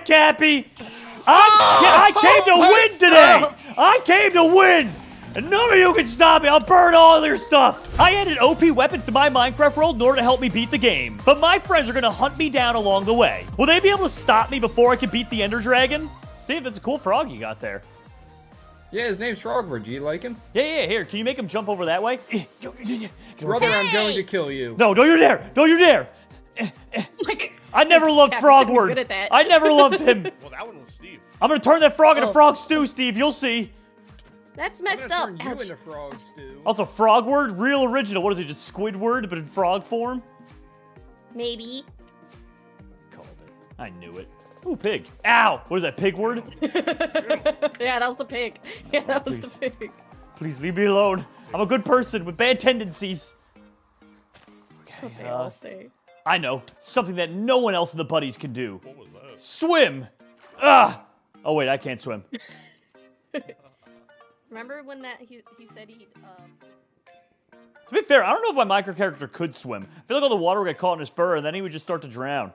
right, Cappy. I came to win today. I came to win. And none of you can stop me. I'll burn all your stuff. I added OP weapons to my Minecraft world in order to help me beat the game. But my friends are going to hunt me down along the way. Will they be able to stop me before I can beat the Ender Dragon? Steve, that's a cool frog you got there. Yeah, his name's Frogward. Do you like him? Yeah, here. Can you make him jump over that way? Brother, I'm going to kill you. No, don't you dare. Don't you dare. I never loved Frogward. Good at that. I never loved him. Well, that one was Steve. I'm going to turn that frog into frog stew, Steve. You'll see. That's messed up. I'm gonna turn you into frog stew. Also, Frogward, real original. What is it, just Squidward, but in frog form? Maybe. Called it. I knew it. Ooh, pig. Ow! What is that, pig word? Yeah, that was the pig. Yeah, that was the pig. Please leave me alone. I'm a good person with bad tendencies. Okay, What they all say. I know. Something that no one else in the buddies can do. What was that? Swim! Ah! Oh, wait, I can't swim. Remember when that he said he'd To be fair, I don't know if my micro character could swim. I feel like all the water would get caught in his fur, and then he would just start to drown.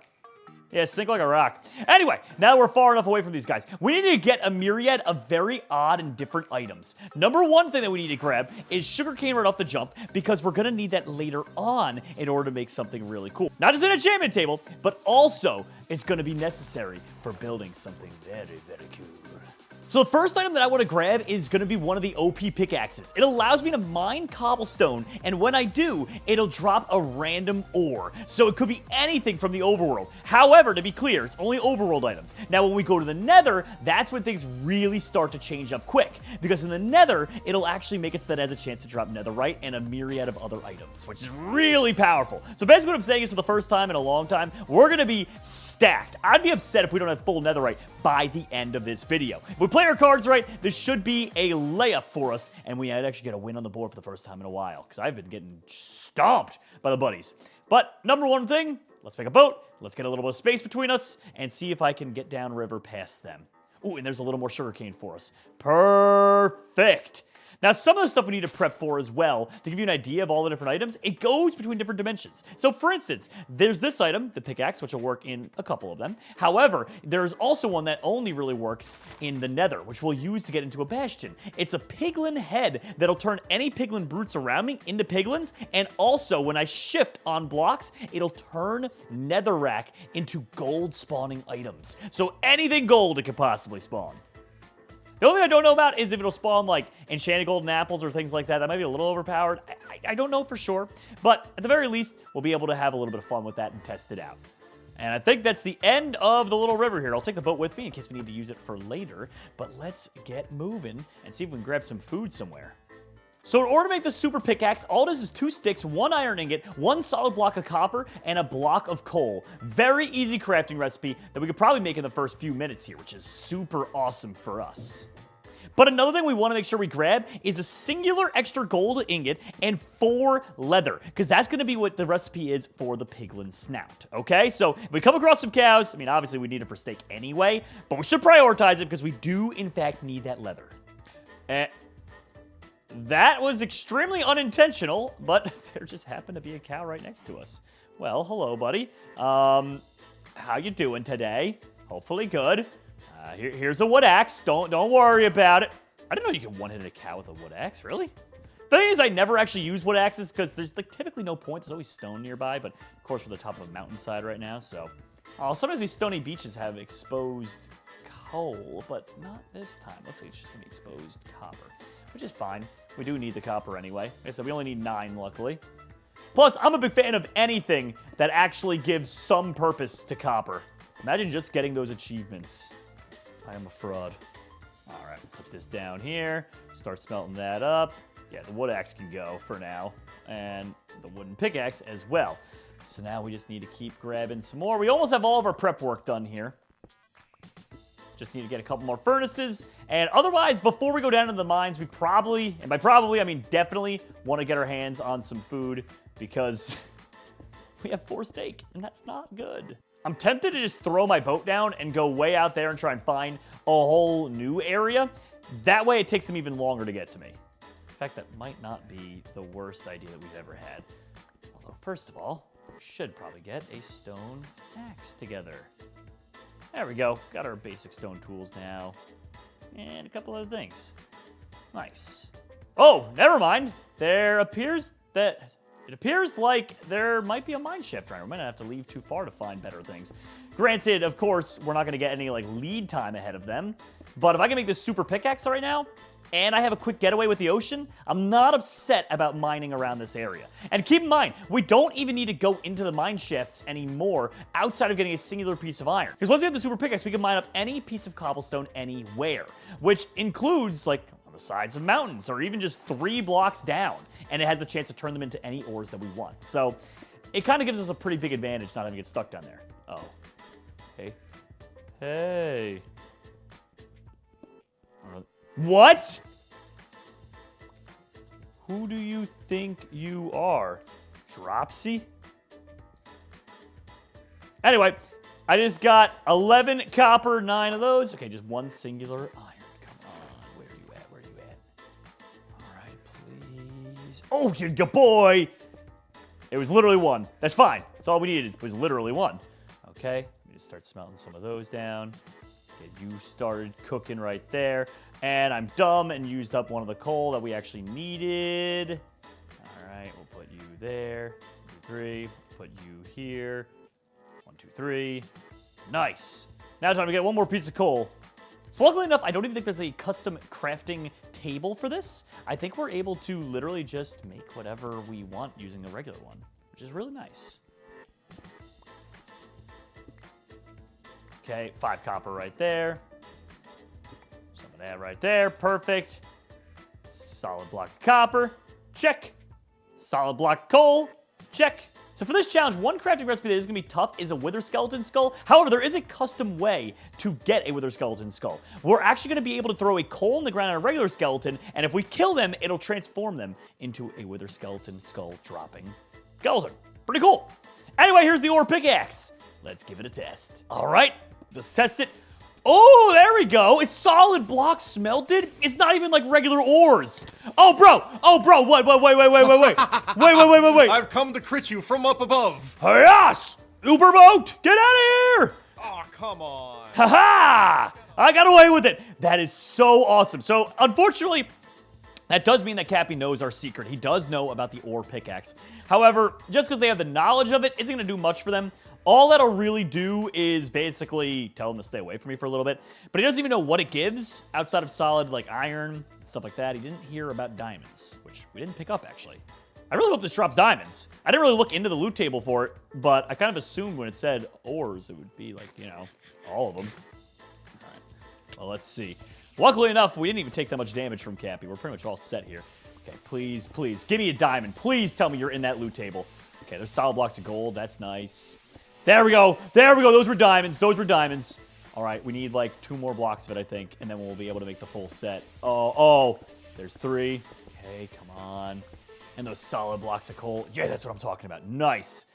Yeah, sink like a rock. Anyway, now that we're far enough away from these guys, we need to get a myriad of very odd and different items. Number one thing that we need to grab is sugarcane right off the jump, because we're going to need that later on in order to make something really cool. Not just an enchantment table, but also it's going to be necessary for building something very, very cool. So the first item that I want to grab is going to be one of the OP pickaxes. It allows me to mine cobblestone, and when I do, it'll drop a random ore. So it could be anything from the overworld. However, to be clear, it's only overworld items. Now, when we go to the Nether, that's when things really start to change up quick. Because in the Nether, it'll actually make it so that it has a chance to drop Netherite and a myriad of other items, which is really powerful. So basically what I'm saying is, for the first time in a long time, we're going to be stacked. I'd be upset if we don't have full Netherite by the end of this video. If we play our cards right, this should be a layup for us, and we might actually get a win on the board for the first time in a while, because I've been getting stomped by the buddies. But number one thing, let's make a boat, let's get a little bit of space between us, and see if I can get downriver past them. Ooh, and there's a little more sugarcane for us. Perfect! Now, some of the stuff we need to prep for as well, to give you an idea of all the different items, it goes between different dimensions. So, for instance, there's this item, the pickaxe, which will work in a couple of them. However, there's also one that only really works in the Nether, which we'll use to get into a bastion. It's a piglin head that'll turn any piglin brutes around me into piglins, and also, when I shift on blocks, it'll turn netherrack into gold spawning items. So, anything gold it could possibly spawn. The only thing I don't know about is if it'll spawn, like, enchanted golden apples or things like that. That might be a little overpowered. I don't know for sure. But at the very least, we'll be able to have a little bit of fun with that and test it out. And I think that's the end of the little river here. I'll take the boat with me in case we need to use it for later. But let's get moving and see if we can grab some food somewhere. So in order to make the super pickaxe, all it is 2 sticks, 1 iron ingot, 1 solid block of copper, and a block of coal. Very easy crafting recipe that we could probably make in the first few minutes here, which is super awesome for us. But another thing we want to make sure we grab is a singular extra gold ingot and 4 leather, because that's going to be what the recipe is for the piglin snout, okay? So if we come across some cows, I mean, obviously we need it for steak anyway, but we should prioritize it because we do, in fact, need that leather. That was extremely unintentional, but there just happened to be a cow right next to us. Well, hello, buddy. How you doing today? Hopefully good. Here's a wood axe. Don't worry about it. I didn't know you could one-hit a cow with a wood axe, really? The thing is, I never actually use wood axes because there's like typically no point. There's always stone nearby, but of course we're at the top of a mountainside right now, so... Oh, sometimes these stony beaches have exposed coal, but not this time. Looks like it's just going to be exposed copper, which is fine. We do need the copper anyway. Okay, so we only need 9, luckily. Plus, I'm a big fan of anything that actually gives some purpose to copper. Imagine just getting those achievements. I am a fraud. All right, put this down here. Start smelting that up. Yeah, the wood axe can go for now. And the wooden pickaxe as well. So now we just need to keep grabbing some more. We almost have all of our prep work done here. Just need to get a couple more furnaces. And otherwise, before we go down to the mines, we probably, and by probably, I mean definitely, want to get our hands on some food because we have 4 steak, and that's not good. I'm tempted to just throw my boat down and go way out there and try and find a whole new area. That way, it takes them even longer to get to me. In fact, that might not be the worst idea that we've ever had. Although, first of all, we should probably get a stone axe together. There we go. Got our basic stone tools now. And a couple other things. Nice. Oh, never mind. It appears like there might be a mine shaft around. We might not have to leave too far to find better things. Granted, of course, we're not going to get any like lead time ahead of them. But if I can make this super pickaxe right now, and I have a quick getaway with the ocean, I'm not upset about mining around this area. And keep in mind, we don't even need to go into the mine shafts anymore outside of getting a singular piece of iron. Because once we have the super pickaxe, we can mine up any piece of cobblestone anywhere, which includes like on the sides of mountains or even just 3 blocks down. And it has a chance to turn them into any ores that we want. So it kind of gives us a pretty big advantage not having to get stuck down there. Oh. Hey. Hey. What? Who do you think you are? Dropsy? Anyway, I just got 11 copper, 9 of those. Okay, just 1 singular iron. Come on, where are you at? Where are you at? All right, please. Oh, you good boy. It was literally 1. That's fine. That's all we needed was literally 1. Okay, let me just start smelting some of those down. Get you started cooking right there. And I'm dumb and used up one of the coal that we actually needed. All right, we'll put you there. 1, 2, 3. Put you here. 1, 2, 3. Nice. Now time to get 1 more piece of coal. So luckily enough, I don't even think there's a custom crafting table for this. I think we're able to literally just make whatever we want using the regular one, which is really nice. Okay, 5 copper right there. Some of that right there. Perfect. Solid block of copper. Check. Solid block of coal. Check. So for this challenge, one crafting recipe that is going to be tough is a wither skeleton skull. However, there is a custom way to get a wither skeleton skull. We're actually going to be able to throw a coal in the ground on a regular skeleton, and if we kill them, it'll transform them into a wither skeleton skull dropping skeleton. Pretty cool. Anyway, here's the ore pickaxe. Let's give it a test. All right. Let's test it. Oh, there we go. It's solid blocks smelted. It's not even like regular ores. Oh, bro. Oh, bro. Wait. Wait. I've come to crit you from up above. Yes! Uber boat, get out of here! Oh, come on. Haha! I got away with it. That is so awesome. So, unfortunately, that does mean that Cappy knows our secret. He does know about the ore pickaxe. However, just because they have the knowledge of it isn't going to do much for them. All that'll really do is basically tell him to stay away from me for a little bit. But he doesn't even know what it gives outside of solid, like iron, stuff like that. He didn't hear about diamonds, which we didn't pick up, actually. I really hope this drops diamonds. I didn't really look into the loot table for it, but I kind of assumed when it said ores, it would be like, you know, all of them. All right. Well, let's see. Luckily enough, we didn't even take that much damage from Cappy. We're pretty much all set here. Okay, please, please, give me a diamond. Please tell me you're in that loot table. Okay, there's solid blocks of gold. That's nice. There we go. There we go. Those were diamonds. Those were diamonds. All right, we need like 2 more blocks of it, I think, and then we'll be able to make the full set. Oh, there's 3. Okay, come on. And those solid blocks of coal. Yeah, that's what I'm talking about. Nice.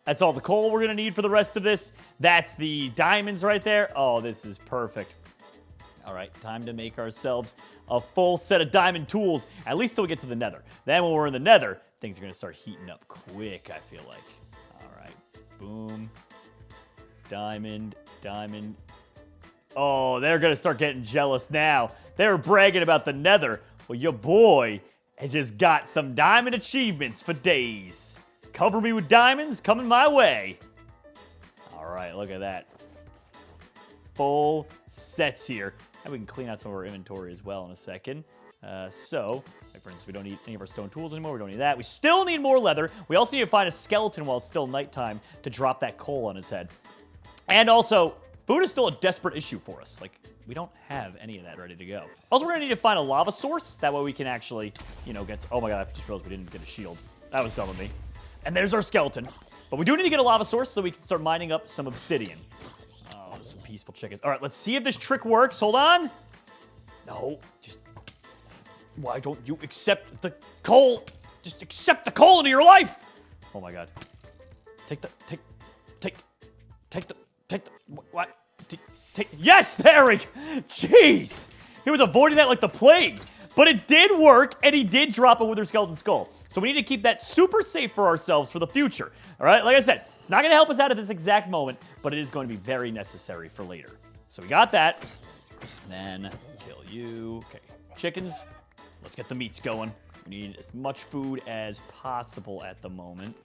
That's all the coal we're going to need for the rest of this. That's the diamonds right there. Oh, this is perfect. All right, time to make ourselves a full set of diamond tools, at least till we get to the nether. Then when we're in the nether, things are going to start heating up quick, I feel like. All right, boom. Diamond. Oh, they're going to start getting jealous now. They're bragging about the nether. Well, your boy has just got some diamond achievements for days. Cover me with diamonds coming my way. All right, look at that. Full sets here. And we can clean out some of our inventory as well in a second. So, like for instance, we don't need any of our stone tools anymore. We don't need that. We still need more leather. We also need to find a skeleton while it's still nighttime to drop that coal on his head. And also, food is still a desperate issue for us. Like, we don't have any of that ready to go. Also, we're going to need to find a lava source. That way we can actually, you know, get... Oh my god, I just realized we didn't get a shield. That was dumb of me. And there's our skeleton. But we do need to get a lava source so we can start mining up some obsidian. Oh, some peaceful chickens. All right, let's see if this trick works. Hold on. No, just... Why don't you accept the coal? Just accept the coal into your life. Oh my god. What? Yes, there we go. Jeez. He was avoiding that like the plague. But it did work, and he did drop a wither skeleton skull. So we need to keep that super safe for ourselves for the future. All right, like I said, it's not going to help us out at this exact moment, but it is going to be very necessary for later. So we got that. Then kill you. Okay, chickens. Let's get the meats going. We need as much food as possible at the moment.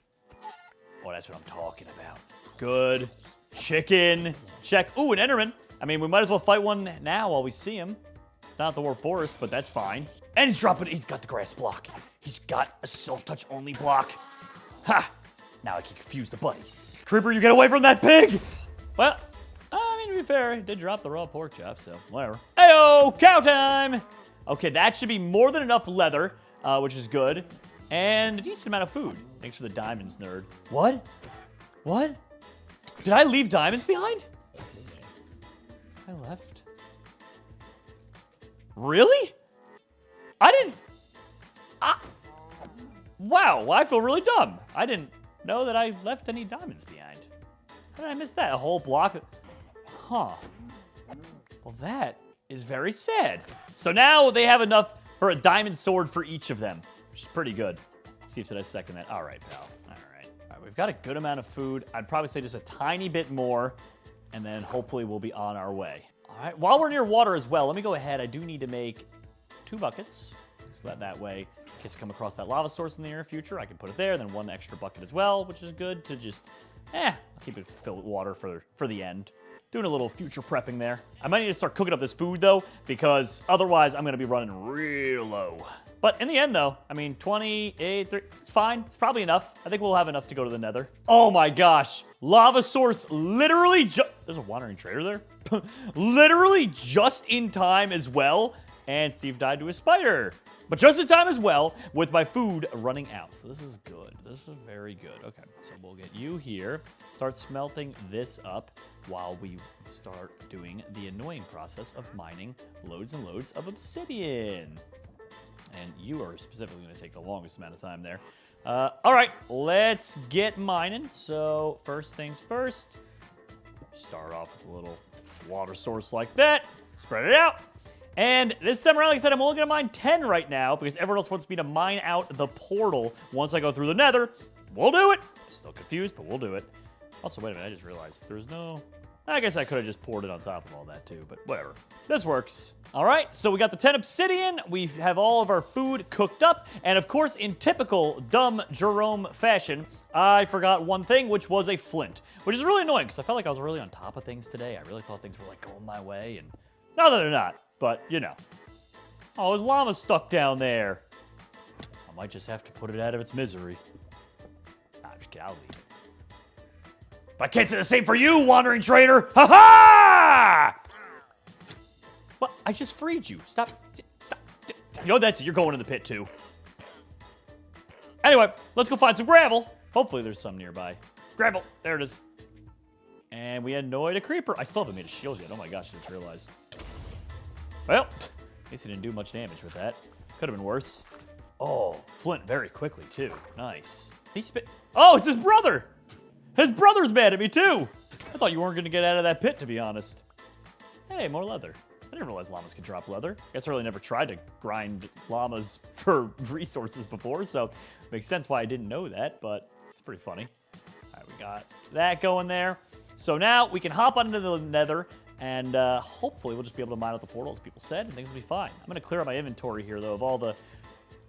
Oh, that's what I'm talking about. Good. Chicken. Check. Ooh, an Enderman. I mean, we might as well fight one now while we see him. It's not the War Forest, but that's fine. And he's dropping. He's got the grass block. He's got a self-touch only block. Ha! Now I can confuse the buddies. Creeper, you get away from that pig! Well, I mean, to be fair, he did drop the raw pork chop, so whatever. Heyo, cow time! Okay, that should be more than enough leather, which is good. And a decent amount of food. Thanks for the diamonds, nerd. What? What? Did I leave diamonds behind? I left. Really? I didn't. Wow, well, I feel really dumb. I didn't know that I left any diamonds behind. How did I miss that? A whole block? Huh. Well, that is very sad. So now they have enough for a diamond sword for each of them, which is pretty good. See if did I second that. All right, pal. All right, we've got a good amount of food. I'd probably say just a tiny bit more, and then hopefully we'll be on our way. All right, while we're near water as well, let me go ahead. I do need to make 2 buckets. So that way, in case I come across that lava source in the near future, I can put it there. Then 1 extra bucket as well, which is good to just, I'll keep it filled with water for the end. Doing a little future prepping there. I might need to start cooking up this food, though, because otherwise I'm going to be running real low. But in the end, though, I mean, 28, 30, it's fine. It's probably enough. I think we'll have enough to go to the Nether. Oh, my gosh. Lava source literally there's a wandering trader there. Literally just in time as well. And Steve died to a spider. But just in time as well, with my food running out. So this is good. This is very good. Okay, so we'll get you here. Start smelting this up while we start doing the annoying process of mining loads and loads of obsidian. And you are specifically going to take the longest amount of time there. All right, let's get mining. So first things first, start off with a little water source like that. Spread it out. And this time around, like I said, I'm only going to mine 10 right now because everyone else wants me to mine out the portal once I go through the Nether. We'll do it. Still confused, but we'll do it. Also, wait a minute. I just realized there's no... I guess I could have just poured it on top of all that too, but whatever. This works. All right, so we got the 10 obsidian. We have all of our food cooked up. And of course, in typical dumb Jerome fashion, I forgot one thing, which was a flint, which is really annoying because I felt like I was really on top of things today. I really thought things were like going my way, and not that they're not. But, you know. Oh, his llama's stuck down there. I might just have to put it out of its misery. Nah, I'm just kidding. I'll leave it. But I can't say the same for you, wandering trader. Ha-ha! Well, I just freed you. Stop. Stop. You know that's it. You're going in the pit, too. Anyway, let's go find some gravel. Hopefully there's some nearby. Gravel. There it is. And we annoyed a creeper. I still haven't made a shield yet. Oh, my gosh. I just realized. Well, I guess he didn't do much damage with that. Could have been worse. Oh, flint very quickly, too. Nice. Oh, it's his brother! His brother's mad at me, too! I thought you weren't going to get out of that pit, to be honest. Hey, more leather. I didn't realize llamas could drop leather. Guess I really never tried to grind llamas for resources before, so it makes sense why I didn't know that, but it's pretty funny. All right, we got that going there. So now we can hop onto the Nether. And hopefully we'll just be able to mine out the portal, as people said, and things will be fine. I'm going to clear out my inventory here, though, of all the...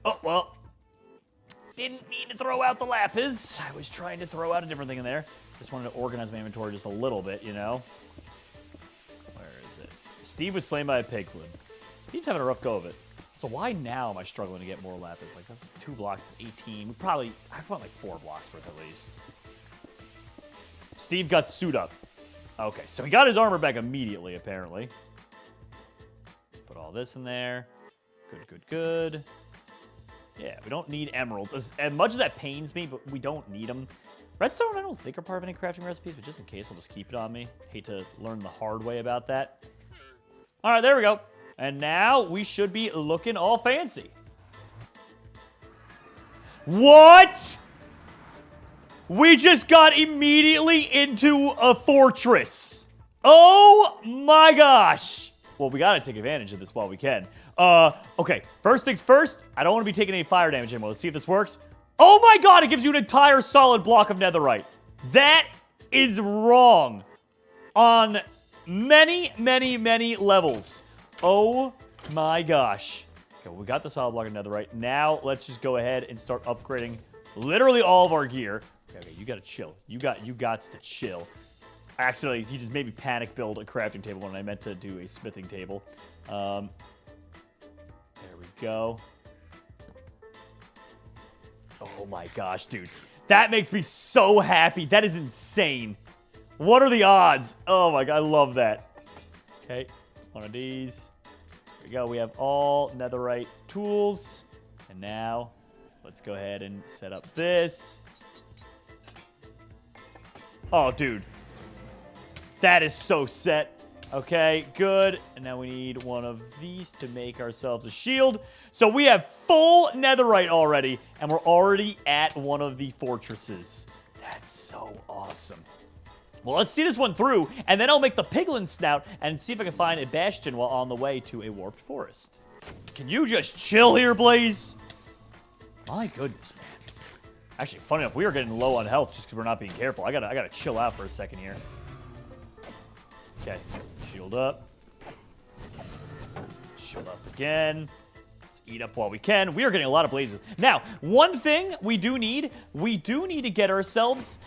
Oh, well. Didn't mean to throw out the lapis. I was trying to throw out a different thing in there. Just wanted to organize my inventory just a little bit, you know? Where is it? Steve was slain by a pig flip. Steve's having a rough go of it. So why now am I struggling to get more lapis? Like, that's 2 blocks is 18. I want like 4 blocks worth at least. Steve got suit up. Okay, so he got his armor back immediately, apparently. Let's put all this in there. Good, good, good. Yeah, we don't need emeralds. As much as that pains me, but we don't need them. Redstone, I don't think are part of any crafting recipes, but just in case, I'll just keep it on me. Hate to learn the hard way about that. All right, there we go. And now we should be looking all fancy. What? We just got immediately into a fortress. Oh my gosh. Well, we gotta take advantage of this while we can. Okay, first things first, I don't want to be taking any fire damage anymore. Let's see if this works. Oh my god, it gives you an entire solid block of netherite. That is wrong on many, many, many levels. Oh my gosh. Okay, we got the solid block of netherite. Now let's just go ahead and start upgrading literally all of our gear. Okay, you gotta chill. You got to chill. Accidentally, he just made me panic build a crafting table when I meant to do a smithing table. There we go. Oh my gosh, dude. That makes me so happy. That is insane. What are the odds? Oh my god, I love that. Okay, one of these. There we go. We have all netherite tools. And now, let's go ahead and set up this. Oh, dude. That is so set. Okay, good. And now we need one of these to make ourselves a shield. So we have full netherite already, and we're already at one of the fortresses. That's so awesome. Well, let's see this one through, and then I'll make the piglin snout and see if I can find a bastion while on the way to a warped forest. Can you just chill here, Blaze? My goodness, man. Actually, funny enough, we are getting low on health just because we're not being careful. I gotta chill out for a second here. Okay, shield up. Shield up again. Let's eat up while we can. We are getting a lot of blazes. Now, one thing we do need to get ourselves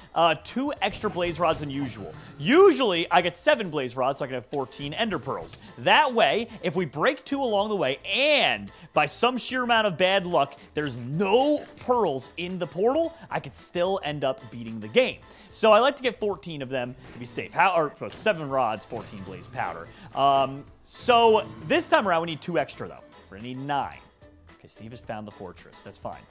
2 extra blaze rods than usual. Usually, I get 7 blaze rods, so I can have 14 ender pearls. That way, if we break 2 along the way, and by some sheer amount of bad luck, there's no pearls in the portal, I could still end up beating the game. So I like to get 14 of them to be safe. 7 rods, 14 blaze powder. So this time around, we need 2 extra, though. We're gonna need 9. Okay, Steve has found the fortress. That's fine.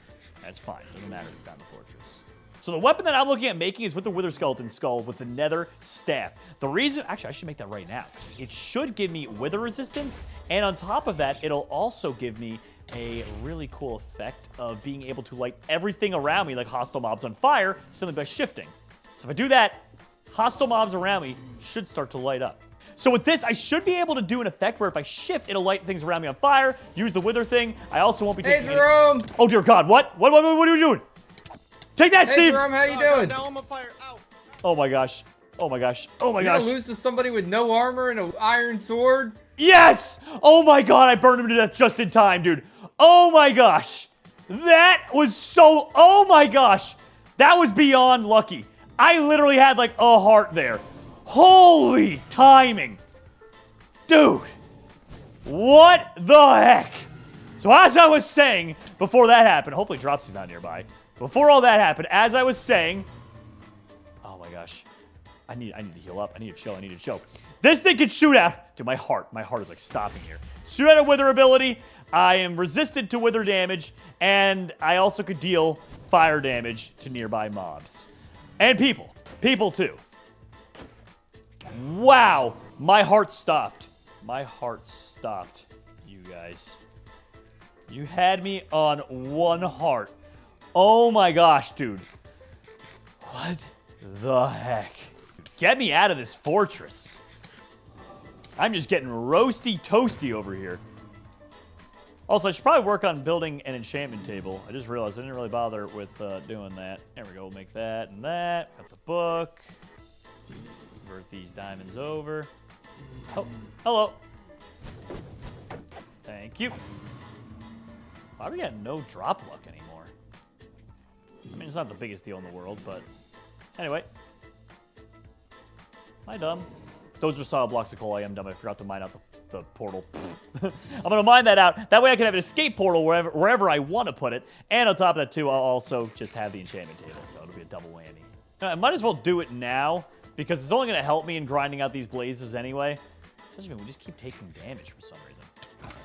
That's fine. Doesn't matter if he found the fortress. So the weapon that I'm looking at making is with the wither skeleton skull with the nether staff. The reason, actually, I should make that right now. It should give me wither resistance, and on top of that, it'll also give me a really cool effect of being able to light everything around me, like hostile mobs on fire, simply by shifting. So if I do that, hostile mobs around me should start to light up. So with this, I should be able to do an effect where if I shift, it'll light things around me on fire, use the wither thing. I also won't be taking Hey, Jerome! Oh, dear God. What are you doing? Take that, Hey, Steve! Jerome, how you doing? Now I'm on fire. Ow. Oh, my gosh. Oh, my gosh. Oh, my You're gosh. gonna lose to somebody with no armor and an iron sword? Yes! Oh, my God. I burned him to death just in time, dude. Oh, my gosh. That was so... Oh, my gosh. That was beyond lucky. I literally had, like, a heart there. Holy timing. Dude. What the heck? So as I was saying, before that happened, hopefully Dropsy's not nearby. Before all that happened, as I was saying, oh my gosh, I need to heal up. I need to chill. This thing can shoot out. Dude, my heart is like stopping here. Shoot out a wither ability. I am resistant to wither damage, and I also could deal fire damage to nearby mobs. And people. People too. Wow, my heart stopped. My heart stopped, you guys. You had me on 1 heart. Oh my gosh, dude. What the heck? Get me out of this fortress. I'm just getting roasty toasty over here. Also, I should probably work on building an enchantment table. I just realized I didn't really bother with doing that. There we go. We'll make that and that. Got the book. Convert these diamonds over. Oh, hello. Thank you. Why are we getting no drop luck anymore? I mean, it's not the biggest deal in the world, but anyway. Am I dumb? Those are solid blocks of coal. I am dumb. I forgot to mine out the portal. I'm going to mine that out. That way I can have an escape portal wherever I want to put it. And on top of that, too, I'll also just have the enchantment table. So it'll be a double whammy. I might as well do it now because it's only going to help me in grinding out these blazes anyway. Especially when we just keep taking damage for some reason.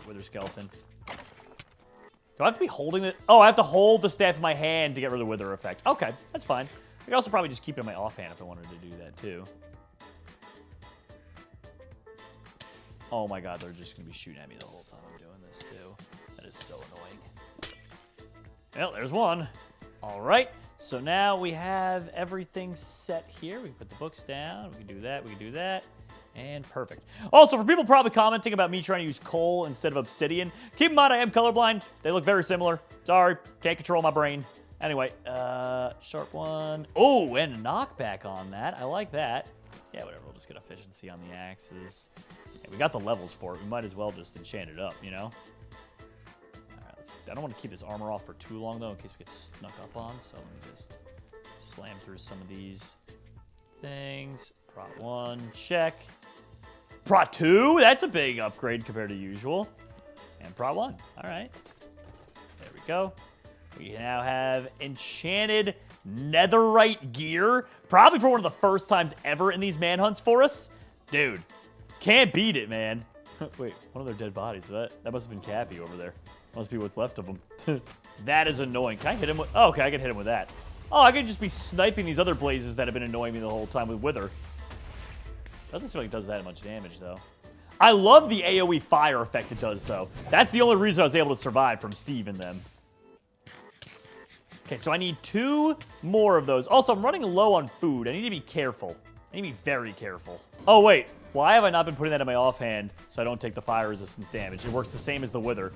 Wither skeleton. Do I have to be holding it? Oh, I have to hold the staff in my hand to get rid of the wither effect. Okay, that's fine. I could also probably just keep it in my offhand if I wanted to do that too. Oh my god, they're just going to be shooting at me the whole time I'm doing this too. That is so annoying. Well, there's one. All right, so now we have everything set here. We can put the books down. We can do that. We can do that. And perfect. Also, for people probably commenting about me trying to use coal instead of obsidian, keep in mind I am colorblind. They look very similar. Sorry, can't control my brain. Anyway, sharp one. Oh, and a knockback on that. I like that. Yeah, whatever. We'll just get efficiency on the axes. Yeah, we got the levels for it. We might as well just enchant it up, you know? All right, let's see. I don't want to keep this armor off for too long, though, in case we get snuck up on. So let me just slam through some of these things. Prot 1, check. Prot 2, that's a big upgrade compared to usual. And Prot 1, all right. There we go. We now have enchanted Netherite gear. Probably for one of the first times ever in these manhunts for us. Dude, can't beat it, man. Wait, one of their dead bodies. That must have been Cappy over there. Must be what's left of him. That is annoying. Can I hit him with... Oh, okay, I can hit him with that. Oh, I could just be sniping these other blazes that have been annoying me the whole time with Wither. Doesn't seem like it does that much damage, though. I love the AoE fire effect it does, though. That's the only reason I was able to survive from Steve and them. Okay, so I need 2 more of those. Also, I'm running low on food. I need to be careful. I need to be very careful. Oh, wait. Why have I not been putting that in my offhand so I don't take the fire resistance damage? It works the same as the Wither.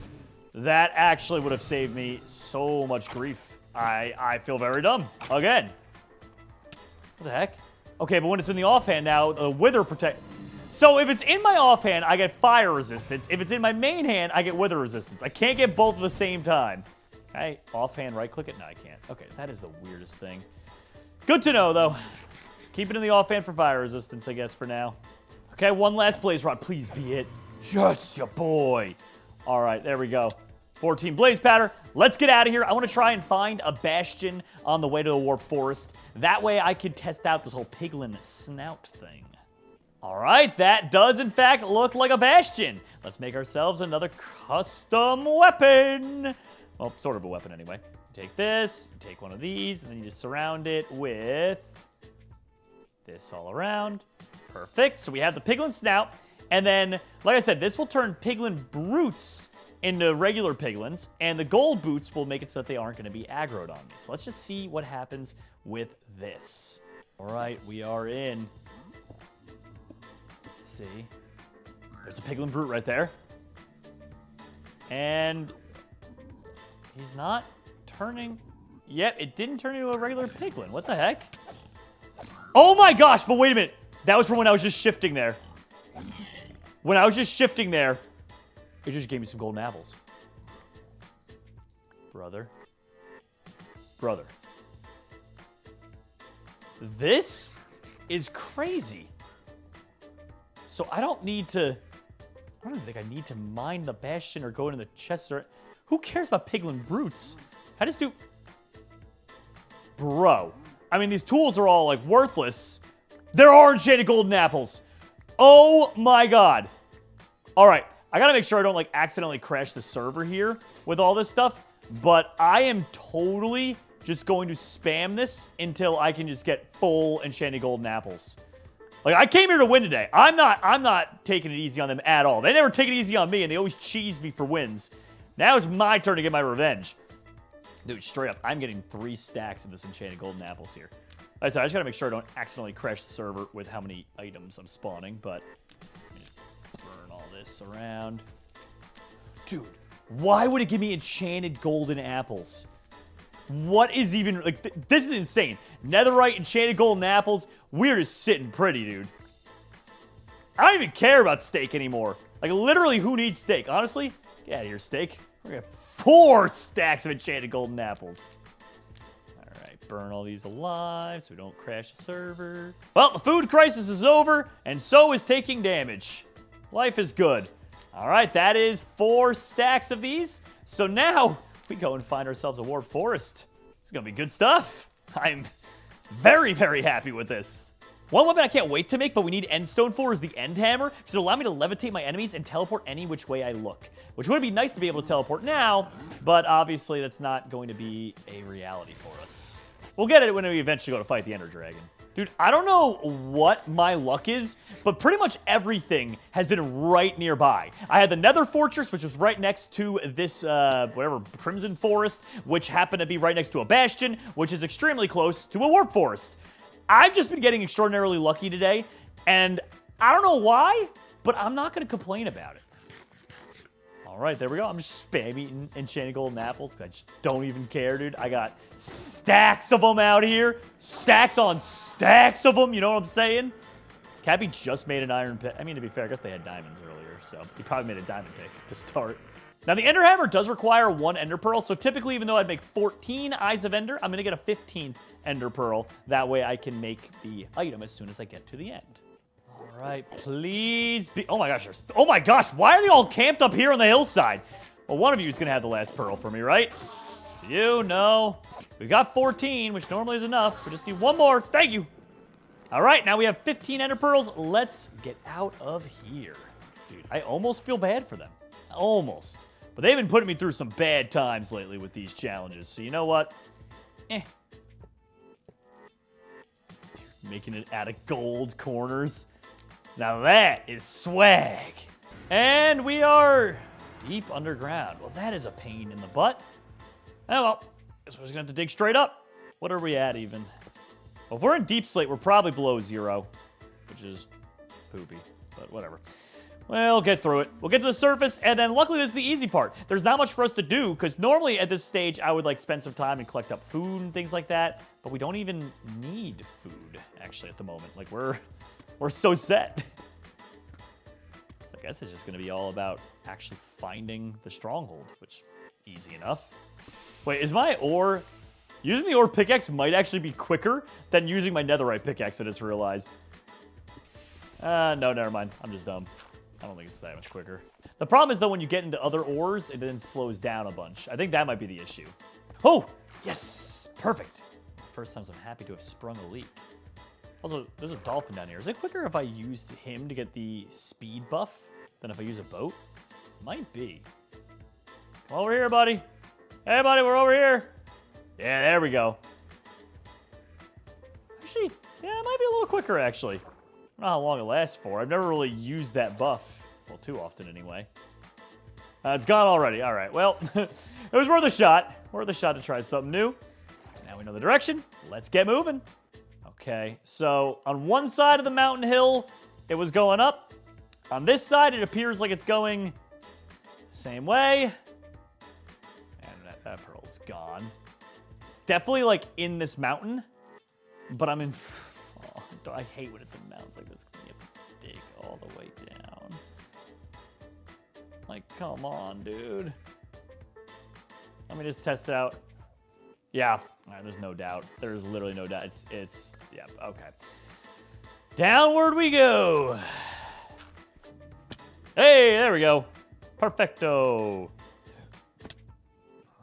That actually would have saved me so much grief. I feel very dumb. Again. What the heck? Okay, but when it's in the offhand now, the Wither protect... So if it's in my offhand, I get fire resistance. If it's in my main hand, I get Wither resistance. I can't get both at the same time. Okay, offhand right-click it? No, I can't. Okay, that is the weirdest thing. Good to know, though. Keep it in the offhand for fire resistance, I guess, for now. Okay, one last blaze rod. Please be it. Yes, ya boy. All right, there we go. 14 blaze powder. Let's get out of here. I want to try and find a bastion on the way to the warp forest. That way I could test out this whole piglin snout thing. All right, that does, in fact, look like a bastion. Let's make ourselves another custom weapon. Well, sort of a weapon anyway. You take this, you take one of these, and then you just surround it with this all around. Perfect. So we have the piglin snout, and then, like I said, this will turn piglin brutes into regular piglins, and the gold boots will make it so that they aren't going to be aggroed on me. So let's just see what happens with this. All right, we are in. Let's see. There's a piglin brute right there. And he's not turning. Yep, it didn't turn into a regular piglin. What the heck? Oh my gosh, but wait a minute. That was from when I was just shifting there. When I was just shifting there, it just gave me some golden apples. Brother. Brother. This is crazy. So I don't need to... I don't even think I need to mine the bastion or go into the chest or... Who cares about piglin brutes? I just do... Bro. I mean, these tools are all, like, worthless. There are enchanted golden apples. Oh, my God. All right. I got to make sure I don't, like, accidentally crash the server here with all this stuff. But I am totally just going to spam this until I can just get full enchanted golden apples. Like, I came here to win today. I'm not taking it easy on them at all. They never take it easy on me, and they always cheese me for wins. Now it's my turn to get my revenge. Dude, straight up, I'm getting 3 stacks of this enchanted golden apples here. Like I said, I just gotta make sure I don't accidentally crash the server with how many items I'm spawning, but let me just burn all this around. Dude, why would it give me enchanted golden apples? What is even, like, this is insane. Netherite, enchanted golden apples, we're just sitting pretty, dude. I don't even care about steak anymore. Like, literally, who needs steak? Honestly, get out of here, steak. We're gonna have 4 stacks of enchanted golden apples. All right, burn all these alive so we don't crash the server. Well, the food crisis is over, and so is taking damage. Life is good. All right, that is 4 stacks of these. So now we go and find ourselves a warp forest. It's gonna be good stuff. I'm very, very happy with this. One weapon I can't wait to make, but we need endstone for, is the end hammer, because it'll allow me to levitate my enemies and teleport any which way I look. Which would be nice to be able to teleport now, but obviously that's not going to be a reality for us. We'll get it when we eventually go to fight the Ender Dragon. Dude, I don't know what my luck is, but pretty much everything has been right nearby. I had the Nether Fortress, which was right next to this, whatever, Crimson Forest, which happened to be right next to a Bastion, which is extremely close to a Warp Forest. I've just been getting extraordinarily lucky today, and I don't know why, but I'm not going to complain about it. All right, there we go. I'm just spam eating enchanted golden apples because I just don't even care, dude. I got stacks of them out here. Stacks on stacks of them, you know what I'm saying? Cappy just made an iron pick. I mean, to be fair, I guess they had diamonds earlier, so he probably made a diamond pick to start. Now, the Ender Hammer does require 1 Ender Pearl, so typically, even though I'd make 14 Eyes of Ender, I'm going to get a 15th Ender Pearl. That way, I can make the item as soon as I get to the end. All right, please be... Oh, my gosh. Oh, my gosh. Why are they all camped up here on the hillside? Well, one of you is going to have the last pearl for me, right? So you, no. We got 14, which normally is enough. We just need 1 more. Thank you. All right, now we have 15 Ender Pearls. Let's get out of here. Dude, I almost feel bad for them. Almost. But they've been putting me through some bad times lately with these challenges. So you know what? Dude, making it out of gold corners. Now that is swag. And we are deep underground. Well, that is a pain in the butt. Oh, well. Guess we're just going to have to dig straight up. What are we at even? Well, if we're in deep slate, we're probably below 0. Which is poopy. But whatever. We'll get through it. We'll get to the surface, and then luckily this is the easy part. There's not much for us to do, because normally at this stage I would like spend some time and collect up food and things like that, but we don't even need food, actually, at the moment. Like, we're so set. So I guess it's just going to be all about actually finding the stronghold, which, easy enough. Wait, is my ore... Using the ore pickaxe might actually be quicker than using my netherite pickaxe, I just realized. No, never mind. I'm just dumb. I don't think it's that much quicker. The problem is, though, when you get into other ores, it then slows down a bunch. I think that might be the issue. Oh, yes, perfect. First time, so I'm happy to have sprung a leak. Also, there's a dolphin down here. Is it quicker if I use him to get the speed buff than if I use a boat? Might be. Come over here, buddy. Hey, buddy, we're over here. Yeah, there we go. Actually, yeah, it might be a little quicker, actually. I don't know how long it lasts for. I've never really used that buff. Well, too often, anyway. It's gone already. All right, well, it was worth a shot. Worth a shot to try something new. Now we know the direction. Let's get moving. Okay, so on one side of the mountain hill, it was going up. On this side, it appears like it's going the same way. And that pearl's gone. It's definitely, like, in this mountain, but I'm in... I hate when it's in mountains like this. You have to dig all the way down. Like, come on, dude. Let me just test it out. Yeah, all right, there's no doubt. There's literally no doubt. Yeah, okay. Downward we go. Hey, there we go. Perfecto.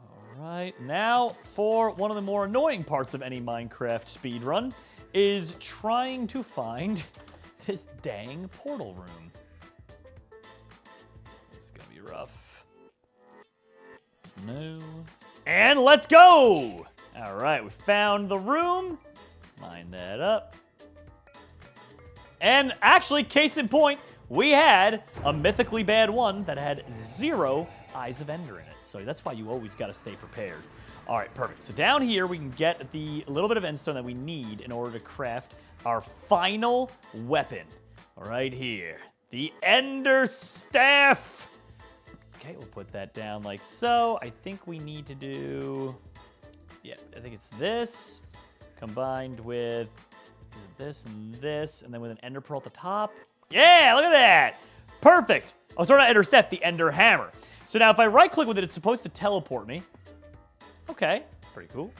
All right, now for one of the more annoying parts of any Minecraft speedrun is trying to find this dang portal room. It's gonna be rough. No. And let's go! All right, we found the room. Line that up. And actually, case in point, we had a mythically bad one that had 0 Eyes of Ender in it. So that's why you always gotta stay prepared. All right, perfect. So down here, we can get the little bit of endstone that we need in order to craft our final weapon. Right here, the Ender Staff. Okay, we'll put that down like so. I think we need to do, yeah, I think it's this combined with this, and then with an Ender Pearl at the top. Yeah, look at that. Perfect. Oh, sorry, not Ender Staff, the Ender Hammer. So now if I right-click with it, it's supposed to teleport me. Okay, pretty cool.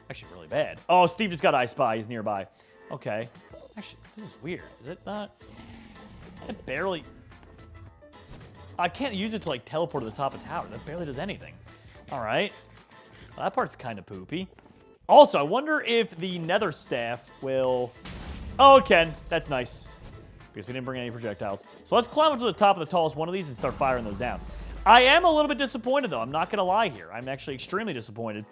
Actually, really bad. Oh, Steve just got I Spy. He's nearby. Okay. Actually, this is weird. Is it not? It barely... I can't use it to, like, teleport to the top of the tower. That barely does anything. All right. Well, that part's kind of poopy. Also, I wonder if the Nether Staff will... Oh, it can. That's nice. Because we didn't bring any projectiles. So let's climb up to the top of the tallest one of these and start firing those down. I am a little bit disappointed, though. I'm not going to lie here. I'm actually extremely disappointed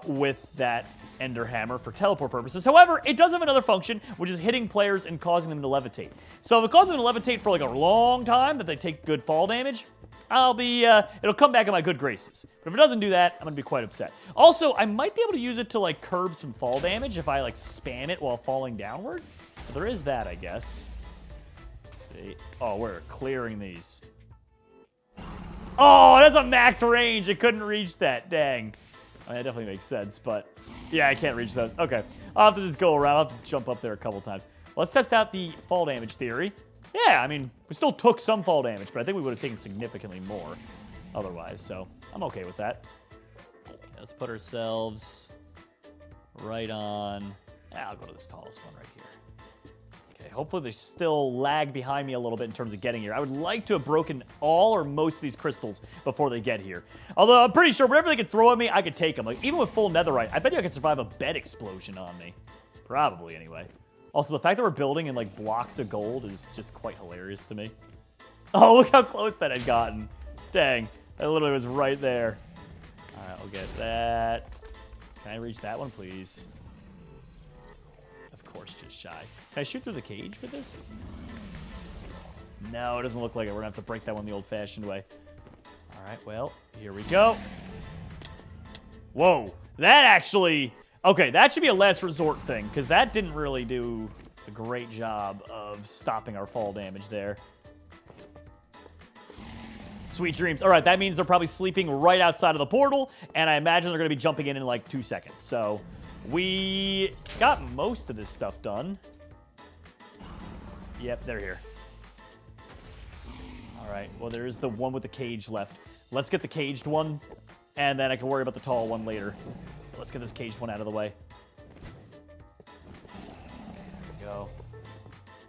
with that Ender Hammer for teleport purposes. However, it does have another function, which is hitting players and causing them to levitate. So if it causes them to levitate for like a long time, that they take good fall damage, it'll come back in my good graces. But if it doesn't do that, I'm going to be quite upset. Also, I might be able to use it to like curb some fall damage if I like spam it while falling downward. So there is that, I guess. Let's see. Oh, we're clearing these. Oh, that's a max range. It couldn't reach that. Dang. I mean, that definitely makes sense, but yeah, I can't reach those. Okay. I'll have to just go around. I'll have to jump up there a couple times. Let's test out the fall damage theory. Yeah, I mean, we still took some fall damage, but I think we would have taken significantly more otherwise, so I'm okay with that. Okay, let's put ourselves right on. I'll go to this tallest one right here. Okay, hopefully they still lag behind me a little bit in terms of getting here. I would like to have broken all or most of these crystals before they get here. Although I'm pretty sure whatever they could throw at me, I could take them. Like, even with full netherite, I bet you I could survive a bed explosion on me. Probably, anyway. Also, the fact that we're building in, like, blocks of gold is just quite hilarious to me. Oh, look how close that had gotten. Dang. That literally was right there. All right, I'll get that. Can I reach that one, please? Of course, just shy. Can I shoot through the cage with this? No, it doesn't look like it. We're going to have to break that one the old-fashioned way. All right, well, here we go. Whoa. That actually... Okay, that should be a last resort thing, because that didn't really do a great job of stopping our fall damage there. Sweet dreams. All right, that means they're probably sleeping right outside of the portal, and I imagine they're going to be jumping in like 2 seconds. So we got most of this stuff done. Yep, they're here. All right, well, there's the one with the cage left. Let's get the caged one, and then I can worry about the tall one later. Let's get this caged one out of the way. There we go.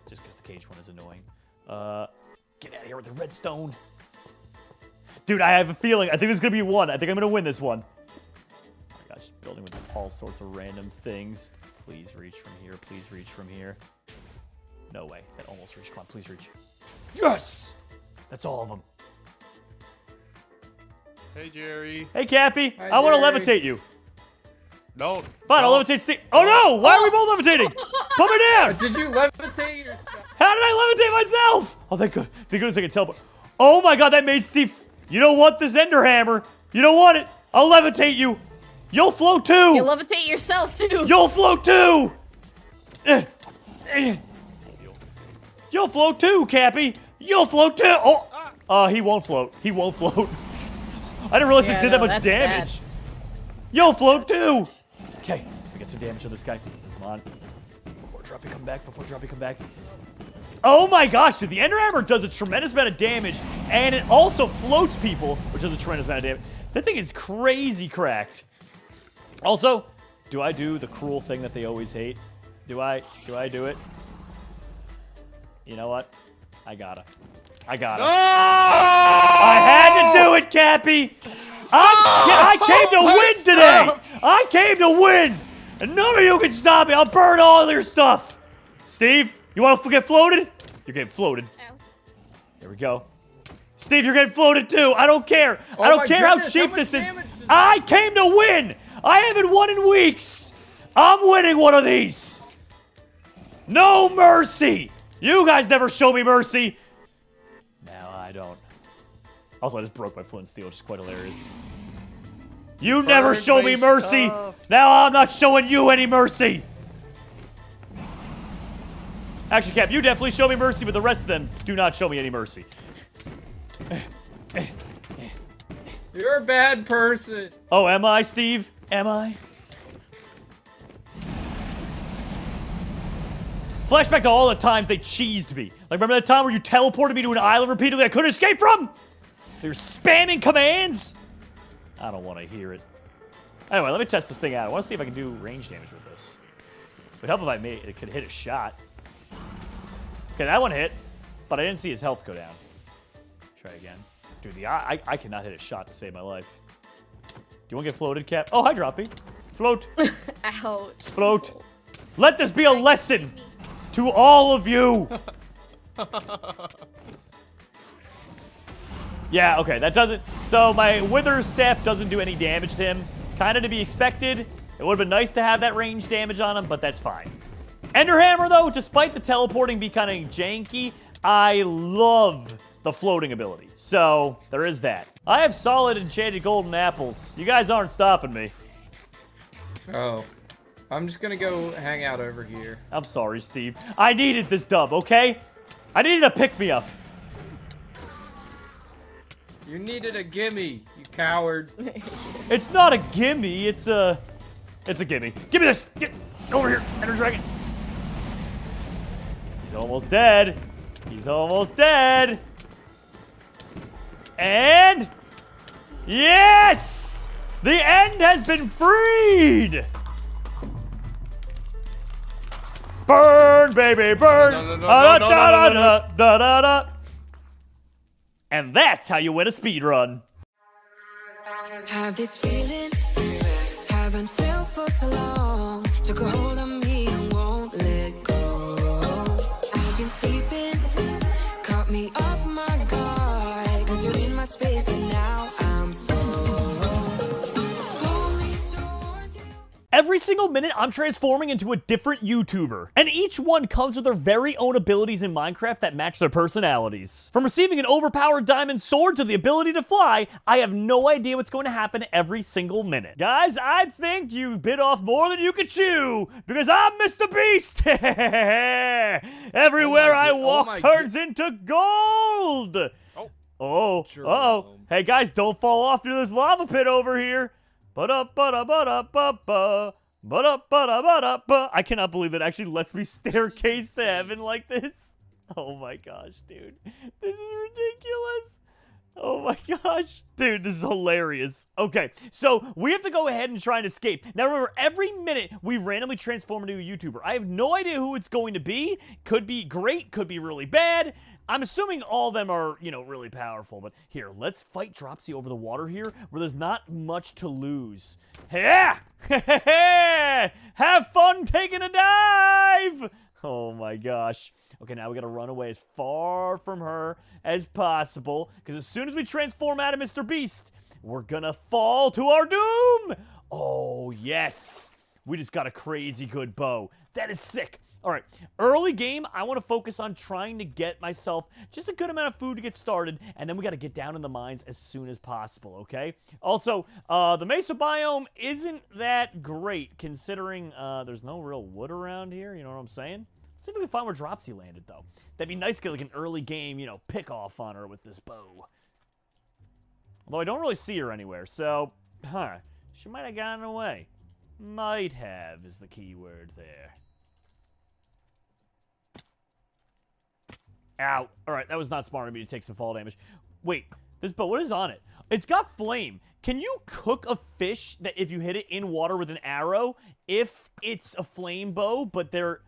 Just because the caged one is annoying. Get out of here with the redstone. Dude, I have a feeling. I think this is going to be one. I think I'm going to win this one. Oh my gosh, building with all sorts of random things. Please reach from here. Please reach from here. No way. That almost reached. Come on, please reach. Yes! That's all of them. Hey, Jerry. Hey, Cappy. Hi, I want to Jerry. levitate you. No. Fine, I'll levitate Steve. Oh no! Why are we both levitating? Put me down! Did you levitate yourself? How did I levitate myself? Oh, thank goodness I can teleport. Oh my god, that made Steve. You don't want this ender hammer. You don't want it. I'll levitate you. You'll float too. You levitate yourself too. You'll float too. You'll float too, Cappy. You'll float too. Oh, he won't float. He won't float. I didn't realize Yeah, he did no, that much that's damage. bad. You'll float too. Okay, we get some damage on this guy. Come on. Before Droppy come back. Before Droppy come back. Oh my gosh, dude. The Ender Hammer does a tremendous amount of damage, and it also floats people, which does a tremendous amount of damage. That thing is crazy cracked. Also, do I do the cruel thing that they always hate? Do I do it? You know what? I gotta. I had to do it, Cappy! I came to win today! I came to win! And none of you can stop me! I'll burn all your stuff! Steve, you want to get floated? You're getting floated. Ow. There we go. Steve, you're getting floated too! I don't care! I don't my care how goodness, cheap how this much is! damage does I came to win! I haven't won in weeks! I'm winning one of these! No mercy! You guys never show me mercy! Now I don't. Also, I just broke my flint and steel, which is quite hilarious. You never Burn show my me mercy! stuff. Now I'm not showing you any mercy! Actually, Cap, you definitely show me mercy, but the rest of them do not show me any mercy. You're a bad person. Oh, am I, Steve? Am I? Flashback to all the times they cheesed me. Like, remember that time where you teleported me to an island repeatedly I couldn't escape from? They were spamming commands? I don't want to hear it. Anyway, let me test this thing out. I want to see if I can do range damage with this. It would help if it could hit a shot. Okay, that one hit, but I didn't see his health go down. Try again. Dude, I cannot hit a shot to save my life. Do you want to get floated, Cap? Oh, hi, Droppy. Float. Ouch. Float. Let this be a lesson to all of you. Yeah, okay, that doesn't... So my Wither Staff doesn't do any damage to him. Kind of to be expected. It would have been nice to have that range damage on him, but that's fine. Ender Hammer, though, despite the teleporting be kind of janky, I love the floating ability. So, there is that. I have solid enchanted golden apples. You guys aren't stopping me. Oh. I'm just gonna go hang out over here. I'm sorry, Steve. I needed this dub, okay? I needed a pick-me-up. You needed a gimme, you coward. It's not a gimme, it's a gimme. Give me this! Get over here, Ender Dragon! He's almost dead. He's almost dead. And... yes! The end has been freed! Burn, baby, burn! Da-da-da-da-da-da-da-da. And that's how you win a speedrun. Have this feeling, haven't felt for so long. Took a hold of me and won't let go. I've been sleeping, caught me off my guard. Cause you're in my space and now I'm so. Pull me towards you. Every single minute, I'm transforming into a different YouTuber, and each one comes with their very own abilities in Minecraft that match their personalities. From receiving an overpowered diamond sword to the ability to fly, I have no idea what's going to happen every single minute. Guys, I think you bit off more than you could chew, because I'm Mr. Beast! Everywhere I walk turns into gold! Oh, uh-oh. Hey guys, don't fall off through this lava pit over here. Ba-da-ba-da-ba-da-ba-ba. Ba-da-ba-da-ba-da-ba. I cannot believe that actually lets me staircase to heaven like this. Oh my gosh, dude. This is ridiculous. Oh my gosh. Dude, this is hilarious. Okay, so we have to go ahead and try and escape. Now remember, every minute we randomly transform into a YouTuber. I have no idea who it's going to be. Could be great, could be really bad. I'm assuming all of them are, you know, really powerful. But here, let's fight Dropsy over the water here, where there's not much to lose. Yeah! Have fun taking a dive! Oh my gosh. Okay, now we gotta run away as far from her as possible, because as soon as we transform out of Mr. Beast, we're gonna fall to our doom! Oh, yes. We just got a crazy good bow. That is sick. All right, early game, I want to focus on trying to get myself just a good amount of food to get started, and then we got to get down in the mines as soon as possible, okay? Also, the mesa biome isn't that great, considering there's no real wood around here, you know what I'm saying? Let's see if we can find where Dropsy landed, though. That'd be nice to get, like, an early game, you know, pick-off on her with this bow. Although I don't really see her anywhere, so, she might have gotten away. Might have is the key word there. Ow. Alright, that was not smart of me to take some fall damage. Wait, this bow, what is on it? It's got flame. Can you cook a fish that if you hit it in water with an arrow, if it's a flame bow, but they're...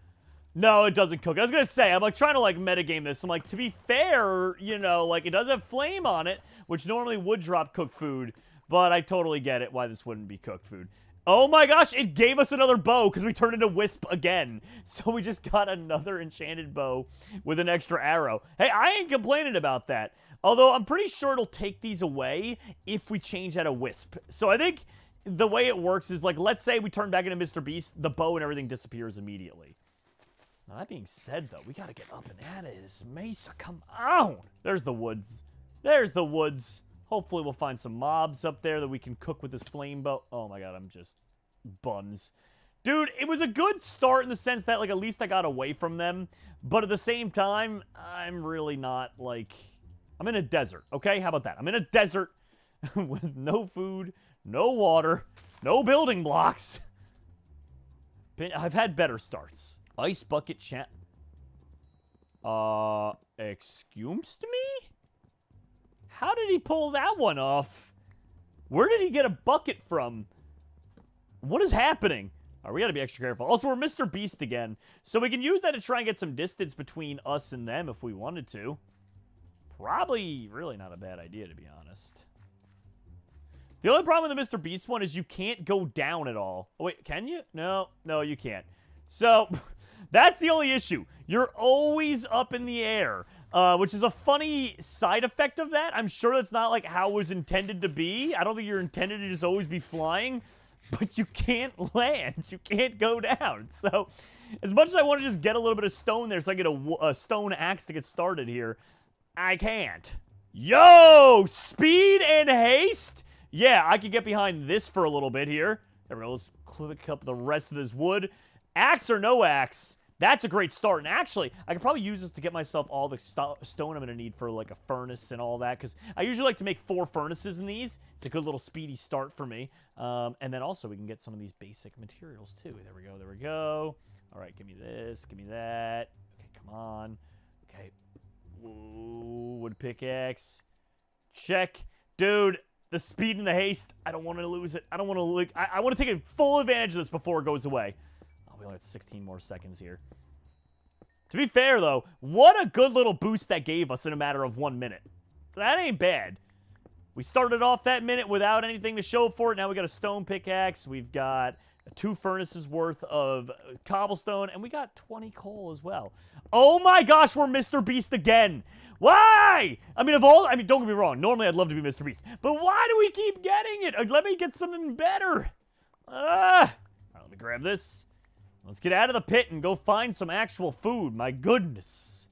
No, it doesn't cook. I was gonna say, I'm like trying to like metagame this. I'm like, to be fair, you know, like it does have flame on it, which normally would drop cooked food, but I totally get it why this wouldn't be cooked food. Oh my gosh, it gave us another bow because we turned into Wisp again. So we just got another enchanted bow with an extra arrow. Hey, I ain't complaining about that. Although I'm pretty sure it'll take these away if we change out a Wisp. So I think the way it works is like, let's say we turn back into Mr. Beast, the bow and everything disappears immediately. Now that being said though, we gotta get up and out of this mesa, come on! There's the woods. There's the woods. Hopefully we'll find some mobs up there that we can cook with this flame bow. Oh my god, I'm just buns. Dude, it was a good start in the sense that, like, at least I got away from them. But at the same time, I'm really not, like... I'm in a desert, okay? How about that? I'm in a desert with no food, no water, no building blocks. I've had better starts. Ice bucket chat. Excuse me? How did he pull that one off? Where did he get a bucket from? What is happening? All right, we gotta be extra careful. Also, we're Mr. Beast again, so we can use that to try and get some distance between us and them if we wanted to. Probably really not a bad idea, to be honest. The only problem with the Mr. Beast one is you can't go down at all. Oh, wait, can you? No, you can't. So, that's the only issue. You're always up in the air. Which is a funny side effect of that. I'm sure that's not like how it was intended to be. I don't think you're intended to just always be flying, but you can't land. You can't go down. So as much as I want to just get a little bit of stone there so I get a stone axe to get started here, I can't. Yo, speed and haste. Yeah, I could get behind this for a little bit here. There we go. Let's click up the rest of this wood. Axe or no axe? That's a great start. And actually, I could probably use this to get myself all the stone I'm going to need for, like, a furnace and all that. Because I usually like to make 4 furnaces in these. It's a good little speedy start for me. And then also, we can get some of these basic materials, too. There we go. There we go. All right, give me this. Give me that. Okay, come on. Okay. Ooh, wood pickaxe. Check. Dude, the speed and the haste. I don't want to lose it. I don't want to, like, I want to take a full advantage of this before it goes away. We only have 16 more seconds here. To be fair, though, what a good little boost that gave us in a matter of 1 minute. That ain't bad. We started off that minute without anything to show for it. Now we got a stone pickaxe. We've got 2 furnaces worth of cobblestone. And we got 20 coal as well. Oh my gosh, we're Mr. Beast again. Why? I mean, don't get me wrong. Normally, I'd love to be Mr. Beast. But why do we keep getting it? Let me get something better. All right, let me grab this. Let's get out of the pit and go find some actual food. My goodness.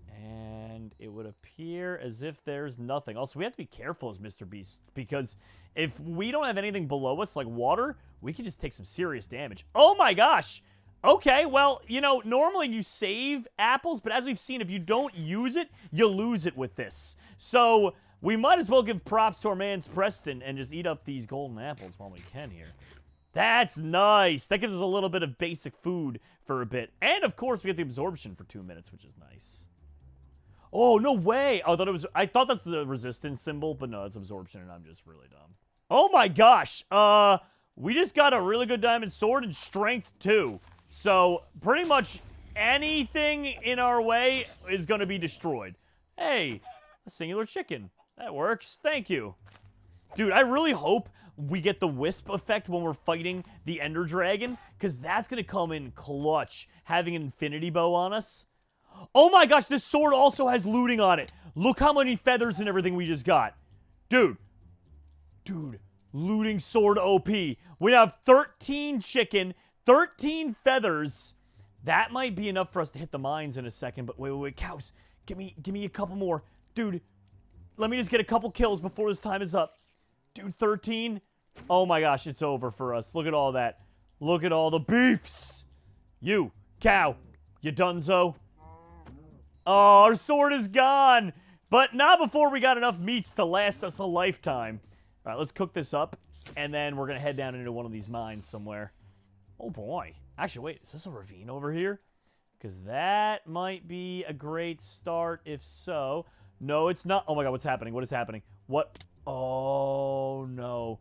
And it would appear as if there's nothing. Also, we have to be careful as Mr. Beast, because if we don't have anything below us, like water, we could just take some serious damage. Oh my gosh. Okay, well, you know, normally you save apples, but as we've seen, if you don't use it, you lose it with this. So we might as well give props to our man Preston and just eat up these golden apples while we can here. That's nice. That gives us a little bit of basic food for a bit. And, of course, we get the absorption for 2 minutes, which is nice. Oh, no way. I thought that's the resistance symbol, but no, it's absorption, and I'm just really dumb. Oh, my gosh. We just got a really good diamond sword and strength, too. So, pretty much anything in our way is going to be destroyed. Hey, a singular chicken. That works. Thank you. Dude, I really hope we get the wisp effect when we're fighting the Ender Dragon, because that's going to come in clutch, having an infinity bow on us. Oh my gosh, this sword also has looting on it. Look how many feathers and everything we just got. Dude, looting sword OP. We have 13 chicken, 13 feathers. That might be enough for us to hit the mines in a second, but wait, cows. Give me a couple more. Dude, let me just get a couple kills before this time is up. Dude, 13? Oh my gosh, it's over for us. Look at all that. Look at all the beefs. You, cow, you donezo. Oh, our sword is gone. But not before we got enough meats to last us a lifetime. All right, let's cook this up. And then we're going to head down into one of these mines somewhere. Oh boy. Actually, wait, is this a ravine over here? Because that might be a great start if so. No, it's not. Oh my god, what's happening? What is happening? What? Oh, no.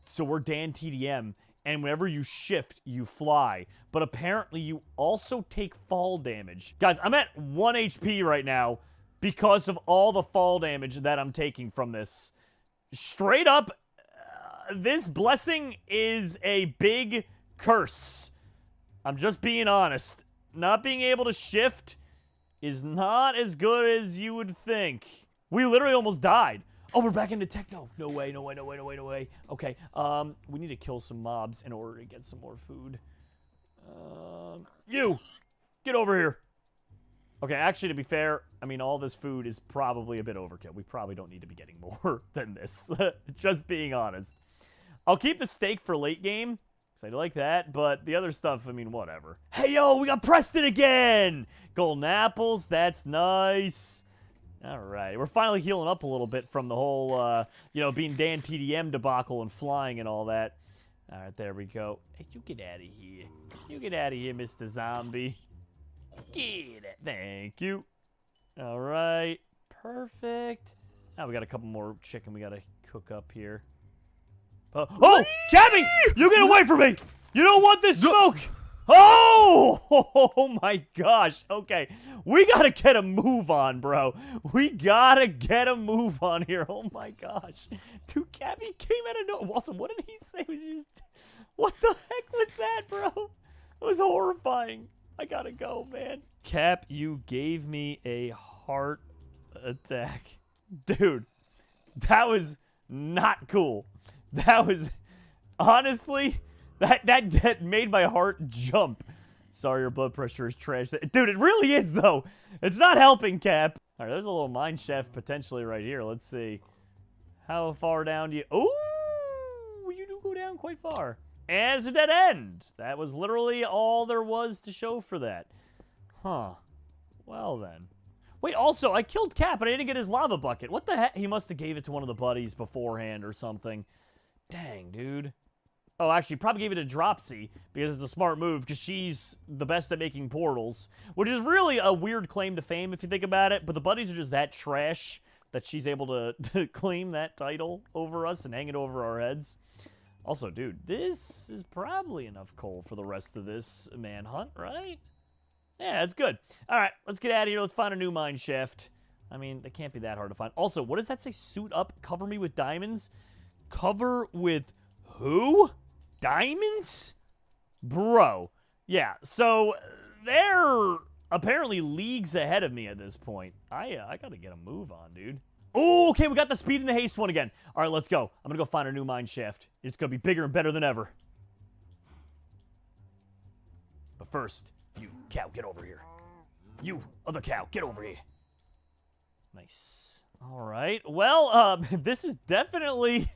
So we're Dan TDM, and whenever you shift, you fly. But apparently you also take fall damage. Guys, I'm at 1 HP right now because of all the fall damage that I'm taking from this. Straight up, this blessing is a big curse. I'm just being honest. Not being able to shift is not as good as you would think. We literally almost died. Oh, we're back into techno. No way. Okay, we need to kill some mobs in order to get some more food. You! Get over here. Okay, actually, to be fair, I mean, all this food is probably a bit overkill. We probably don't need to be getting more than this. Just being honest. I'll keep the steak for late game, because I like that, but the other stuff, I mean, whatever. Hey, yo, we got Preston again! Golden apples, that's nice. All right, we're finally healing up a little bit from the whole, you know, being Dan TDM debacle and flying and all that. All right, there we go. Hey, you get out of here. You get out of here, Mr. Zombie. Get it. Thank you. All right, perfect. Now we got a couple more chicken we got to cook up here. Oh, Cabby! You get away from me! You don't want this smoke! Oh my gosh. Okay. We gotta get a move on, bro. We gotta get a move on here. Oh my gosh. Dude, Cabby came out of nowhere. Also, what did he say? What the heck was that, bro? It was horrifying. I gotta go, man. Cap, you gave me a heart attack. Dude, that was not cool. That was, honestly... That made my heart jump. Sorry, your blood pressure is trash. Dude, it really is, though. It's not helping, Cap. All right, there's a little mine shaft potentially right here. Let's see. How far down do you... Ooh, you do go down quite far. And it's a dead end. That was literally all there was to show for that. Huh. Well, then. Wait, also, I killed Cap, but I didn't get his lava bucket. What the heck? He must have gave it to one of the buddies beforehand or something. Dang, dude. Oh, actually, probably gave it to Dropsy, because it's a smart move, because she's the best at making portals. Which is really a weird claim to fame, if you think about it, but the buddies are just that trash that she's able to claim that title over us and hang it over our heads. Also, dude, this is probably enough coal for the rest of this manhunt, right? Yeah, that's good. All right, let's get out of here. Let's find a new mine shaft. I mean, they can't be that hard to find. Also, what does that say? Suit up, cover me with diamonds? Cover with who? Diamonds? Bro. Yeah, so they're apparently leagues ahead of me at this point. I gotta get a move on, dude. Oh, okay, we got the speed and the haste one again. All right, let's go. I'm gonna go find a new mine shaft. It's gonna be bigger and better than ever. But first, you cow, get over here. You other cow, get over here. Nice. All right. Well, this is definitely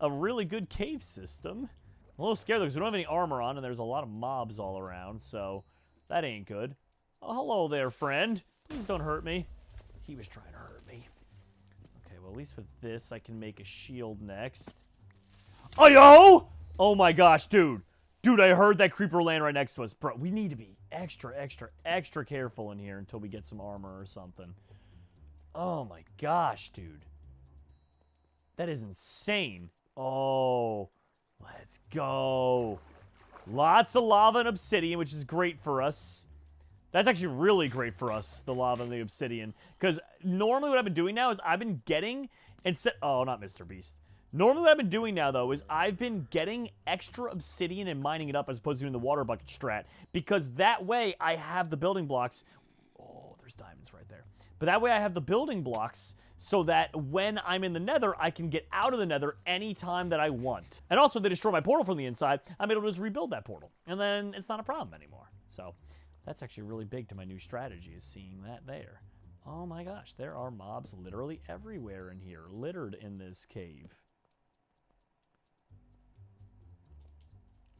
a really good cave system. I'm a little scared though because we don't have any armor on, and there's a lot of mobs all around, so that ain't good. Oh, hello there, friend. Please don't hurt me. He was trying to hurt me. Okay, well, at least with this, I can make a shield next. Oh, yo! Oh, my gosh, dude. Dude, I heard that creeper land right next to us. Bro, we need to be extra careful in here until we get some armor or something. Oh, my gosh, dude. That is insane. Oh, let's go. Lots of lava and obsidian, which is great for us. That's actually really great for us, the lava and the obsidian. Because normally what I've been doing now is I've been getting, instead, oh, not Mr. Beast. Normally what I've been doing now, though, is I've been getting extra obsidian and mining it up as opposed to doing the water bucket strat. Because that way I have the building blocks. Oh, there's diamonds right there. But that way I have the building blocks so that when I'm in the Nether, I can get out of the Nether anytime that I want. And also, they destroy my portal from the inside, I'm able to just rebuild that portal. And then it's not a problem anymore. So that's actually really big to my new strategy, is seeing that there. Oh my gosh, there are mobs literally everywhere in here, littered in this cave.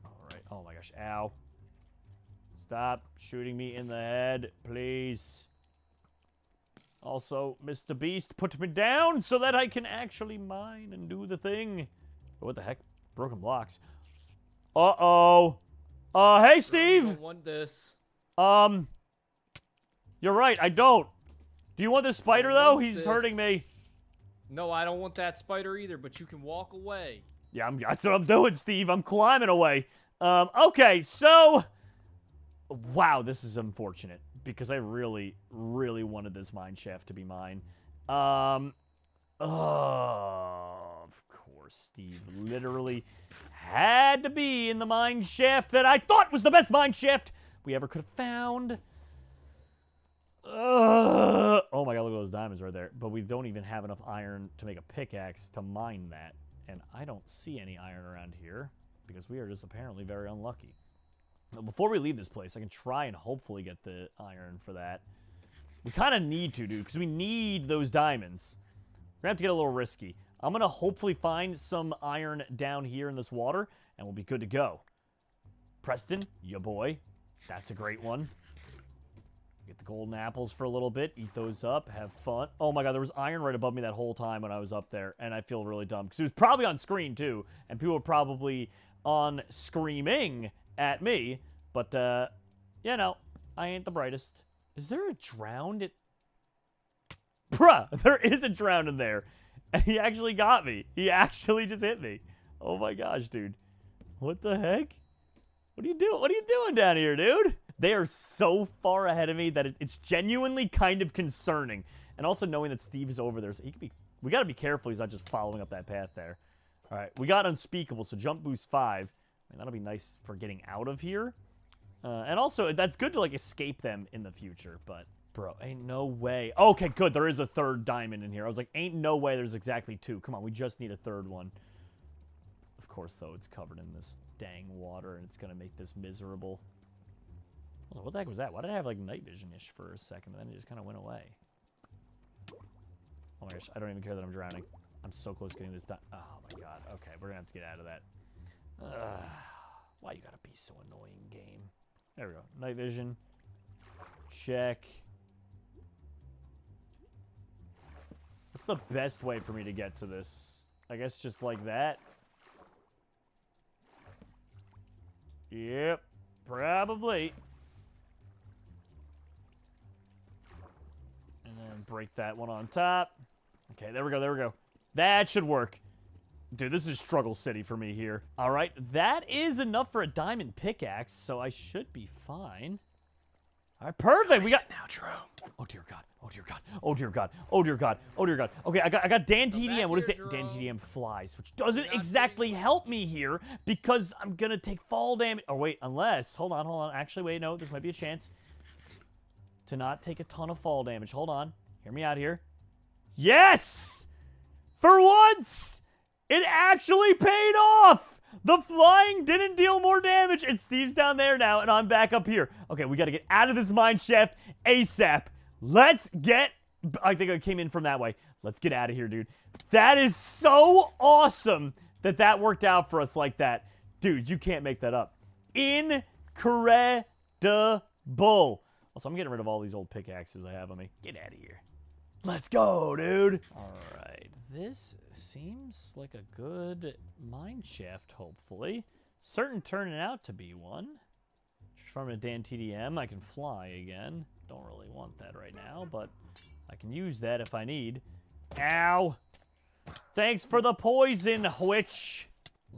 All right, oh my gosh, ow. Stop shooting me in the head, please. Also, Mr. Beast, put me down so that I can actually mine and do the thing. What the heck? Broken blocks. Uh-oh. Hey, Steve! I don't want this. You're right, I don't. Do you want this spider, though? He's this. hurting me. No, I don't want that spider either, but you can walk away. Yeah, that's what I'm doing, Steve. I'm climbing away. Okay, so... Wow, this is unfortunate, because I really wanted this mine shaft to be mine. Of course, Steve literally had to be in the mine shaft that I thought was the best mine shaft we ever could have found. Oh my god, look at those diamonds right there. But we don't even have enough iron to make a pickaxe to mine that. And I don't see any iron around here, because we are just apparently very unlucky. Now, before we leave this place, I can try and hopefully get the iron for that. We kind of need to, dude, because we need those diamonds. We're going to have to get a little risky. I'm going to hopefully find some iron down here in this water, and we'll be good to go. Preston, ya boy. That's a great one. Get the golden apples for a little bit. Eat those up. Have fun. Oh my god, there was iron right above me that whole time when I was up there, and I feel really dumb. Because it was probably on screen, too, and people were probably on screaming at me, but, you know, I ain't the brightest. Is there a drowned? Bruh, there is a drowned in there. And he actually got me. He actually just hit me. Oh my gosh, dude. What the heck? What are you doing? What are you doing down here, dude? They are so far ahead of me that it's genuinely kind of concerning. And also knowing that Steve is over there, so he could be. We gotta be careful he's not just following up that path there. All right, we got unspeakable, so jump boost 5. I mean, that'll be nice for getting out of here. And also, that's good to, like, escape them in the future, but... Bro, ain't no way. Okay, good, there is a third diamond in here. I was like, ain't no way there's exactly 2. Come on, we just need a third one. Of course, though, it's covered in this dang water, and it's gonna make this miserable. Also, what the heck was that? Why did I have, like, night vision-ish for a second, and then it just kind of went away? Oh my gosh, I don't even care that I'm drowning. I'm so close to getting this done. Oh my god, okay, we're gonna have to get out of that. Why you gotta be so annoying, game? There we go. Night vision. Check. What's the best way for me to get to this? I guess just like that. Yep. Probably. And then break that one on top. Okay, there we go, there we go. That should work. Dude, this is struggle city for me here. All right, that is enough for a diamond pickaxe, so I should be fine. All right, perfect. We got now, Jerome. Oh dear God! Oh dear God! Oh dear God! Oh dear God! Oh dear God! Okay, I got Dan TDM. What is here, that? Dan Jerome. TDM flies, which doesn't exactly help me here because I'm gonna take fall damage. Oh wait, unless hold on. Actually, wait, no, this might be a chance to not take a ton of fall damage. Hold on, hear me out here. Yes, for once, it actually paid off. The flying didn't deal more damage, and Steve's down there now, and I'm back up here. Okay, we got to get out of this mine shaft ASAP. Let's get... I think I came in from that way. Let's get out of here, dude. That is so awesome that that worked out for us like that. Dude, you can't make that up. Incredible. Also, I'm getting rid of all these old pickaxes I have on me. Get out of here. Let's go, dude. All right. This seems like a good mine shaft, hopefully. Certain turning out to be one. Just from a Dan TDM, I can fly again. Don't really want that right now, but I can use that if I need. Ow! Thanks for the poison, witch.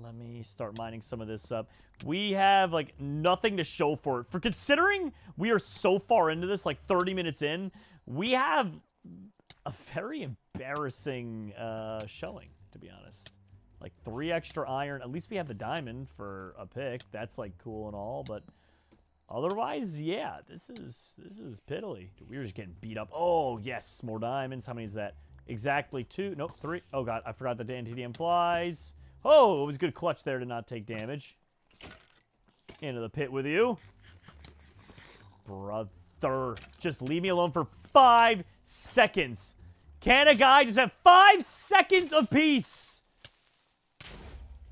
Let me start mining some of this up. We have, like, nothing to show for it. For considering we are so far into this, like 30 minutes in, we have a very embarrassing showing, to be honest. Like 3 extra iron. At least we have the diamond for a pick. That's like cool and all, but otherwise, yeah, this is piddly. Dude, we were just getting beat up. Oh yes, more diamonds. How many is that? Exactly 2. Nope, 3. Oh god, I forgot the Dan TDM flies. Oh, it was a good clutch there to not take damage. Into the pit with you, brother. Just leave me alone for 5 seconds. Can a guy just have 5 seconds of peace?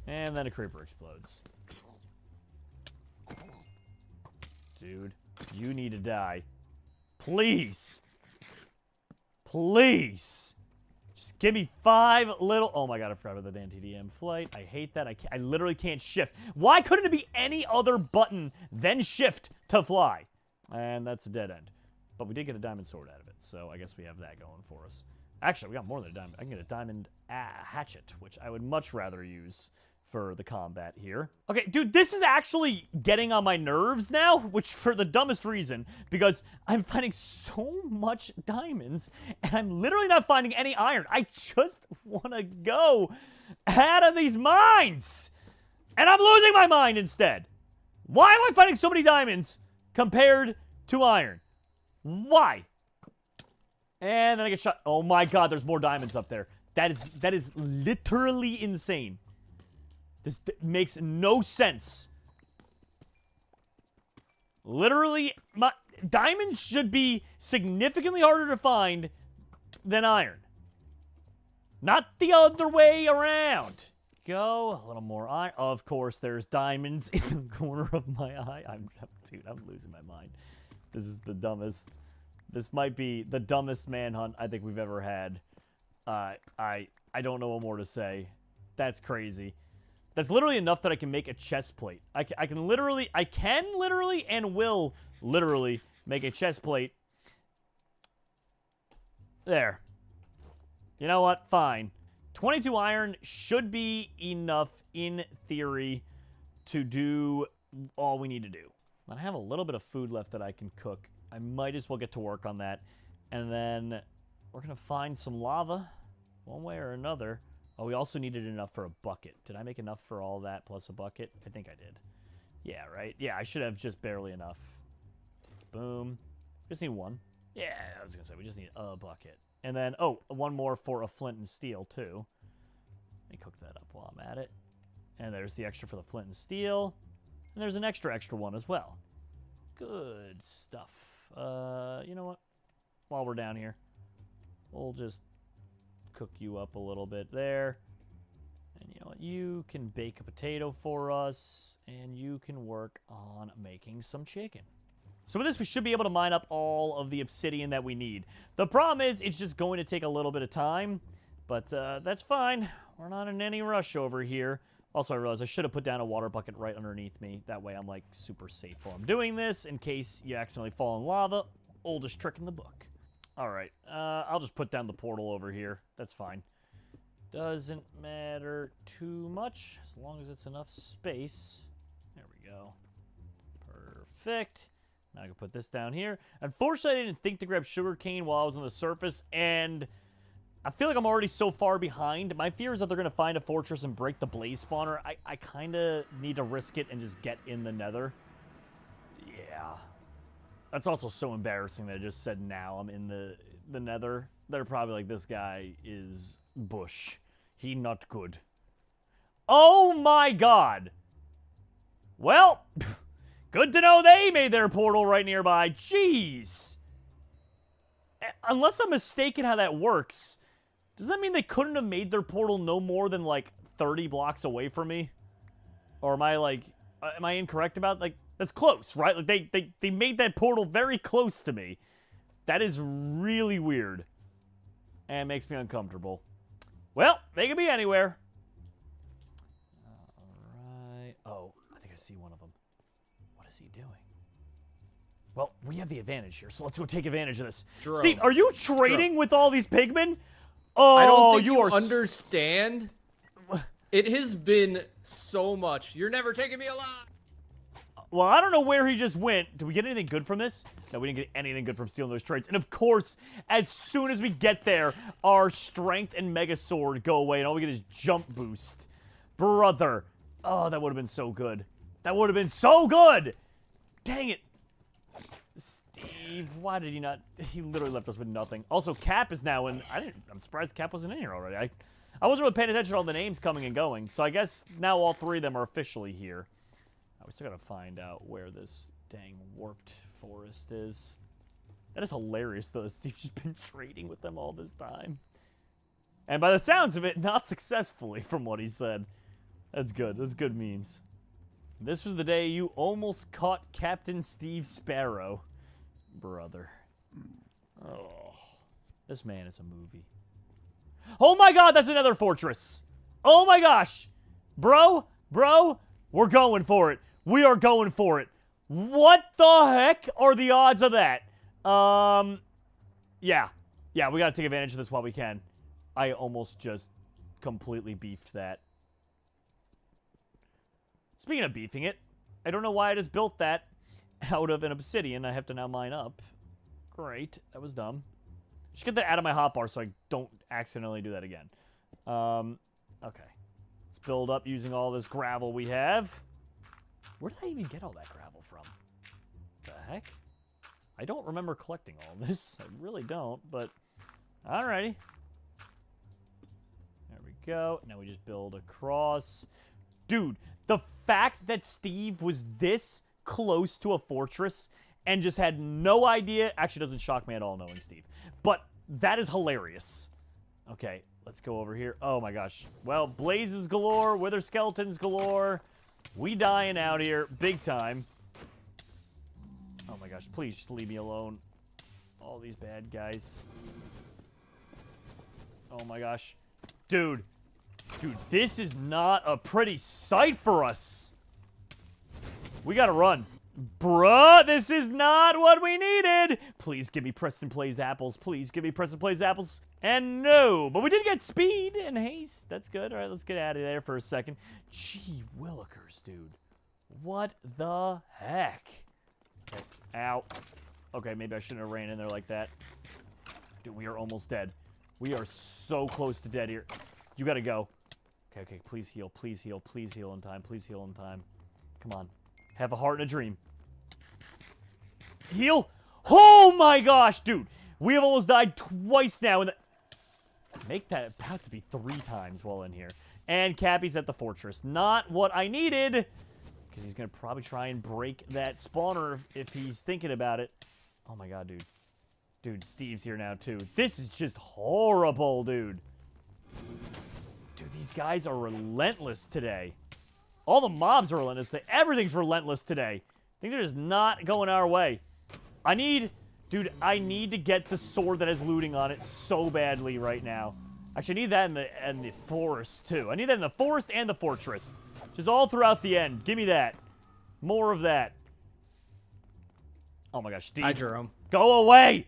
And then a creeper explodes. Dude, you need to die. Please. Please. Just give me 5 little... Oh my god, I forgot about the Dan TDM flight. I hate that. I literally can't shift. Why couldn't it be any other button than shift to fly? And that's a dead end. But we did get a diamond sword out of it, so I guess we have that going for us. Actually, we got more than a diamond. I can get a diamond hatchet, which I would much rather use for the combat here. Okay, dude, this is actually getting on my nerves now, which for the dumbest reason, because I'm finding so much diamonds, and I'm literally not finding any iron. I just want to go out of these mines, and I'm losing my mind instead. Why am I finding so many diamonds compared to iron? Why? And then I get shot. Oh my god, there's more diamonds up there. That is literally insane. This makes no sense. Literally, diamonds should be significantly harder to find than iron. Not the other way around. Go a little more iron. Of course, there's diamonds in the corner of my eye. Dude, I'm losing my mind. This is the dumbest. This might be the dumbest manhunt I think we've ever had. I don't know what more to say. That's crazy. That's literally enough that I can make a chest plate. I can literally and will literally make a chest plate. There. You know what? Fine. 22 iron should be enough in theory to do all we need to do. I have a little bit of food left that I can cook. I might as well get to work on that. And then we're going to find some lava one way or another. Oh, we also needed enough for a bucket. Did I make enough for all that plus a bucket? I think I did. Yeah, right? Yeah, I should have just barely enough. Boom. Just need 1. Yeah, I was going to say, we just need a bucket. And then, oh, 1 more for a flint and steel, too. Let me cook that up while I'm at it. And there's the extra for the flint and steel. And there's an extra one as well. Good stuff. You know what? While we're down here, we'll just cook you up a little bit there. And You know what? You can bake a potato for us, and you can work on making some chicken. So with this, we should be able to mine up all of the obsidian that we need. The problem is, it's just going to take a little bit of time, but that's fine. We're not in any rush over here. Also, I realized I should have put down a water bucket right underneath me. That way I'm, like, super safe while I'm doing this, in case you accidentally fall in lava. Oldest trick in the book. All right, I'll just put down the portal over here. That's fine. Doesn't matter too much, as long as it's enough space. There we go. Perfect. Now I can put this down here. Unfortunately, I didn't think to grab sugarcane while I was on the surface, and I feel like I'm already so far behind. My fear is that they're going to find a fortress and break the blaze spawner. I kind of need to risk it and just get in the nether. Yeah. That's also so embarrassing that I just said now I'm in the nether. They're probably like, this guy is bush. He not good. Oh my god. Well, good to know they made their portal right nearby. Jeez. Unless I'm mistaken how that works, does that mean they couldn't have made their portal no more than, like, 30 blocks away from me? Or am I, like, am I incorrect about, like, that's close, right? Like, they made that portal very close to me. That is really weird. And makes me uncomfortable. Well, they could be anywhere. Alright. Oh, I think I see one of them. What is he doing? Well, we have the advantage here, so let's go take advantage of this. Jerome. Steve, are you trading with all these pigmen? Oh, I don't think you you are understand. It has been so much. You're never taking me alive. Well, I don't know where he just went. Did we get anything good from this? No, we didn't get anything good from stealing those trades. And of course, as soon as we get there, our strength and mega sword go away, and all we get is jump boost. Brother. Oh, that would have been so good. That would have been so good! Dang it. Steve, why did he not? He literally left us with nothing. Also, Cap is now in. I'm surprised Cap wasn't in here already. I wasn't really paying attention to all the names coming and going, so I guess now all three of them are officially here. We still gotta find out where this dang warped forest is. That is hilarious, though. Steve's just been trading with them all this time. And by the sounds of it, not successfully, from what he said. That's good. That's good memes. This was the day you almost caught Captain Steve Sparrow. Brother. Oh. This man is a movie. Oh my god, that's another fortress! Oh my gosh! Bro, we're going for it. We are going for it. What the heck are the odds of that? Yeah. Yeah, we gotta take advantage of this while we can. I almost just completely beefed that. Speaking of beefing it, I don't know why I just built that out of an obsidian I have to now mine up. Great. That was dumb. Just get that out of my hotbar so I don't accidentally do that again. Okay. Let's build up using all this gravel we have. Where did I even get all that gravel from? The heck? I don't remember collecting all this. I really don't, but alrighty. There we go. Now we just build across. Dude, the fact that Steve was this close to a fortress and just had no idea actually doesn't shock me at all, knowing Steve. But that is hilarious. Okay, let's go over here. Oh my gosh. Well, blazes galore, wither skeletons galore. We dying out here big time. Oh my gosh, please just leave me alone. All these bad guys. Oh my gosh. Dude, this is not a pretty sight for us. We gotta run. Bruh, this is not what we needed. Please give me Preston Plays apples. Please give me Preston Plays apples. And no, but we did get speed and haste. That's good. All right, let's get out of there for a second. Gee willikers, dude. What the heck? Okay, ow. Okay, maybe I shouldn't have ran in there like that. Dude, we are almost dead. We are so close to dead here. You gotta go. Okay, please heal. Please heal. Please heal in time. Please heal in time. Come on. Have a heart and a dream. Heal. Oh my gosh, dude. We have almost died twice now. Make that about to be 3 times while in here. And Cappy's at the fortress. Not what I needed. Because he's going to probably try and break that spawner if he's thinking about it. Oh my god, dude. Dude, Steve's here now too. This is just horrible, dude. Dude, Dude, these guys are relentless today. All the mobs are relentless today. Everything's relentless today. Things are just not going our way. I need to get the sword that has looting on it so badly right now. Actually, I need that in the forest, too. I need that in the forest and the fortress. Just all throughout the end. Give me that. More of that. Oh my gosh, Steve. Hi, Jerome. Go away!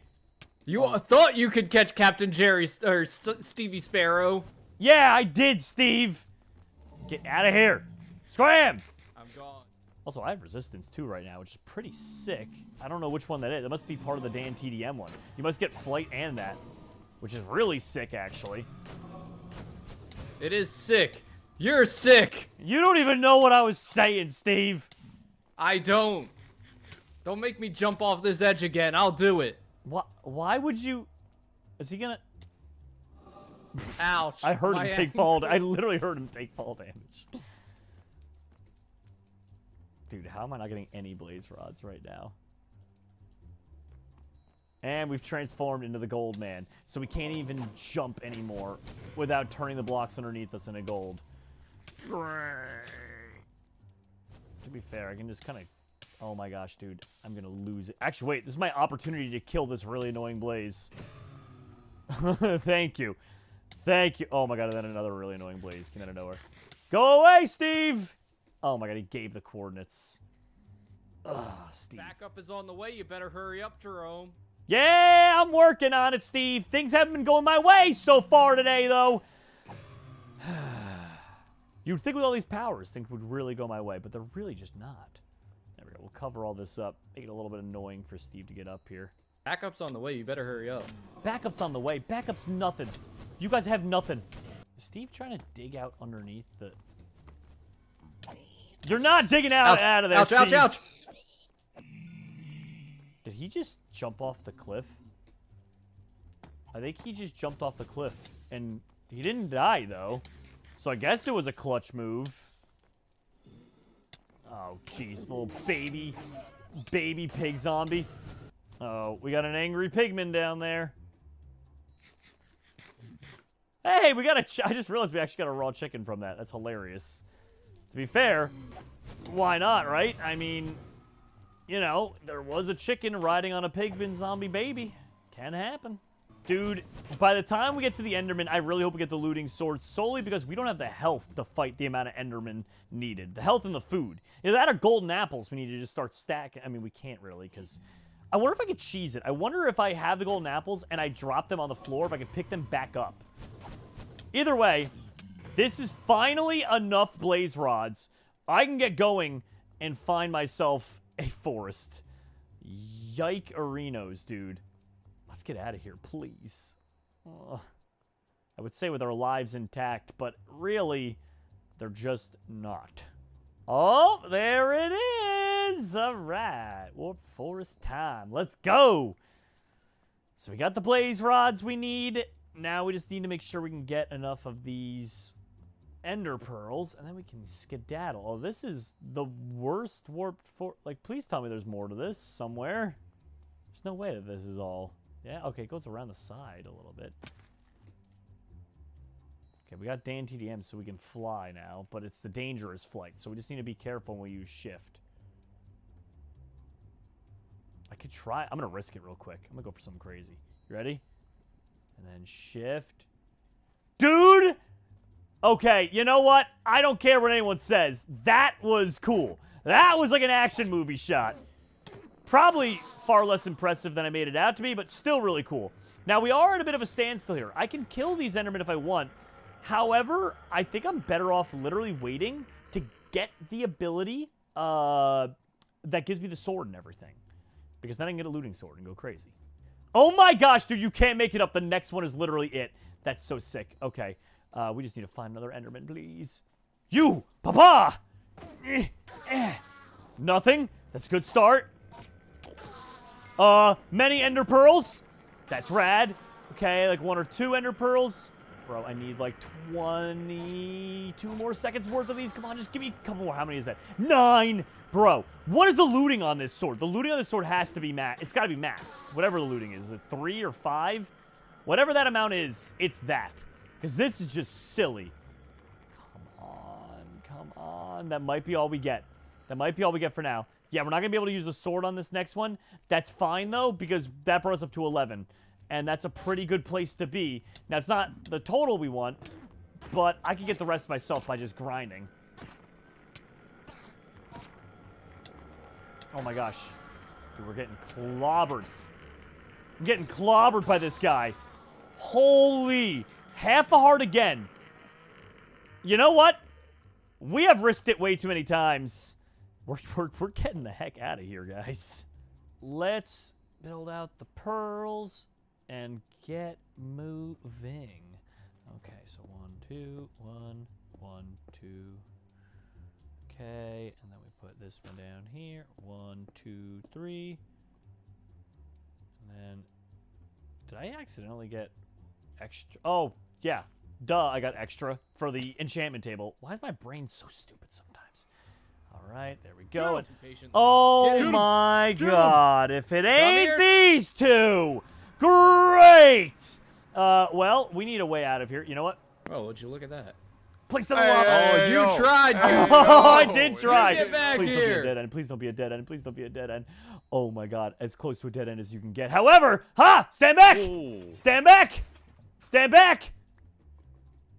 You thought you could catch Captain Jerry or Stevie Sparrow. Yeah, I did, Steve! Get out of here. Scram! I'm gone. Also, I have resistance too right now, which is pretty sick. I don't know which one that is. It must be part of the Dan TDM one. You must get flight and that, which is really sick, actually. It is sick. You're sick. You don't even know what I was saying, Steve. I don't. Don't make me jump off this edge again. I'll do it. Why would you... Is he gonna... Ouch. I heard him take fall... I literally heard him take fall damage. Dude, how am I not getting any blaze rods right now? And we've transformed into the gold man. So we can't even jump anymore without turning the blocks underneath us into gold. To be fair, I can just kind of... Oh my gosh, dude. I'm going to lose it. Actually, wait. This is my opportunity to kill this really annoying blaze. Thank you. Thank you. Oh my god, and then another really annoying blaze came out of nowhere. Go away, Steve! Oh my god, he gave the coordinates. Ugh, Steve. Backup is on the way. You better hurry up, Jerome. Yeah, I'm working on it, Steve. Things haven't been going my way so far today, though. You'd think with all these powers, things would really go my way, but they're really just not. There we go. We'll cover all this up. Make it a little bit annoying for Steve to get up here. Backup's on the way. You better hurry up. Backup's on the way. Backup's nothing. You guys have nothing. Is Steve trying to dig out underneath the... You're not digging out of there, ouch, Steve. ouch, ouch. Did he just jump off the cliff? I think he just jumped off the cliff. And he didn't die, though. So I guess it was a clutch move. Oh, jeez. Little baby pig zombie. Oh, we got an angry pigman down there. Hey, we got I just realized we actually got a raw chicken from that. That's hilarious. To be fair, why not, right? I mean, you know, there was a chicken riding on a pigman zombie baby. Can happen. Dude, by the time we get to the Enderman, I really hope we get the looting sword solely because we don't have the health to fight the amount of Enderman needed. The health and the food. Either that or golden apples we need to just start stacking. I mean, we can't really because... I wonder if I could cheese it. I wonder if I have the golden apples and I drop them on the floor, if I can pick them back up. Either way, this is finally enough blaze rods. I can get going and find myself a forest. Yike arenos, dude. Let's get out of here, please. I would say with our lives intact, but really, they're just not. Oh, there it is. All right. Warp forest time. Let's go. So we got the blaze rods we need. Now we just need to make sure we can get enough of these ender pearls, and then we can skedaddle. Oh, this is the worst warp for... Like, please tell me there's more to this somewhere. There's no way that this is all... Yeah, okay, it goes around the side a little bit. Okay, we got Dan TDM so we can fly now, but it's the dangerous flight, so we just need to be careful when we use shift. I could try... I'm going to risk it real quick. I'm going to go for something crazy. You ready? And then shift. Dude! Okay, you know what? I don't care what anyone says. That was cool. That was like an action movie shot. Probably far less impressive than I made it out to be, but still really cool. Now, we are at a bit of a standstill here. I can kill these Endermen if I want. However, I think I'm better off literally waiting to get the ability that gives me the sword and everything. Because then I can get a looting sword and go crazy. Oh my gosh, dude, you can't make it up. The next one is literally it. That's so sick. Okay, we just need to find another Enderman, please. You, papa! Nothing. That's a good start. Many ender pearls. That's rad. Okay, like 1 or 2 ender pearls. Bro, I need like 22 more seconds worth of these. Come on, just give me a couple more. How many is that? 9! Bro, what is the looting on this sword? The looting on this sword has to be it's got to be maxed. Whatever the looting is. Is it 3 or 5? Whatever that amount is, it's that. Because this is just silly. Come on. That might be all we get. That might be all we get for now. Yeah, we're not going to be able to use the sword on this next one. That's fine, though, because that brought us up to 11. And that's a pretty good place to be. Now, it's not the total we want, but I can get the rest myself by just grinding. Oh, my gosh. Dude, we're getting clobbered. I'm getting clobbered by this guy. Holy. Half a heart again. You know what? We have risked it way too many times. We're getting the heck out of here, guys. Let's build out the pearls and get moving. Okay, so 1, 2, 1, 1, 2. Okay, and then we put this one down here. 1, 2, 3. And then, did I accidentally get extra? Oh, yeah. Duh, I got extra for the enchantment table. Why is my brain so stupid sometimes? All right, there we go. Oh my God! If it ain't these two, great. Well, we need a way out of here. You know what? Oh, would you look at that? Please don't allow. Oh, you tried. Oh, I did try. Get back Please here. don't be a dead end. Please don't be a dead end. Please don't be a dead end. Oh my God! As close to a dead end as you can get. However, stand back. Ooh. Stand back. Stand back.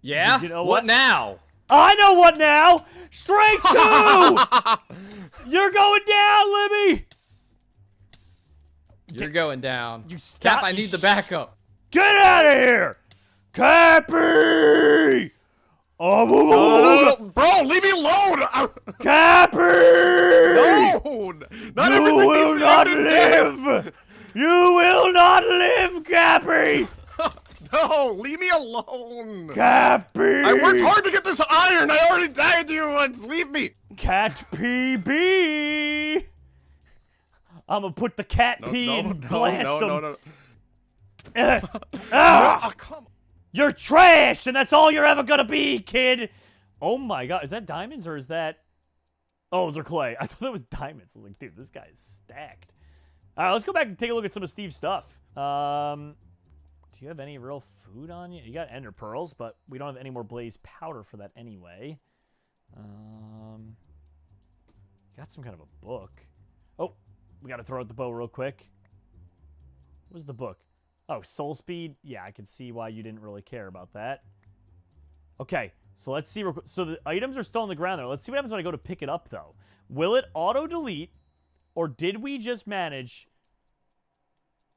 Yeah. You know what now? I know what now. Strength 2. You're going down, Libby. You're going down. You stop. Cap, I need the backup. Get out of here, Cappy. Oh, Bro, leave me alone! Cappy. No! Not You everything will needs not to end in death. live. You will not live, Cappy. No, leave me alone! Cappy. I worked hard to get this iron! I already died to you once! Leave me! Cat PB. I'm gonna put the cat pee and blast him. Oh, come on. You're trash, and that's all you're ever gonna be, kid. Oh my God, is that diamonds or is that? Oh, those are clay. I thought that was diamonds. I was like, dude, this guy is stacked. All right, let's go back and take a look at some of Steve's stuff. Do you have any real food on you? You got ender pearls, but we don't have any more blaze powder for that anyway. Got some kind of a book. Oh, we got to throw out the bow real quick. What's the book? Oh, soul speed. Yeah, I can see why you didn't really care about that. Okay, so let's see. So the items are still on the ground there. Let's see what happens when I go to pick it up, though. Will it auto-delete, or did we just manage?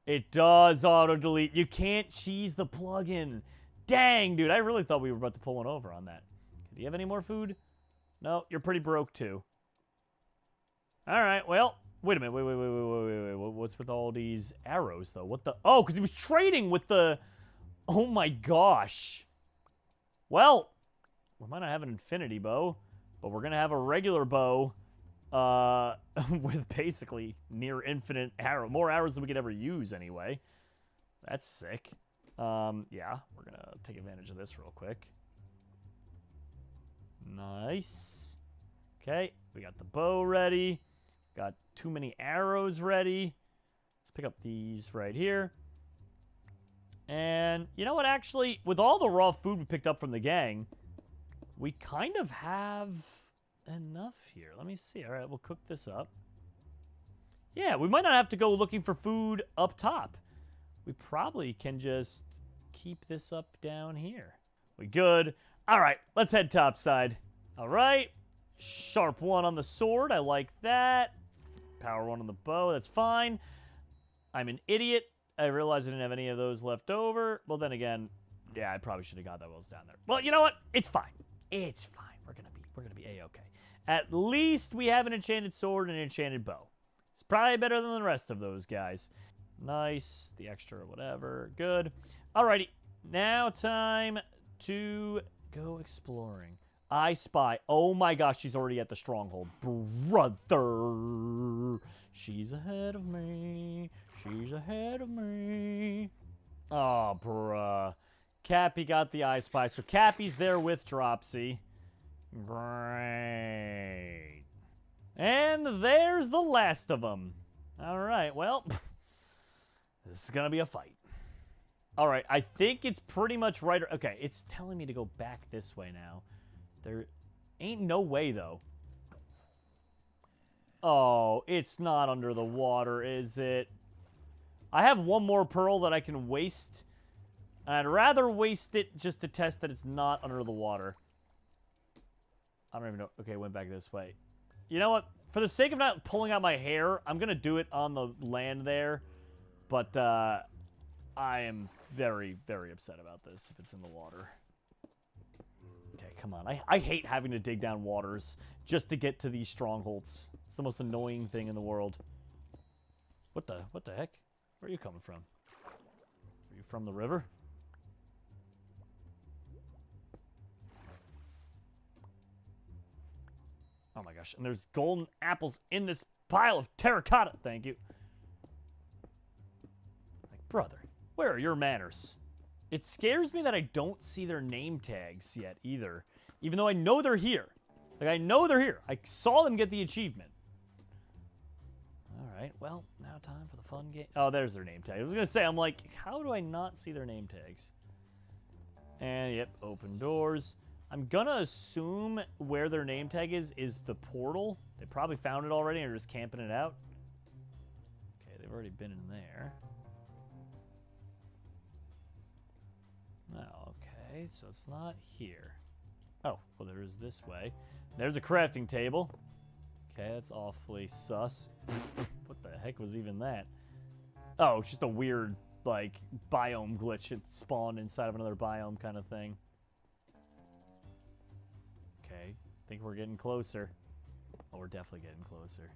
It does auto-delete. You can't cheese the plugin. Dang, dude. I really thought we were about to pull one over on that. Do you have any more food? No, you're pretty broke, too. All right, well, wait a minute. Wait. What's with all these arrows, though? What the? Oh, because he was trading with the... Oh, my gosh. Well, we might not have an infinity bow, but we're going to have a regular bow with basically near infinite arrow. More arrows than we could ever use, anyway. That's sick. Yeah, we're going to take advantage of this real quick. Nice. Okay, we got the bow ready. Got too many arrows ready. Let's pick up these right here. And you know what, actually, with all the raw food we picked up from the gang, we kind of have enough here. Let me see. All right, we'll cook this up. Yeah, we might not have to go looking for food up top. We probably can just keep this up down here. We good? All right, let's head topside. All right. Sharp 1 on the sword. I like that. Power 1 on the bow. That's fine. I'm an idiot. I realized I didn't have any of those left over. Well, then again, yeah, I probably should have got that while I was down there. Well, you know what? It's fine. It's fine. We're gonna be a-okay. At least we have an enchanted sword and an enchanted bow. It's probably better than the rest of those guys. Nice. The extra whatever. Good. Alrighty. Now time to go exploring. I spy. Oh my gosh, she's already at the stronghold. Brother. She's ahead of me. She's ahead of me. Oh, bruh. Cappy got the I spy. So Cappy's there with Dropsy. Great. And there's the last of them. All right, well, this is going to be a fight. All right, I think it's pretty much right. Okay, it's telling me to go back this way now. There Ain't no way, though. Oh, it's not under the water, is it? I have one more pearl that I can waste. I'd rather waste it just to test that it's not under the water. I don't even know. Okay, it went back this way. You know what? For the sake of not pulling out my hair, I'm going to do it on the land there. But I am very, very upset about this if it's in the water. Okay, come on. I hate having to dig down waters just to get to these strongholds. It's the most annoying thing in the world. What the heck? Where are you coming from? Are you from the river? Oh my gosh, and there's golden apples in this pile of terracotta. Thank you. Like, brother, where are your manners? It scares me that I don't see their name tags yet either. Even though I know they're here. Like, I know they're here. I saw them get the achievement. Alright, well, now time for the fun game. Oh, there's their name tag. I was going to say, I'm like, how do I not see their name tags? And, yep, open doors. I'm going to assume where their name tag is the portal. They probably found it already and are just camping it out. Okay, they've already been in there. Oh, okay, so it's not here. Oh, well, there is this way. There's a crafting table. Okay, that's awfully sus. What the heck was even that? Oh, it's just a weird, like, biome glitch. It spawned inside of another biome kind of thing. Okay, I think we're getting closer. Oh, we're definitely getting closer.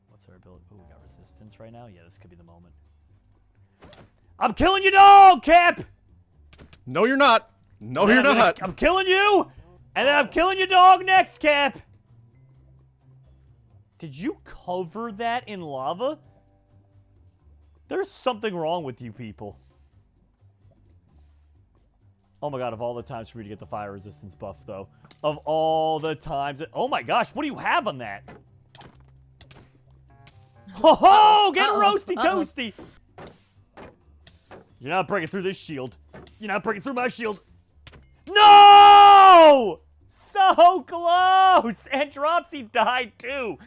What's our ability? Oh, we got resistance right now? Yeah, this could be the moment. I'm killing you, dog, Cap! No, you're not. No, you're not. I'm killing you, and then I'm killing your dog next, Cap. Did you cover that in lava? There's something wrong with you people. Oh my god, of all the times for me to get the fire resistance buff, though. Of all the times. Oh my gosh, what do you have on that? Ho ho! Get roasty toasty! You're not breaking through this shield. You're not breaking through my shield. No! So close! And Dropsy died too.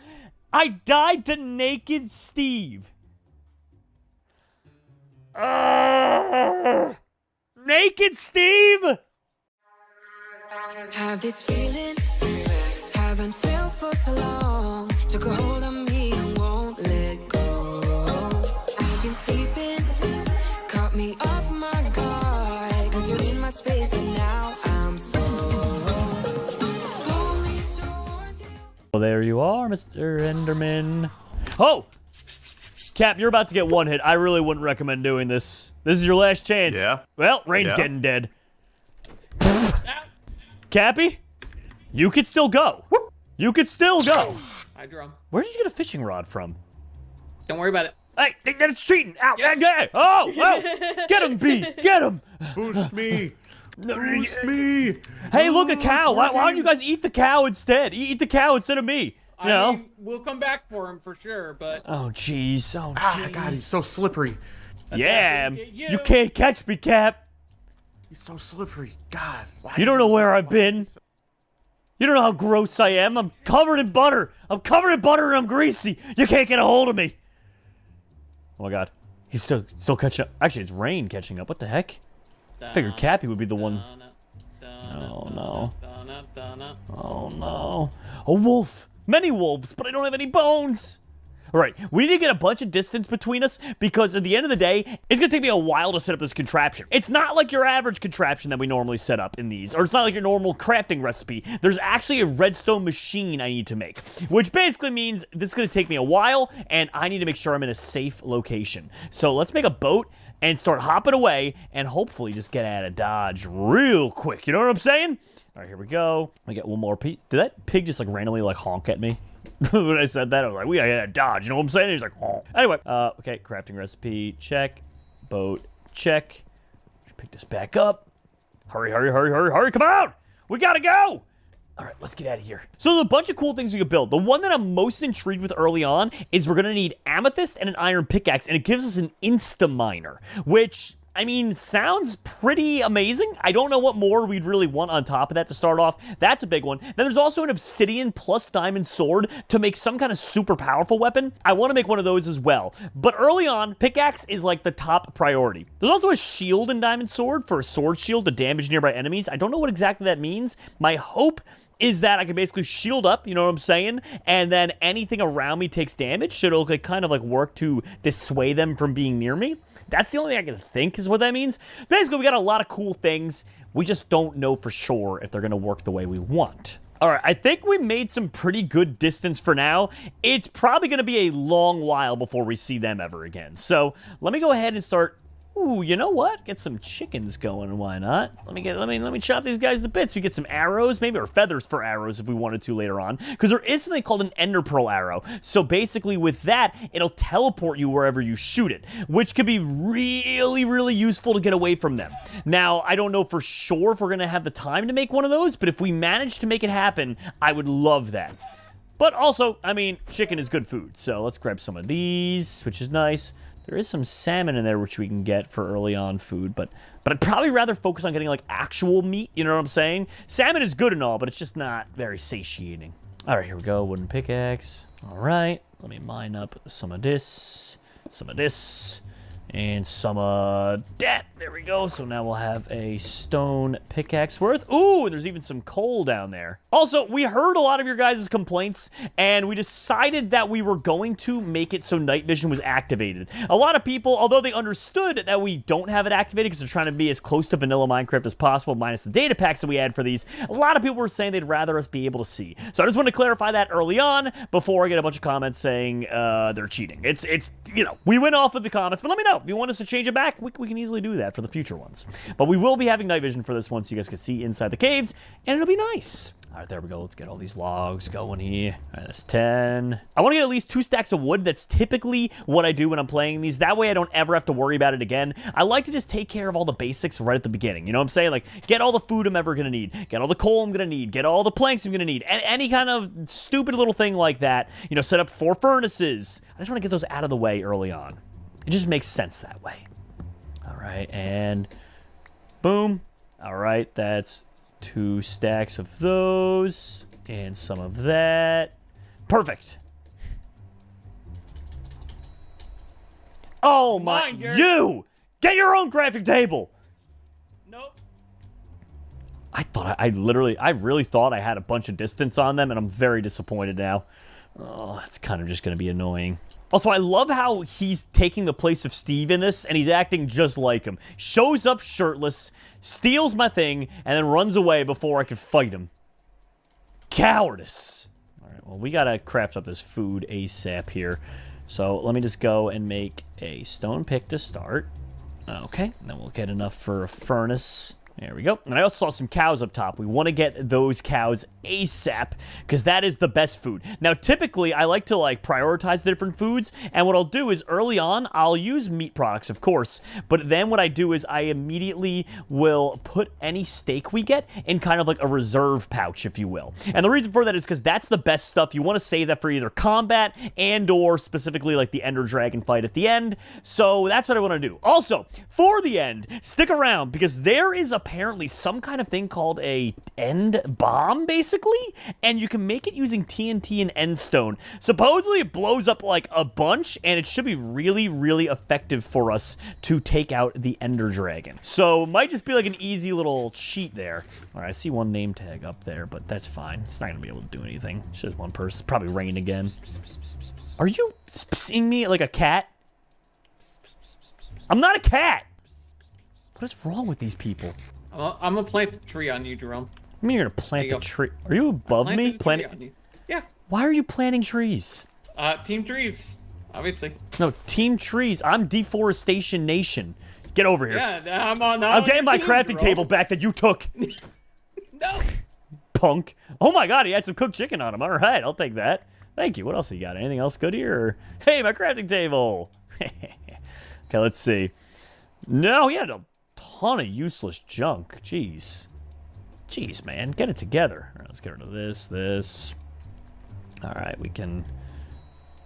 I died to Naked Steve. Naked Steve! Have this feeling, haven't felt for so long. Took a hold of me and won't let go. I've been sleeping, caught me off my guard. Cause you're in my space and now I'm so. Well, there you are, Mr. Enderman. Oh! Cap, you're about to get one hit. I really wouldn't recommend doing this. This is your last chance. Yeah. Well, Rain's getting dead. Cappy, you could still go. You could still go. Hi, Jerome. Where did you get a fishing rod from? Don't worry about it. Hey, that's cheating. Ow, oh, get him, B. Get him. Boost me. Boost me. Hey, look, a cow. Why don't you guys eat the cow instead? Eat the cow instead of me. You know? I mean, we'll come back for him for sure, but... Oh, jeez. Oh, jeez. Ah, God, he's so slippery. Yeah, you can't catch me, Cap. He's so slippery. God. You don't know where I've been. You don't know how gross I am. I'm covered in butter. I'm covered in butter and I'm greasy. You can't get a hold of me. Oh, my God. He's still catching up. Actually, it's Rain catching up. What the heck? I figured Cappy would be the one. Oh, no. Oh, no. A wolf. Many wolves, but I don't have any bones. All right, we need to get a bunch of distance between us because at the end of the day, it's going to take me a while to set up this contraption. It's not like your average contraption that we normally set up in these, or it's not like your normal crafting recipe. There's actually a redstone machine I need to make, which basically means this is going to take me a while, and I need to make sure I'm in a safe location. So let's make a boat and start hopping away and hopefully just get out of Dodge real quick. You know what I'm saying? All right, here we go. I get one more pig. Did that pig just like randomly like honk at me? When I said that, I was like, we gotta Dodge. You know what I'm saying? He's like, honk. Anyway, okay, crafting recipe, check. Boat, check. Should pick this back up. Hurry, hurry, hurry, hurry, hurry, come on! We gotta go! All right, let's get out of here. So there's a bunch of cool things we could build. The one that I'm most intrigued with early on is we're gonna need amethyst and an iron pickaxe, and it gives us an insta-miner, which I mean, sounds pretty amazing. I don't know what more we'd really want on top of that to start off. That's a big one. Then there's also an obsidian plus diamond sword to make some kind of super powerful weapon. I want to make one of those as well. But early on, pickaxe is like the top priority. There's also a shield in diamond sword for a sword shield to damage nearby enemies. I don't know what exactly that means. My hope is that I can basically shield up, you know what I'm saying? And then anything around me takes damage, so it'll kind of like work to dissuade them from being near me. That's the only thing I can think is what that means. Basically, we got a lot of cool things. We just don't know for sure if they're going to work the way we want. All right, I think we made some pretty good distance for now. It's probably going to be a long while before we see them ever again. So let me go ahead and start. Ooh, you know what? Get some chickens going. Why not? Let me chop these guys to bits. We get some arrows, maybe, or feathers for arrows if we wanted to later on. Because there is something called an ender pearl arrow. So basically with that, it'll teleport you wherever you shoot it, which could be really, really useful to get away from them. Now, I don't know for sure if we're going to have the time to make one of those, but if we manage to make it happen, I would love that. But also, I mean, chicken is good food. So let's grab some of these, which is nice. There is some salmon in there which we can get for early on food, but I'd probably rather focus on getting, like, actual meat, you know what I'm saying? Salmon is good and all, but it's just not very satiating. All right, here we go, wooden pickaxe. All right, let me mine up some of this, and some of that. There we go. So now we'll have a stone pickaxe worth. Ooh, and there's even some coal down there. Also, we heard a lot of your guys' complaints, and we decided that we were going to make it so night vision was activated. A lot of people, although they understood that we don't have it activated because they're trying to be as close to vanilla Minecraft as possible, minus the data packs that we add for these, a lot of people were saying they'd rather us be able to see. So I just want to clarify that early on before I get a bunch of comments saying they're cheating. It's you know, we went off with the comments, but let me know. If you want us to change it back, we can easily do that for the future ones. But we will be having night vision for this one so you guys can see inside the caves, and it'll be nice. All right, there we go. Let's get all these logs going here. All right, that's 10. I want to get at least 2 stacks of wood. That's typically what I do when I'm playing these. That way I don't ever have to worry about it again. I like to just take care of all the basics right at the beginning. You know what I'm saying? Like, get all the food I'm ever going to need. Get all the coal I'm going to need. Get all the planks I'm going to need. And any kind of stupid little thing like that. You know, set up 4 furnaces. I just want to get those out of the way early on. It just makes sense that way. All right, and boom. All right, that's 2 stacks of those and some of that. Perfect. Oh my, you get your own crafting table. Nope. I really thought I had a bunch of distance on them, and I'm very disappointed now. Oh, that's kind of just going to be annoying. Also, I love how he's taking the place of Steve in this, and he's acting just like him. Shows up shirtless, steals my thing, and then runs away before I can fight him. Cowardice. All right, well, we got to craft up this food ASAP here. So let me just go and make a stone pick to start. Okay, and then we'll get enough for a furnace. There we go. And I also saw some cows up top. We want to get those cows ASAP because that is the best food. Now, typically, I like to prioritize the different foods. And what I'll do is early on, I'll use meat products, of course. But then what I do is I immediately will put any steak we get in kind of like a reserve pouch, if you will. And the reason for that is because that's the best stuff. You want to save that for either combat and or specifically like the Ender Dragon fight at the end. So that's what I want to do. Also, for the end, stick around because there is apparently some kind of thing called a end bomb, basically, and you can make it using TNT and endstone. Supposedly, it blows up like a bunch, and it should be really, really effective for us to take out the Ender Dragon. So, it might just be like an easy little cheat there. All right, I see one name tag up there, but that's fine. It's not going to be able to do anything. It's just one person. Probably rain again. Are you seeing me like a cat? I'm not a cat! What is wrong with these people? I'm gonna plant a tree on you, Jerome. I mean, you're gonna plant a tree. Are you above me? Planting? Yeah. Why are you planting trees? Team trees, obviously. No, team trees. I'm deforestation nation. Get over here. Yeah, I'm getting my crafting table back that you took. No. Punk. Oh my god, he had some cooked chicken on him. All right, I'll take that. Thank you. What else you got? Anything else good here? Or... Hey, my crafting table. Okay, let's see. No, he had a ton of useless junk. Jeez, man, get it together. All right, let's get rid of this. All right, we can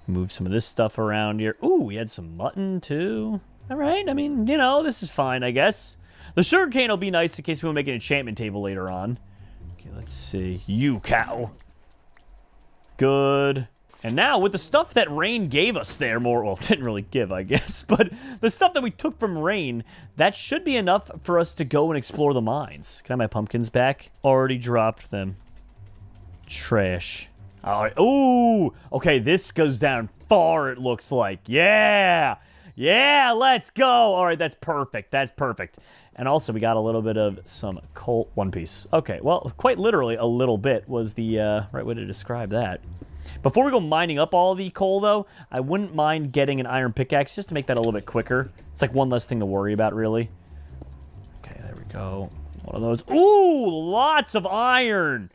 move some of this stuff around here. Ooh, we had some mutton too. All right, I mean, you know, this is fine, I guess. The sugarcane will be nice in case we want to make an enchantment table later on. Okay, let's see. You cow. Good. And now, with the stuff that Rain gave us there, well, didn't really give, I guess, but the stuff that we took from Rain, that should be enough for us to go and explore the mines. Can I have my pumpkins back? Already dropped them. Trash. All right. Ooh! Okay, this goes down far, it looks like. Yeah! Yeah, let's go! All right, that's perfect. That's perfect. And also, we got a little bit of some coal. One piece. Okay, well, quite literally, a little bit was the right way to describe that. Before we go mining up all the coal, though, I wouldn't mind getting an iron pickaxe just to make that a little bit quicker. It's like one less thing to worry about, really. Okay, there we go. One of those. Ooh, lots of iron!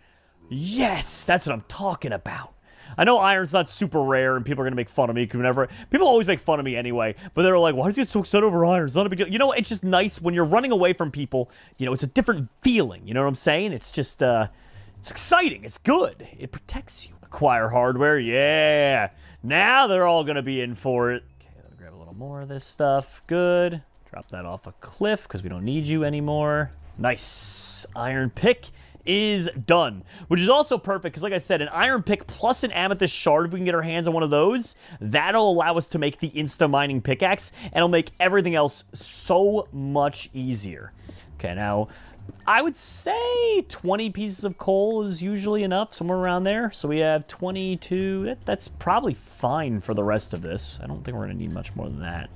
Yes, that's what I'm talking about. I know iron's not super rare, and people are going to make fun of me whenever... People always make fun of me anyway, but they're like, why does he get so excited over iron? It's not a big deal. You know, it's just nice when you're running away from people. You know, it's a different feeling. You know what I'm saying? It's just, it's exciting. It's good. It protects you. Acquire hardware. Yeah. Now they're all going to be in for it. Okay, let me grab a little more of this stuff. Good. Drop that off a cliff because we don't need you anymore. Nice. Iron pick is done, which is also perfect because, like I said, an iron pick plus an amethyst shard, if we can get our hands on one of those, that'll allow us to make the insta-mining pickaxe, and it'll make everything else so much easier. Okay, now, I would say 20 pieces of coal is usually enough, somewhere around there. So we have 22. That's probably fine for the rest of this. I don't think we're going to need much more than that.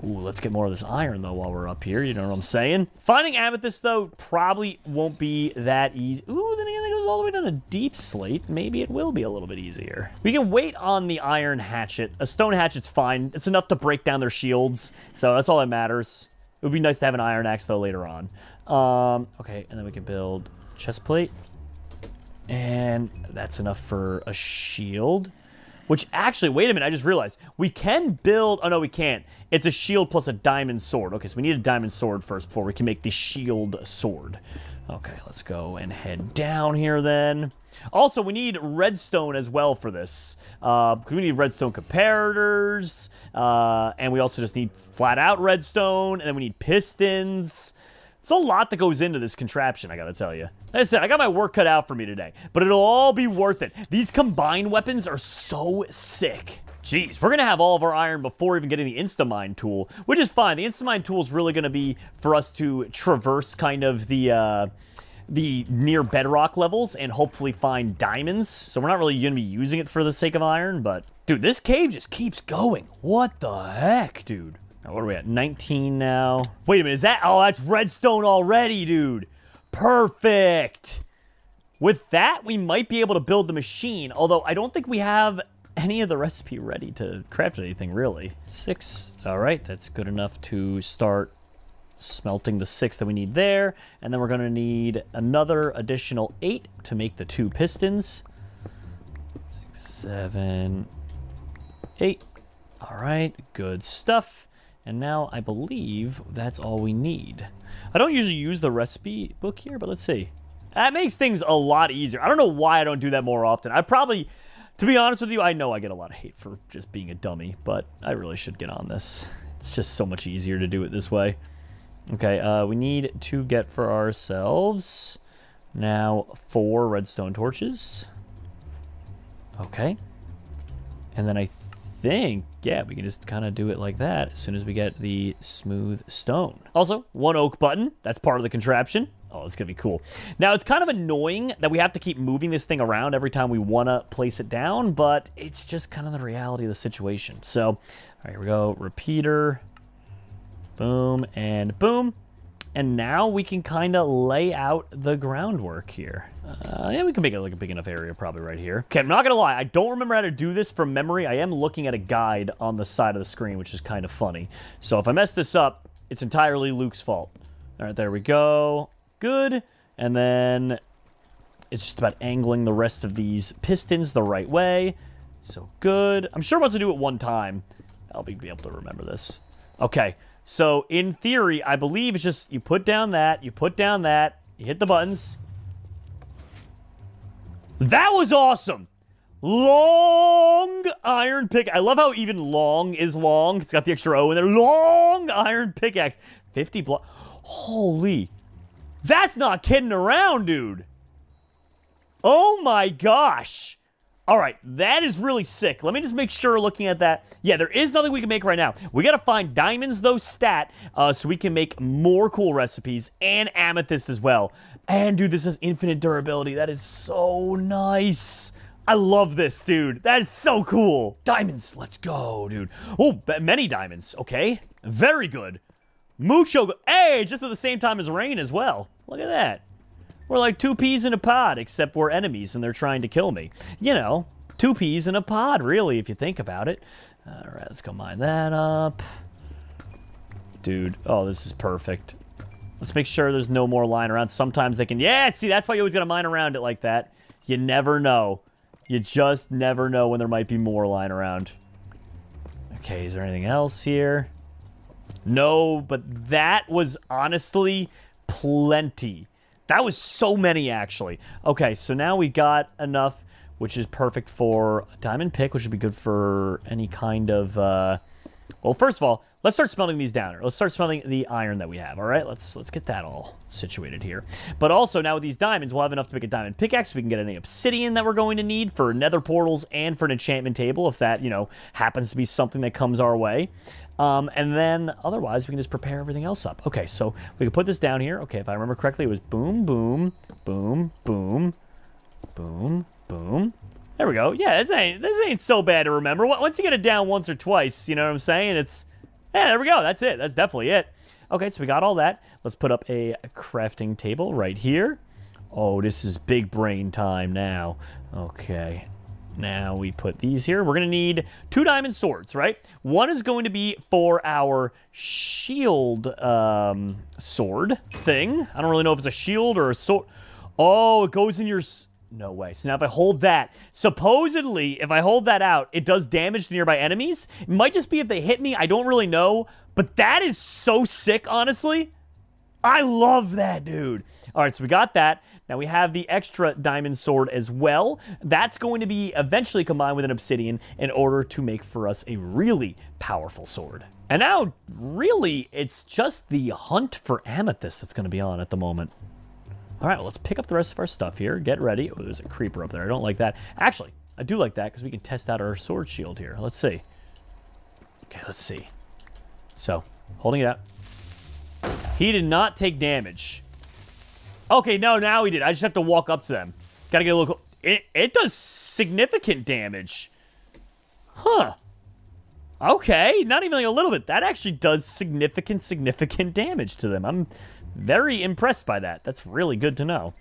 Ooh, let's get more of this iron, though, while we're up here. You know what I'm saying? Finding amethyst, though, probably won't be that easy. Ooh, then again, that goes all the way down to deep slate. Maybe it will be a little bit easier. We can wait on the iron hatchet. A stone hatchet's fine. It's enough to break down their shields, so that's all that matters. It would be nice to have an iron axe, though, later on. Okay, and then we can build chest plate. And that's enough for a shield. Which, actually, wait a minute, I just realized. We can build... Oh, no, we can't. It's a shield plus a diamond sword. Okay, so we need a diamond sword first before we can make the shield sword. Okay, let's go and head down here, then. Also, we need redstone as well for this. Because we need redstone comparators. And we also just need flat-out redstone. And then we need pistons. It's a lot that goes into this contraption, I gotta tell you. Like I said, I got my work cut out for me today, but it'll all be worth it. These combined weapons are so sick. Jeez, we're gonna have all of our iron before even getting the Instamine tool, which is fine. The Instamine tool is really gonna be for us to traverse kind of the near bedrock levels and hopefully find diamonds. So we're not really gonna be using it for the sake of iron, but dude, this cave just keeps going. What the heck, dude? Now, what are we at? 19 now. Wait a minute, is that... Oh, that's redstone already, dude. Perfect. With that, we might be able to build the machine, although I don't think we have any of the recipe ready to craft anything, really. 6. All right, that's good enough to start smelting the 6 that we need there, and then we're going to need another additional 8 to make the 2 pistons. 6, 7, 8. All right, good stuff. And now I believe that's all we need. I don't usually use the recipe book here, but let's see. That makes things a lot easier. I don't know why I don't do that more often. I probably, to be honest with you, I know I get a lot of hate for just being a dummy, but I really should get on this. It's just so much easier to do it this way. Okay, we need to get for ourselves now 4 redstone torches. Okay. And then I think, yeah, we can just kind of do it like that as soon as we get the smooth stone. Also, 1 oak button. That's part of the contraption. Oh, it's going to be cool. Now, it's kind of annoying that we have to keep moving this thing around every time we want to place it down, but it's just kind of the reality of the situation. So, all right, here we go. Repeater. Boom and boom. And now we can kind of lay out the groundwork here. Yeah, we can make it like a big enough area probably right here. Okay, I'm not going to lie. I don't remember how to do this from memory. I am looking at a guide on the side of the screen, which is kind of funny. So if I mess this up, it's entirely Luke's fault. All right, there we go. Good. And then it's just about angling the rest of these pistons the right way. So good. I'm sure once I do it one time, I'll be able to remember this. Okay. So, in theory, I believe it's just you put down that, you hit the buttons. That was awesome! Long iron pick. I love how even long is long. It's got the extra O in there. Long iron pickaxe. 50 block. Holy. That's not kidding around, dude. Oh my gosh. All right, that is really sick. Let me just make sure looking at that. Yeah, there is nothing we can make right now. We got to find diamonds, though, stat, so we can make more cool recipes and amethyst as well. And, dude, this has infinite durability. That is so nice. I love this, dude. That is so cool. Diamonds, let's go, dude. Oh, many diamonds. Okay, very good. Mucho good. Hey, just at the same time as rain as well. Look at that. We're like 2 peas in a pod, except we're enemies and they're trying to kill me. You know, 2 peas in a pod, really, if you think about it. All right, let's go mine that up. Dude, oh, this is perfect. Let's make sure there's no more lying around. Sometimes they can... Yeah, see, that's why you always got to mine around it like that. You never know. You just never know when there might be more lying around. Okay, is there anything else here? No, but that was honestly plenty. That was so many, actually. Okay, so now we got enough, which is perfect for a diamond pick, which would be good for any kind of... Well, first of all, let's start smelting these down. Let's start smelting the iron that we have, all right? Let's get that all situated here. But also, now with these diamonds, we'll have enough to make a diamond pickaxe. We can get any obsidian that we're going to need for nether portals and for an enchantment table, if that, you know, happens to be something that comes our way. And then, otherwise, we can just prepare everything else up. Okay, so we can put this down here. Okay, if I remember correctly, it was boom, boom, boom, boom, boom, boom. There we go. Yeah, this ain't so bad to remember. Once you get it down once or twice, you know what I'm saying? It's, yeah, there we go. That's it. That's definitely it. Okay, so we got all that. Let's put up a crafting table right here. Oh, this is big brain time now. Okay. Now we put these here. We're going to need 2 diamond swords, right? One is going to be for our shield sword thing. I don't really know if it's a shield or a sword. Oh, it goes in your... No way. So now if I hold that, supposedly, if I hold that out, it does damage to nearby enemies. It might just be if they hit me. I don't really know. But that is so sick, honestly. I love that, dude. All right, so we got that. Now we have the extra diamond sword as well. That's going to be eventually combined with an obsidian in order to make for us a really powerful sword. And now, really, it's just the hunt for amethyst that's going to be on at the moment. All right, well, let's pick up the rest of our stuff here. Get ready. Oh, there's a creeper up there. I don't like that. Actually, I do like that because we can test out our sword shield here. Let's see. Okay, let's see. So, holding it out. He did not take damage. Okay, no, now he did. I just have to walk up to them. Gotta get a little... It does significant damage. Huh. Okay, not even like a little bit. That actually does significant damage to them. I'm very impressed by that. That's really good to know.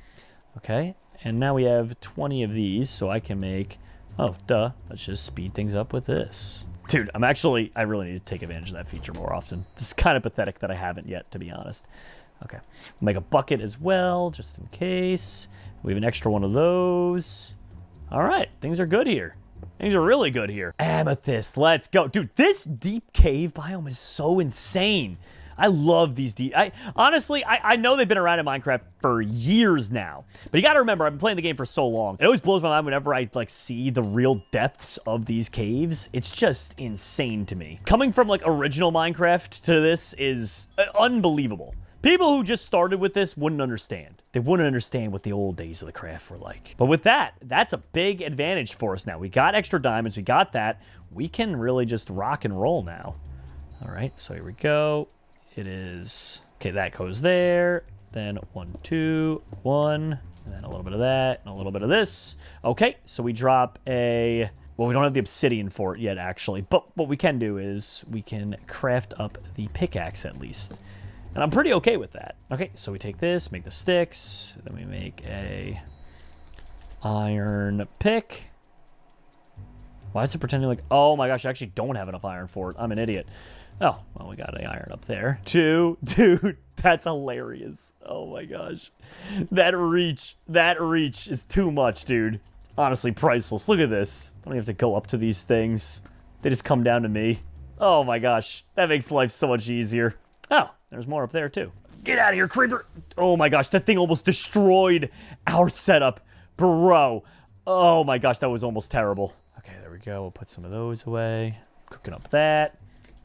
Okay, and now we have 20 of these, so I can make... Oh, duh. Let's just speed things up with this. Dude, I really need to take advantage of that feature more often. This is kind of pathetic that I haven't yet, to be honest. Okay, we'll make a bucket as well, just in case. We have an extra one of those. All right, things are good here. Things are really good here. Amethyst, let's go. Dude, this deep cave biome is so insane. I love these deep... Honestly, I know they've been around in Minecraft for years now. But you gotta remember, I've been playing the game for so long. It always blows my mind whenever I, like, see the real depths of these caves. It's just insane to me. Coming from, like, original Minecraft to this is unbelievable. People who just started with this wouldn't understand. They wouldn't understand what the old days of the craft were like. But with that, that's a big advantage for us now. We got extra diamonds. We got that. We can really just rock and roll now. All right, so here we go. It is... Okay, that goes there. Then 1, 2, 1. And then a little bit of that. And a little bit of this. Okay, so we drop a... Well, we don't have the obsidian for it yet, actually. But what we can do is we can craft up the pickaxe at least. And I'm pretty okay with that. Okay, so we take this, make the sticks. Then we make a iron pick. Why is it pretending like... Oh my gosh, I actually don't have enough iron for it. I'm an idiot. Oh, well, we got an iron up there. 2, dude, that's hilarious. Oh my gosh. That reach is too much, dude. Honestly, priceless. Look at this. Don't even have to go up to these things. They just come down to me. Oh my gosh, that makes life so much easier. Oh, there's more up there too. Get out of here, creeper. Oh my gosh, that thing almost destroyed our setup. Bro, Oh my gosh, that was almost terrible. Okay, there we go. We'll put some of those away. Cooking up that.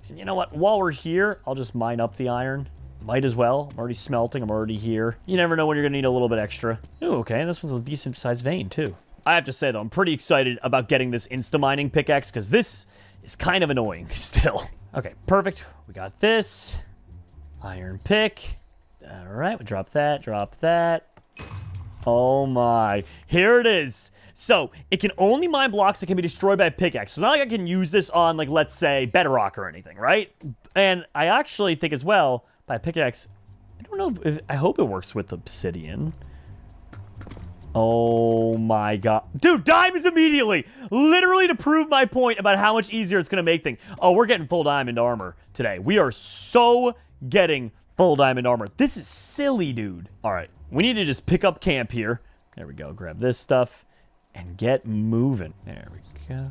And you know what? While we're here, I'll just mine up the iron. Might as well. I'm already smelting. I'm already here. You never know when you're going to need a little bit extra. Ooh, okay. This one's a decent-sized vein, too. I have to say, though, I'm pretty excited about getting this insta-mining pickaxe because this is kind of annoying still. Okay, perfect. We got this. Iron pick. All right, we drop that, drop that. Oh, my. Here it is. So, it can only mine blocks that can be destroyed by a pickaxe. So, it's not like I can use this on, like, let's say, bedrock or anything, right? And I actually think as well, by a pickaxe, I don't know if, I hope it works with obsidian. Oh my god. Dude, diamonds immediately! Literally to prove my point about how much easier it's going to make things. Oh, we're getting full diamond armor today. We are so getting full diamond armor. This is silly, dude. All right, we need to just pick up camp here. There we go. Grab this stuff and get moving. There we go.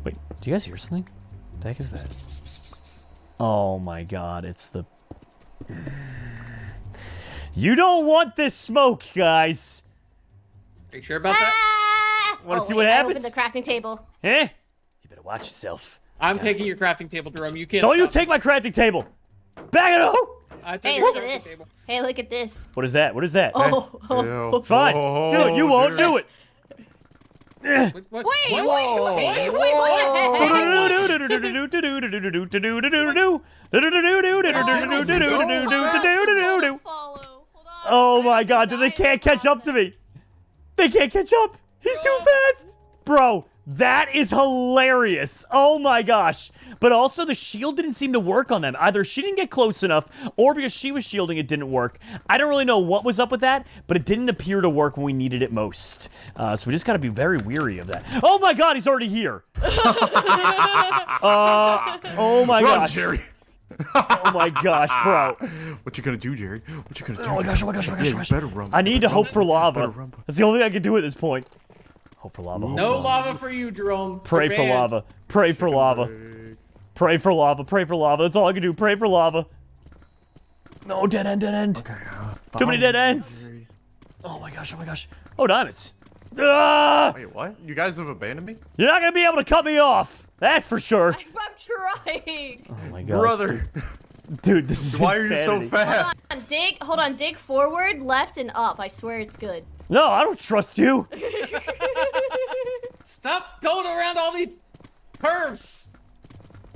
Wait, do you guys hear something? What the heck is that? Oh my god, it's the... You don't want this smoke, guys. Are you sure about that? Want to see what happens? I opened the crafting table. Eh? You better watch yourself. I'm taking your crafting table, Jerome. You can't. Don't you stop take my crafting table. Back it up. I took Hey, your look at crafting this. table. Hey, look at this. What is that? What is that? Oh, Fine. Dude, you won't do it. What? wait, What? wait. Oh my god, they can't catch up to me. They can't catch up. He's too fast. Bro, that is hilarious. Oh my gosh. But also the shield didn't seem to work on them. Either she didn't get close enough, or because she was shielding, it didn't work. I don't really know what was up with that, but it didn't appear to work when we needed it most. So we just got to be very weary of that. Oh my god, he's already here. Oh my Run, gosh. Jerry. Oh my gosh, bro. What you gonna do, Jerry? What you gonna do? Oh my gosh, oh my gosh, oh my gosh, Yeah, oh my you gosh. better run. I need to hope for lava. Better run. That's the only thing I can do at this point. Hope for lava. Hope No for lava for you, Jerome. Pray You're for banned. lava. Pray for lava. Pray for lava. Pray for lava. That's all I can do. Pray for lava. No, dead end, dead end. Okay, Too many dead ends. Oh my gosh, oh my gosh. Oh, diamonds. Ah! Wait, what? You guys have abandoned me? You're not going to be able to cut me off. That's for sure. I'm trying. Oh my gosh. Brother, Dude, this is why are you so insanity. fast? Hold on, dig forward, left, and up. I swear it's good. No, I don't trust you. Stop going around all these curves.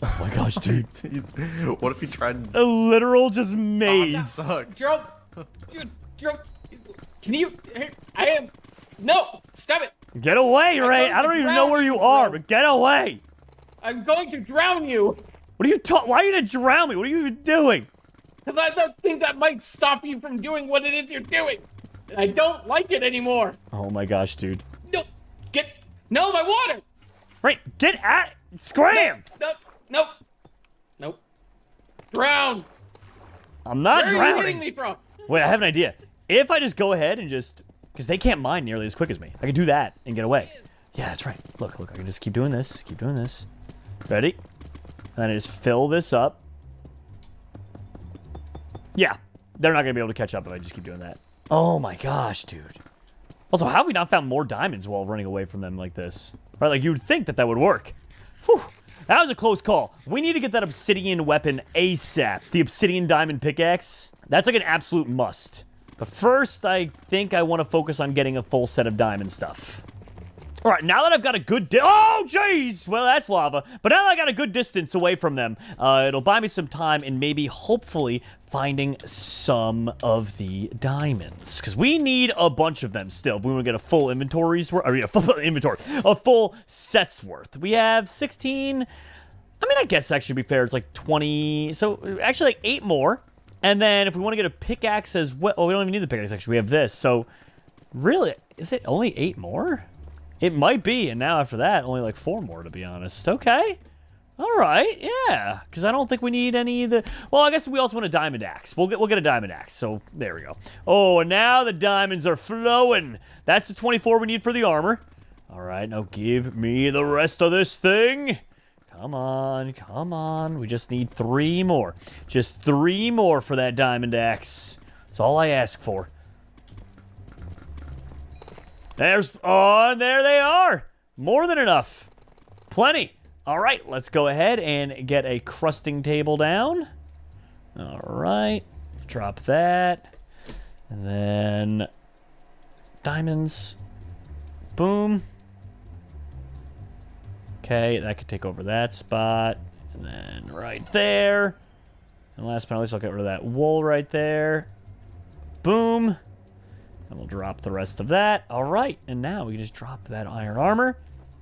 Oh my gosh, dude. What if he tried? A literal just maze. Suck. Jerome. Jerome. Can you? I am. No. Stop it. Get away, Ray. I don't even know where you are, but get away. I'm going to drown you. What are you talking? Why are you gonna drown me? What are you even doing? Because I don't think that might stop you from doing what it is you're doing. And I don't like it anymore. Oh my gosh, dude. No. No, my water. Right, get at scram! No. Nope. Drown. I'm not Where are you drowning. hitting me from? Wait, I have an idea. If I just go ahead and just, because they can't mine nearly as quick as me. I can do that and get away. Yeah, that's right. Look, I can just keep doing this. Keep doing this. Ready? And then I just fill this up. Yeah, they're not gonna be able to catch up if I just keep doing that. Oh my gosh, dude. Also, how have we not found more diamonds while running away from them like this? Right, like you would think that would work. Whew. That was a close call. We need to get that obsidian weapon ASAP. The obsidian diamond pickaxe. That's like an absolute must. But first, I think I want to focus on getting a full set of diamond stuff. All right, now that I've got a good oh, jeez! Well, that's lava. But now that I got a good distance away from them, it'll buy me some time and maybe, hopefully, finding some of the diamonds. Because we need a bunch of them still if we want to get a full inventory's worth. I mean, a full inventory. A full set's worth. We have 16. I mean, I guess, actually, to be fair, it's like 20. So, actually, like 8 more. And then if we want to get a pickaxe as well. Oh, we don't even need the pickaxe, actually. We have this. So, really, is it only 8 more? It might be, and now after that, only like 4 more, to be honest. Okay. All right, yeah. Because I don't think we need any of the... Well, I guess we also want a diamond axe. We'll get a diamond axe, so there we go. Oh, and now the diamonds are flowing. That's the 24 we need for the armor. All right, now give me the rest of this thing. Come on, come on. We just need 3 more. Just 3 more for that diamond axe. That's all I ask for. And there they are. More than enough. Plenty. All right, let's go ahead and get a crusting table down. All right, drop that. And then diamonds. Boom. Okay, that could take over that spot. And then right there. And last but not least, I'll get rid of that wool right there. Boom. And we'll drop the rest of that. All right, and now we can just drop that iron armor.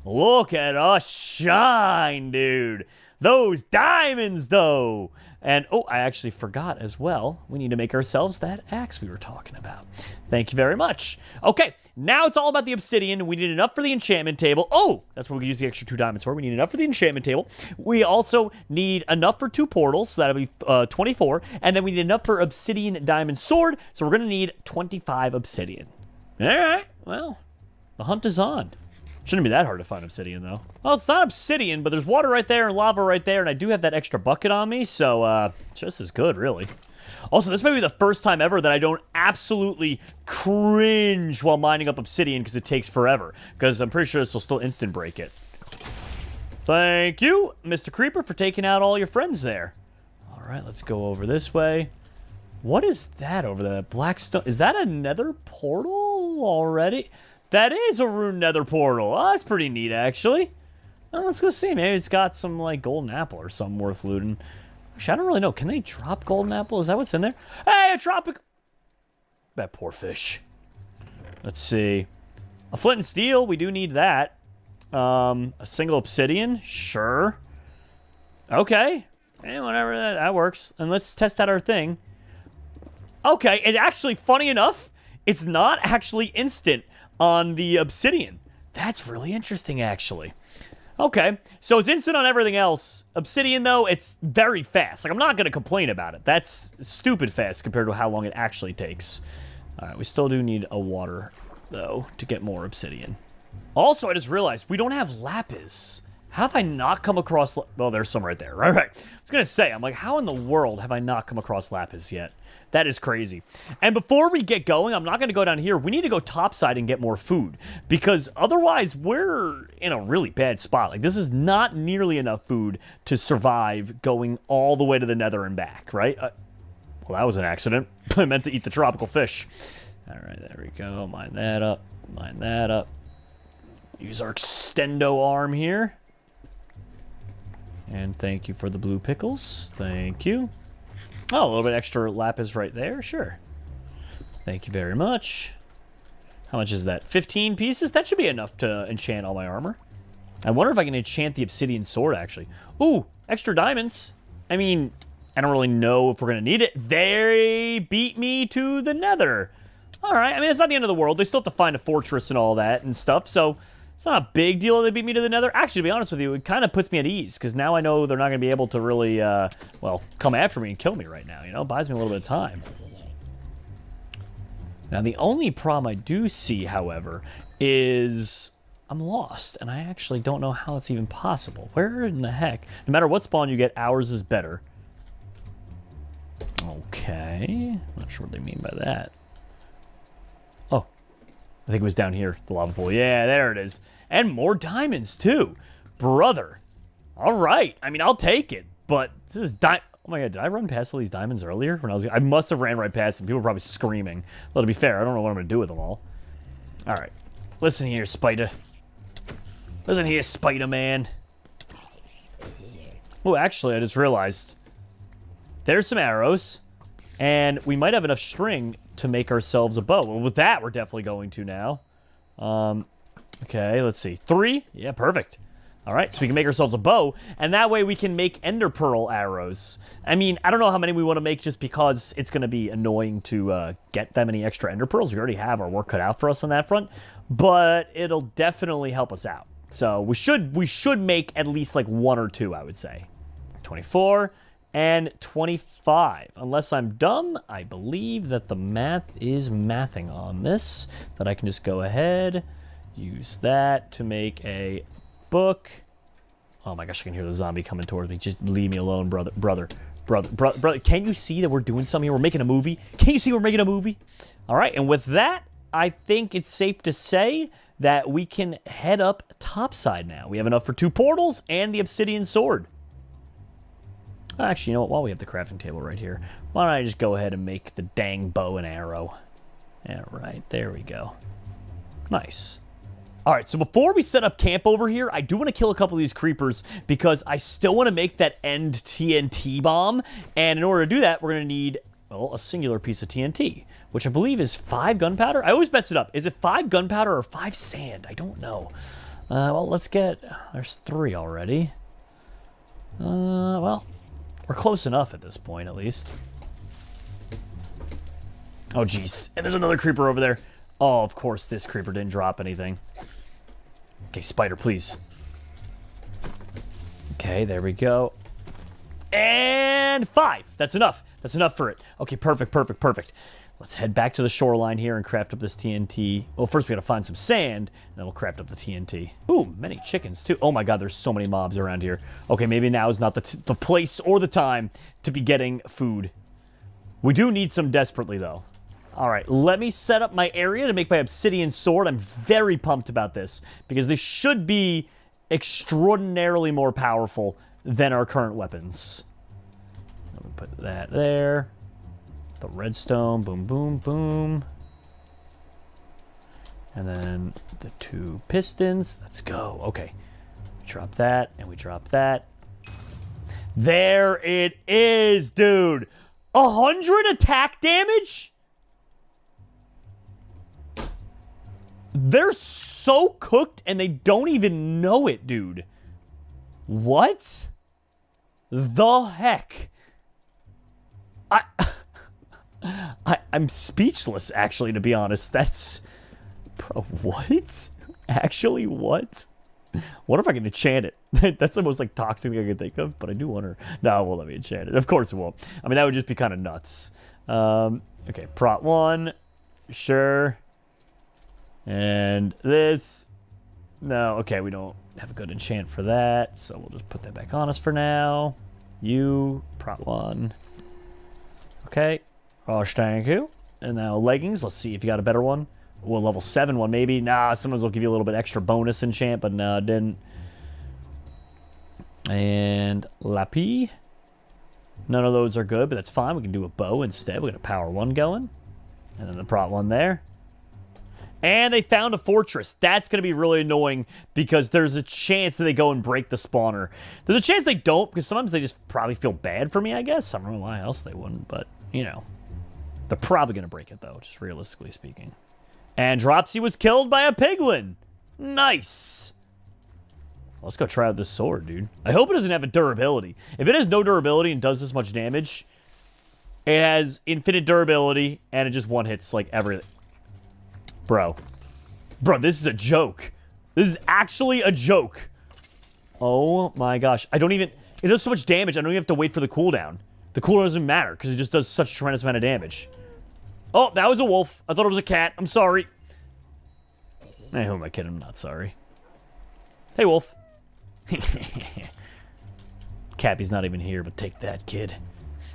Look at us shine, dude. Those diamonds, though. And, oh, I actually forgot as well. We need to make ourselves that axe we were talking about. Thank you very much. Okay, now it's all about the obsidian. We need enough for the enchantment table. Oh, that's what we use the extra 2 diamonds for. We need enough for the enchantment table. We also need enough for 2 portals, so that'll be 24. And then we need enough for obsidian diamond sword, so we're going to need 25 obsidian. All right, well, the hunt is on. Shouldn't be that hard to find obsidian, though. Well, it's not obsidian, but there's water right there and lava right there, and I do have that extra bucket on me, so just as good, really. Also, this may be the first time ever that I don't absolutely cringe while mining up obsidian because it takes forever, because I'm pretty sure this will still instant break it. Thank you, Mr. Creeper, for taking out all your friends there. All right, let's go over this way. What is that over there? Black stone. Is that a nether portal already? That is a rune nether portal. Oh, that's pretty neat, actually. Well, let's go see. Maybe it's got some, like, golden apple or something worth looting. Actually, I don't really know. Can they drop golden apple? Is that what's in there? Hey, a tropical... That poor fish. Let's see. A flint and steel. We do need that. A single obsidian. Sure. Okay. Whatever. That works. And let's test out our thing. Okay. And actually, funny enough, it's not actually instant on the obsidian. That's really interesting, actually. Okay, so it's instant on everything else. Obsidian, though, it's very fast. Like, I'm not going to complain about it. That's stupid fast compared to how long it actually takes. All right, we still do need a water, though, to get more obsidian. Also, I just realized we don't have lapis. How have I not come across... Well, there's some right there. Right. I was going to say, I'm like, how in the world have I not come across lapis yet? That is crazy. And before we get going, I'm not going to go down here. We need to go topside and get more food. Because otherwise, we're in a really bad spot. Like, this is not nearly enough food to survive going all the way to the nether and back, right? Well, that was an accident. I meant to eat the tropical fish. All right, there we go. Mine that up. Mine that up. Use our extendo arm here. And thank you for the blue pickles. Thank you. Oh, a little bit extra lapis right there. Sure. Thank you very much. How much is that? 15 pieces? That should be enough to enchant all my armor. I wonder if I can enchant the obsidian sword, actually. Ooh, extra diamonds. I mean, I don't really know if we're going to need it. They beat me to the nether. All right. I mean, it's not the end of the world. They still have to find a fortress and all that and stuff, so... It's not a big deal that they beat me to the nether. Actually, to be honest with you, it kind of puts me at ease, because now I know they're not going to be able to really, well, come after me and kill me right now, you know? It buys me a little bit of time. Now, the only problem I do see, however, is I'm lost, and I actually don't know how it's even possible. Where in the heck? No matter what spawn you get, ours is better. Okay. Not sure what they mean by that. Oh. I think it was down here, the lava pool. Yeah, there it is. And more diamonds, too. Brother. All right. I mean, I'll take it. But this is oh my god, did I run past all these diamonds earlier? I must have ran right past them. People were probably screaming. Well, to be fair, I don't know what I'm going to do with them all. All right. Listen here, Spider. Listen here, Spider-Man. Oh, actually, I just realized. There's some arrows. And we might have enough string to make ourselves a bow. Well, with that, we're definitely going to now. Okay, let's see. 3? Yeah, perfect. All right, so we can make ourselves a bow, and that way we can make ender pearl arrows. I mean, I don't know how many we want to make just because it's going to be annoying to get that many extra ender pearls. We already have our work cut out for us on that front, but it'll definitely help us out. So we should make at least like 1 or 2, I would say. 24 and 25. Unless I'm dumb, I believe that the math is mathing on this, that I can just go ahead, use that to make a book. Oh my gosh, I can hear the zombie coming towards me. Just leave me alone, brother. Brother. Can't you see that we're doing something here? We're making a movie. Can't you see we're making a movie? All right, and with that, 25 and 25. I think it's safe to say that we can head up topside now. We have enough for 2 portals and the obsidian sword. Actually, you know what? While we have the crafting table right here, why don't I just go ahead and make the dang bow and arrow? All right, there we go. Nice. All right, so before we set up camp over here, I do want to kill a couple of these creepers because I still want to make that end TNT bomb. And in order to do that, we're going to need, well, a singular piece of TNT, which I believe is 5 gunpowder. I always mess it up. Is it 5 gunpowder or 5 sand? I don't know. Well, let's get... There's 3 already. Well, we're close enough at this point, at least. Oh, jeez. And there's another creeper over there. Oh, of course, this creeper didn't drop anything. Okay, spider, please. Okay, there we go. And 5. That's enough. That's enough for it. Okay, perfect, perfect, perfect. Let's head back to the shoreline here and craft up this TNT. Well, first we gotta find some sand, and then we'll craft up the TNT. Ooh, many chickens, too. Oh my god, there's so many mobs around here. Okay, maybe now is not the place or the time to be getting food. We do need some desperately, though. All right, let me set up my area to make my obsidian sword. I'm very pumped about this because they should be extraordinarily more powerful than our current weapons. Let me put that there. The redstone, boom, boom, boom. And then the 2 pistons. Let's go. Okay. We drop that, and we drop that. There it is, dude. 100 attack damage? They're so cooked, and they don't even know it, dude. What the heck? I'm speechless, actually, to be honest. That's... Bro, what? Actually, what? What if I can enchant it? That's the most, like, toxic thing I can think of, but I do wonder. No, it won't let me enchant it. Of course it won't. I mean, that would just be kind of nuts. Okay, prot 1. Sure. And this. No, okay, we don't have a good enchant for that, so we'll just put that back on us for now. You, prot 1. Okay. Oh, thank you. And now leggings. Let's see if you got a better one. Well, level 7 one, maybe. Nah, sometimes will give you a little bit extra bonus enchant, but no, it didn't. And Lapi. None of those are good, but that's fine. We can do a bow instead. We got a power 1 going. And then the prot 1 there. And they found a fortress. That's going to be really annoying because there's a chance that they go and break the spawner. There's a chance they don't because sometimes they just probably feel bad for me, I guess. I don't know why else they wouldn't, but, you know. They're probably going to break it, though, just realistically speaking. And Dropsy was killed by a piglin. Nice. Let's go try out this sword, dude. I hope it doesn't have a durability. If it has no durability and does this much damage, it has infinite durability, and it just one-hits, like, everything. Bro, this is a joke. This is actually a joke. Oh my gosh. I don't even... It does so much damage, I don't even have to wait for the cooldown. The cooldown doesn't matter, because it just does such a tremendous amount of damage. Oh, that was a wolf. I thought it was a cat. I'm sorry. Hey, who am I kidding? I'm not sorry. Hey, wolf. Cappy's not even here, but take that, kid.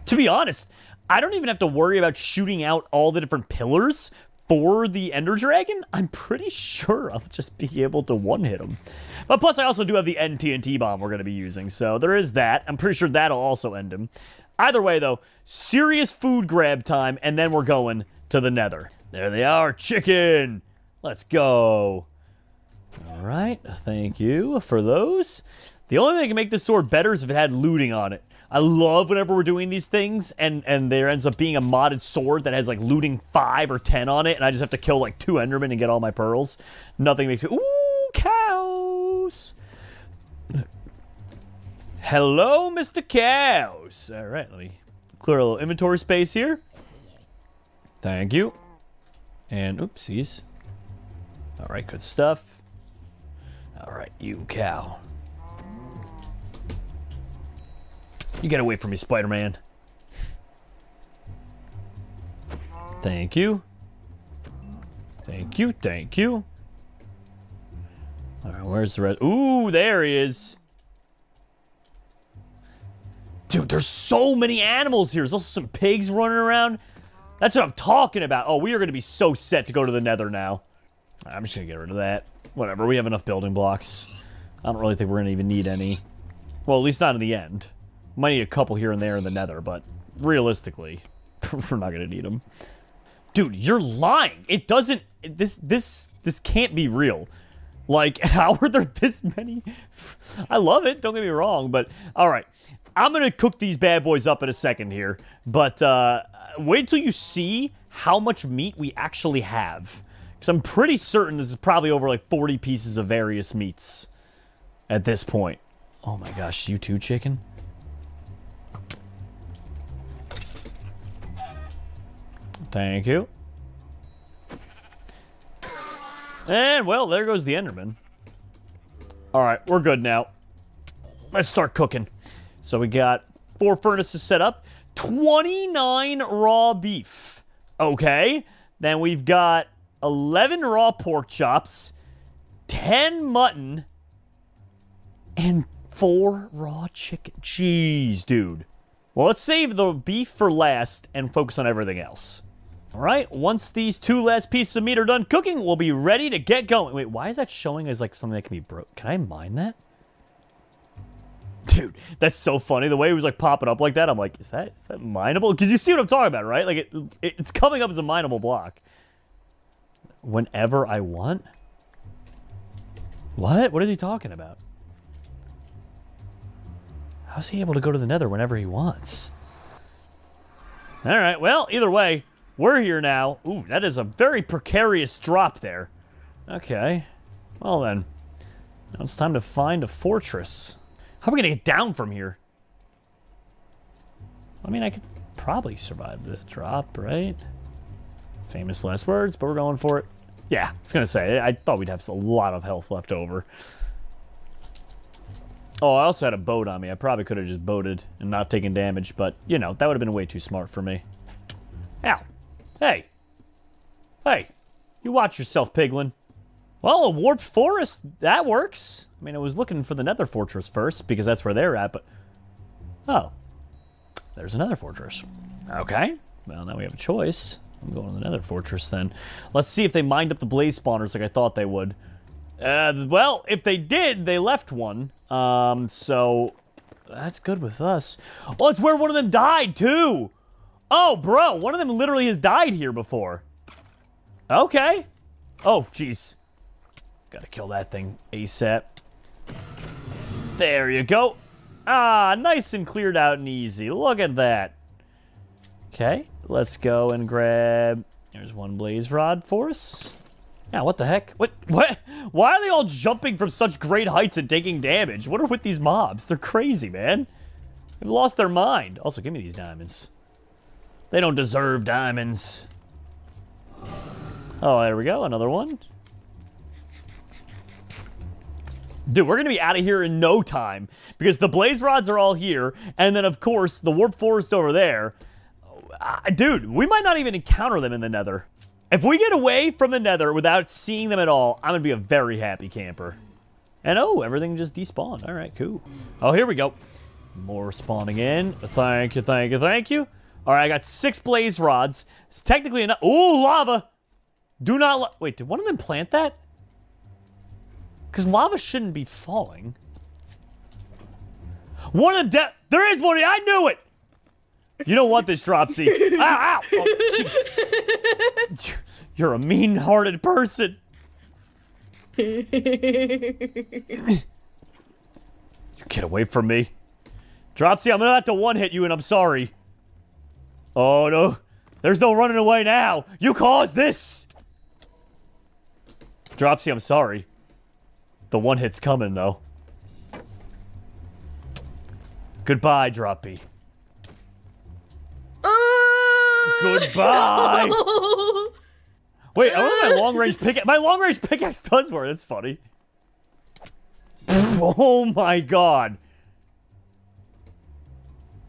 To be honest, I don't even have to worry about shooting out all the different pillars for the Ender Dragon. I'm pretty sure I'll just be able to one-hit him. But plus, I also do have the end TNT bomb we're going to be using, so there is that. I'm pretty sure that'll also end him. Either way, though, serious food grab time, and then we're going to the Nether. There they are, chicken! Let's go. All right, thank you for those. The only thing that can make this sword better is if it had looting on it. I love whenever we're doing these things, and there ends up being a modded sword that has, like, looting 5 or 10 on it, and I just have to kill, like, 2 Endermen and get all my pearls. Nothing makes me... Ooh, cows! Hello, Mr. Cows. All right, let me clear a little inventory space here. Thank you. And, oopsies. All right, good stuff. All right, you cow. You get away from me, Spider-Man. Thank you. Thank you, thank you. All right, where's the rest? Ooh, there he is. Dude, there's so many animals here. There's also some pigs running around. That's what I'm talking about. Oh, we are going to be so set to go to the Nether now. I'm just going to get rid of that. Whatever, we have enough building blocks. I don't really think we're going to even need any. Well, at least not in the end. Might need a couple here and there in the Nether, but realistically, we're not going to need them. Dude, you're lying. It doesn't... This can't be real. Like, how are there this many? I love it, don't get me wrong, but... Alright, I'm going to cook these bad boys up in a second here, but wait till you see how much meat we actually have. Because I'm pretty certain this is probably over like 40 pieces of various meats at this point. Oh my gosh, you too, chicken? Thank you. And, well, there goes the Enderman. Alright, we're good now. Let's start cooking. So we got 4 furnaces set up. 29 raw beef. Okay. Then we've got 11 raw pork chops. 10 mutton. And 4 raw chicken. Jeez, dude. Well, let's save the beef for last and focus on everything else. Alright, once these 2 last pieces of meat are done cooking, we'll be ready to get going. Wait, why is that showing as like something that can be broke? Can I mine that? Dude, that's so funny. The way it was like popping up like that, I'm like, is that mineable? Because you see what I'm talking about, right? Like it's coming up as a mineable block. Whenever I want? What? What is he talking about? How's he able to go to the Nether whenever he wants? Alright, well, either way, we're here now. Ooh, that is a very precarious drop there. Okay. Well then. Now it's time to find a fortress. How are we going to get down from here? I mean, I could probably survive the drop, right? Famous last words, but we're going for it. Yeah, I was going to say, I thought we'd have a lot of health left over. Oh, I also had a boat on me. I probably could have just boated and not taken damage, but, you know, that would have been way too smart for me. Ow. Hey. Hey. You watch yourself, piglin. Well, a warped forest, that works. I mean, I was looking for the Nether fortress first, because that's where they're at, but... Oh. There's another fortress. Okay. Well, now we have a choice. I'm going to the Nether fortress, then. Let's see if they mined up the blaze spawners like I thought they would. Well, if they did, they left one. So... That's good with us. Oh, it's where one of them died, too! Oh, bro, one of them literally has died here before. Okay. Oh, jeez. Gotta kill that thing ASAP. There you go. Ah, nice and cleared out and easy. Look at that. Okay, let's go and grab... There's one blaze rod for us. Yeah, what the heck? What? Why are they all jumping from such great heights and taking damage? What are with these mobs? They're crazy, man. They've lost their mind. Also, give me these diamonds. They don't deserve diamonds. Oh, there we go. Another one. Dude, we're going to be out of here in no time. Because the blaze rods are all here. And then, of course, the warp forest over there. Dude, we might not even encounter them in the Nether. If we get away from the Nether without seeing them at all, I'm going to be a very happy camper. And, oh, everything just despawned. All right, cool. Oh, here we go. More spawning in. Thank you, thank you, thank you. All right, I got 6 blaze rods. It's technically enough. Ooh, lava. Do not... Wait, did one of them plant that? Because lava shouldn't be falling. One of the... There is one. I knew it. You don't want this, Dropsy. Ow, ow. Oh, jeez. You're a mean-hearted person. You get away from me. Dropsy, I'm going to have to one-hit you, and I'm sorry. Oh, no. There's no running away now. You caused this. Dropsy, I'm sorry. The one-hit's coming, though. Goodbye, Droppy. Goodbye. No. Wait, I want my long-range pickaxe. My long-range pickaxe does work. That's funny. Oh, my God.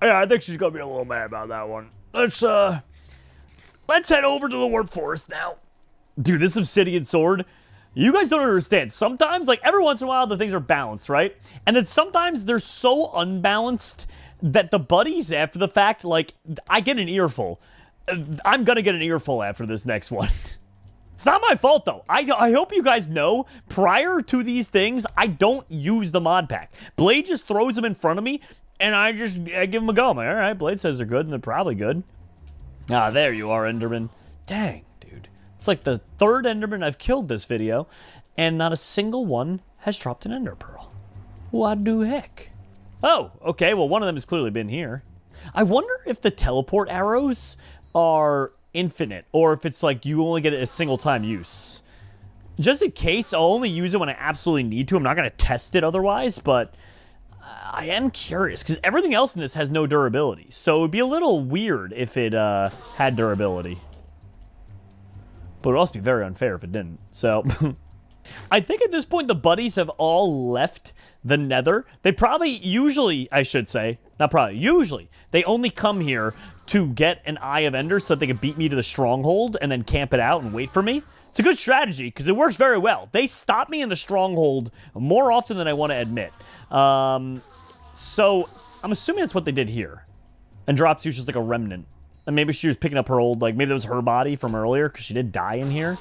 Yeah, I think she's going to be a little mad about that one. Let's head over to the warp forest now. Dude, this obsidian sword, you guys don't understand. Sometimes, like, every once in a while, the things are balanced, right? And then sometimes they're so unbalanced that the buddies, after the fact, like, I get an earful. I'm gonna get an earful after this next one. It's not my fault, though. I hope you guys know, prior to these things, I don't use the mod pack. Blade just throws them in front of me, and I give them a go. I'm like, all right, Blade says they're good, and they're probably good. Ah, there you are, Enderman. Dang, dude. It's like the third Enderman I've killed this video, and not a single one has dropped an Ender Pearl. What the heck? Oh, okay, well, one of them has clearly been here. I wonder if the teleport arrows are infinite, or if it's like you only get it a single time use. Just in case, I'll only use it when I absolutely need to. I'm not going to test it otherwise, but I am curious, because everything else in this has no durability. So it would be a little weird if it had durability. But it would also be very unfair if it didn't. So I think at this point the buddies have all left the Nether. They probably, usually, I should say, not probably, usually, they only come here to get an Eye of Ender so that they can beat me to the stronghold and then camp it out and wait for me. It's a good strategy because it works very well. They stop me in the stronghold more often than I want to admit. So I'm assuming that's what they did here. And Dropsy's just like a remnant. And maybe she was picking up her old, like, maybe that was her body from earlier because she did die in here.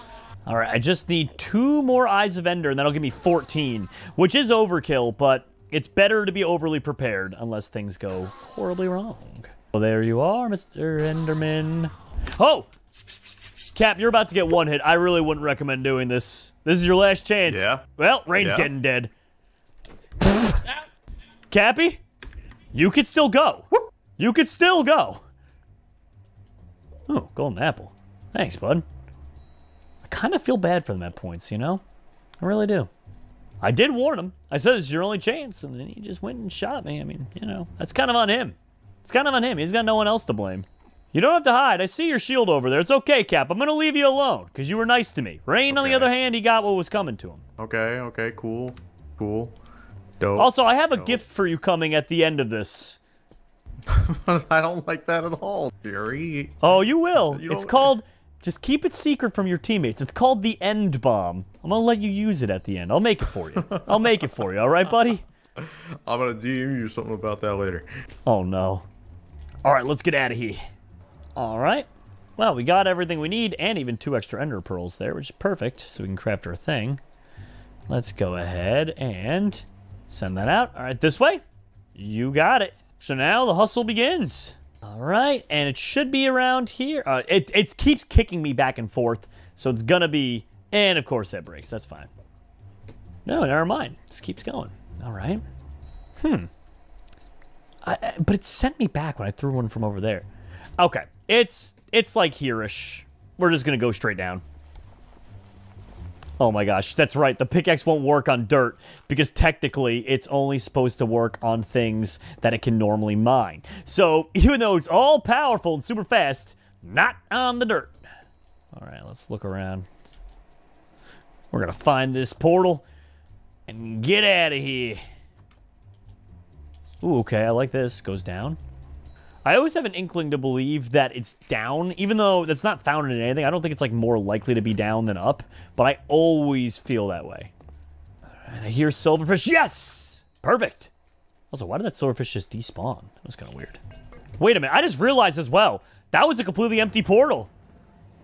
All right, I just need 2 more Eyes of Ender, and that'll give me 14, which is overkill, but it's better to be overly prepared unless things go horribly wrong. Well, there you are, Mr. Enderman. Oh! Cap, you're about to get one hit. I really wouldn't recommend doing this. This is your last chance. Yeah. Well, Rain's getting dead. Cappy, you could still go. You could still go. Oh, golden apple. Thanks, bud. I kind of feel bad for them at points, you know? I really do. I did warn him. I said it's your only chance, and then he just went and shot me. I mean, you know, that's kind of on him. It's kind of on him. He's got no one else to blame. You don't have to hide. I see your shield over there. It's okay, Cap. I'm going to leave you alone, because you were nice to me. Rain, on the other hand, he got what was coming to him. Okay, cool. Dope. Also, I have a gift for you coming at the end of this. I don't like that at all, Jerry. Oh, you will. You It's don't- called... Just keep it secret from your teammates. It's called the End Bomb. I'm going to let you use it at the end. I'll make it for you. I'll make it for you. All right, buddy? I'm gonna DM you something about that later. Oh, no. All right, let's get out of here. All right. Well, we got everything we need and even 2 extra Ender Pearls there, which is perfect, so we can craft our thing. Let's go ahead and send that out. All right, this way. You got it. So now the hustle begins. All right, and it should be around here. It keeps kicking me back and forth, so it's going to be... And, of course, that breaks. That's fine. No, never mind. It just keeps going. All right. But it sent me back when I threw one from over there. Okay, it's like here-ish. We're just going to go straight down. Oh my gosh, that's right. The pickaxe won't work on dirt because technically it's only supposed to work on things that it can normally mine. So even though it's all powerful and super fast, not on the dirt. All right, let's look around. We're going to find this portal and get out of here. Ooh, okay, I like this. Goes down. I always have an inkling to believe that it's down, even though that's not found in anything. I don't think it's like more likely to be down than up, but I always feel that way. All right, I hear silverfish. Yes! Perfect. Also, why did that silverfish just despawn? That was kind of weird. Wait a minute. I just realized as well, that was a completely empty portal.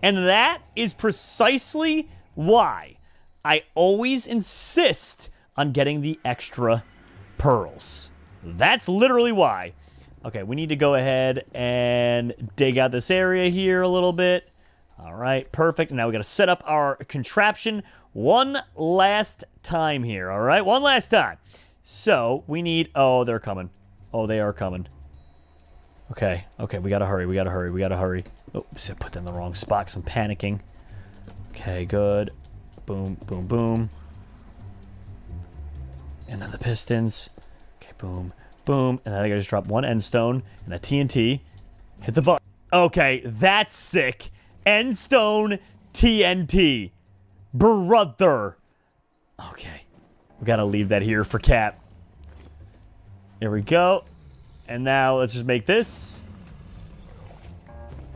And that is precisely why I always insist on getting the extra pearls. That's literally why. Okay, we need to go ahead and dig out this area here a little bit. All right, perfect. Now we got to set up our contraption one last time here. All right, one last time. So we need... Oh, they're coming. Oh, they are coming. Okay, we got to hurry. We got to hurry. Oops, I put them in the wrong spot because I'm panicking. Okay, good. Boom, boom, boom. And then the pistons. Okay, boom. Boom, and then I gotta just drop one end stone, and a TNT. Hit the button. Okay, that's sick. End stone, TNT. Brother. Okay. We gotta leave that here for Cap. Here we go. And now let's just make this.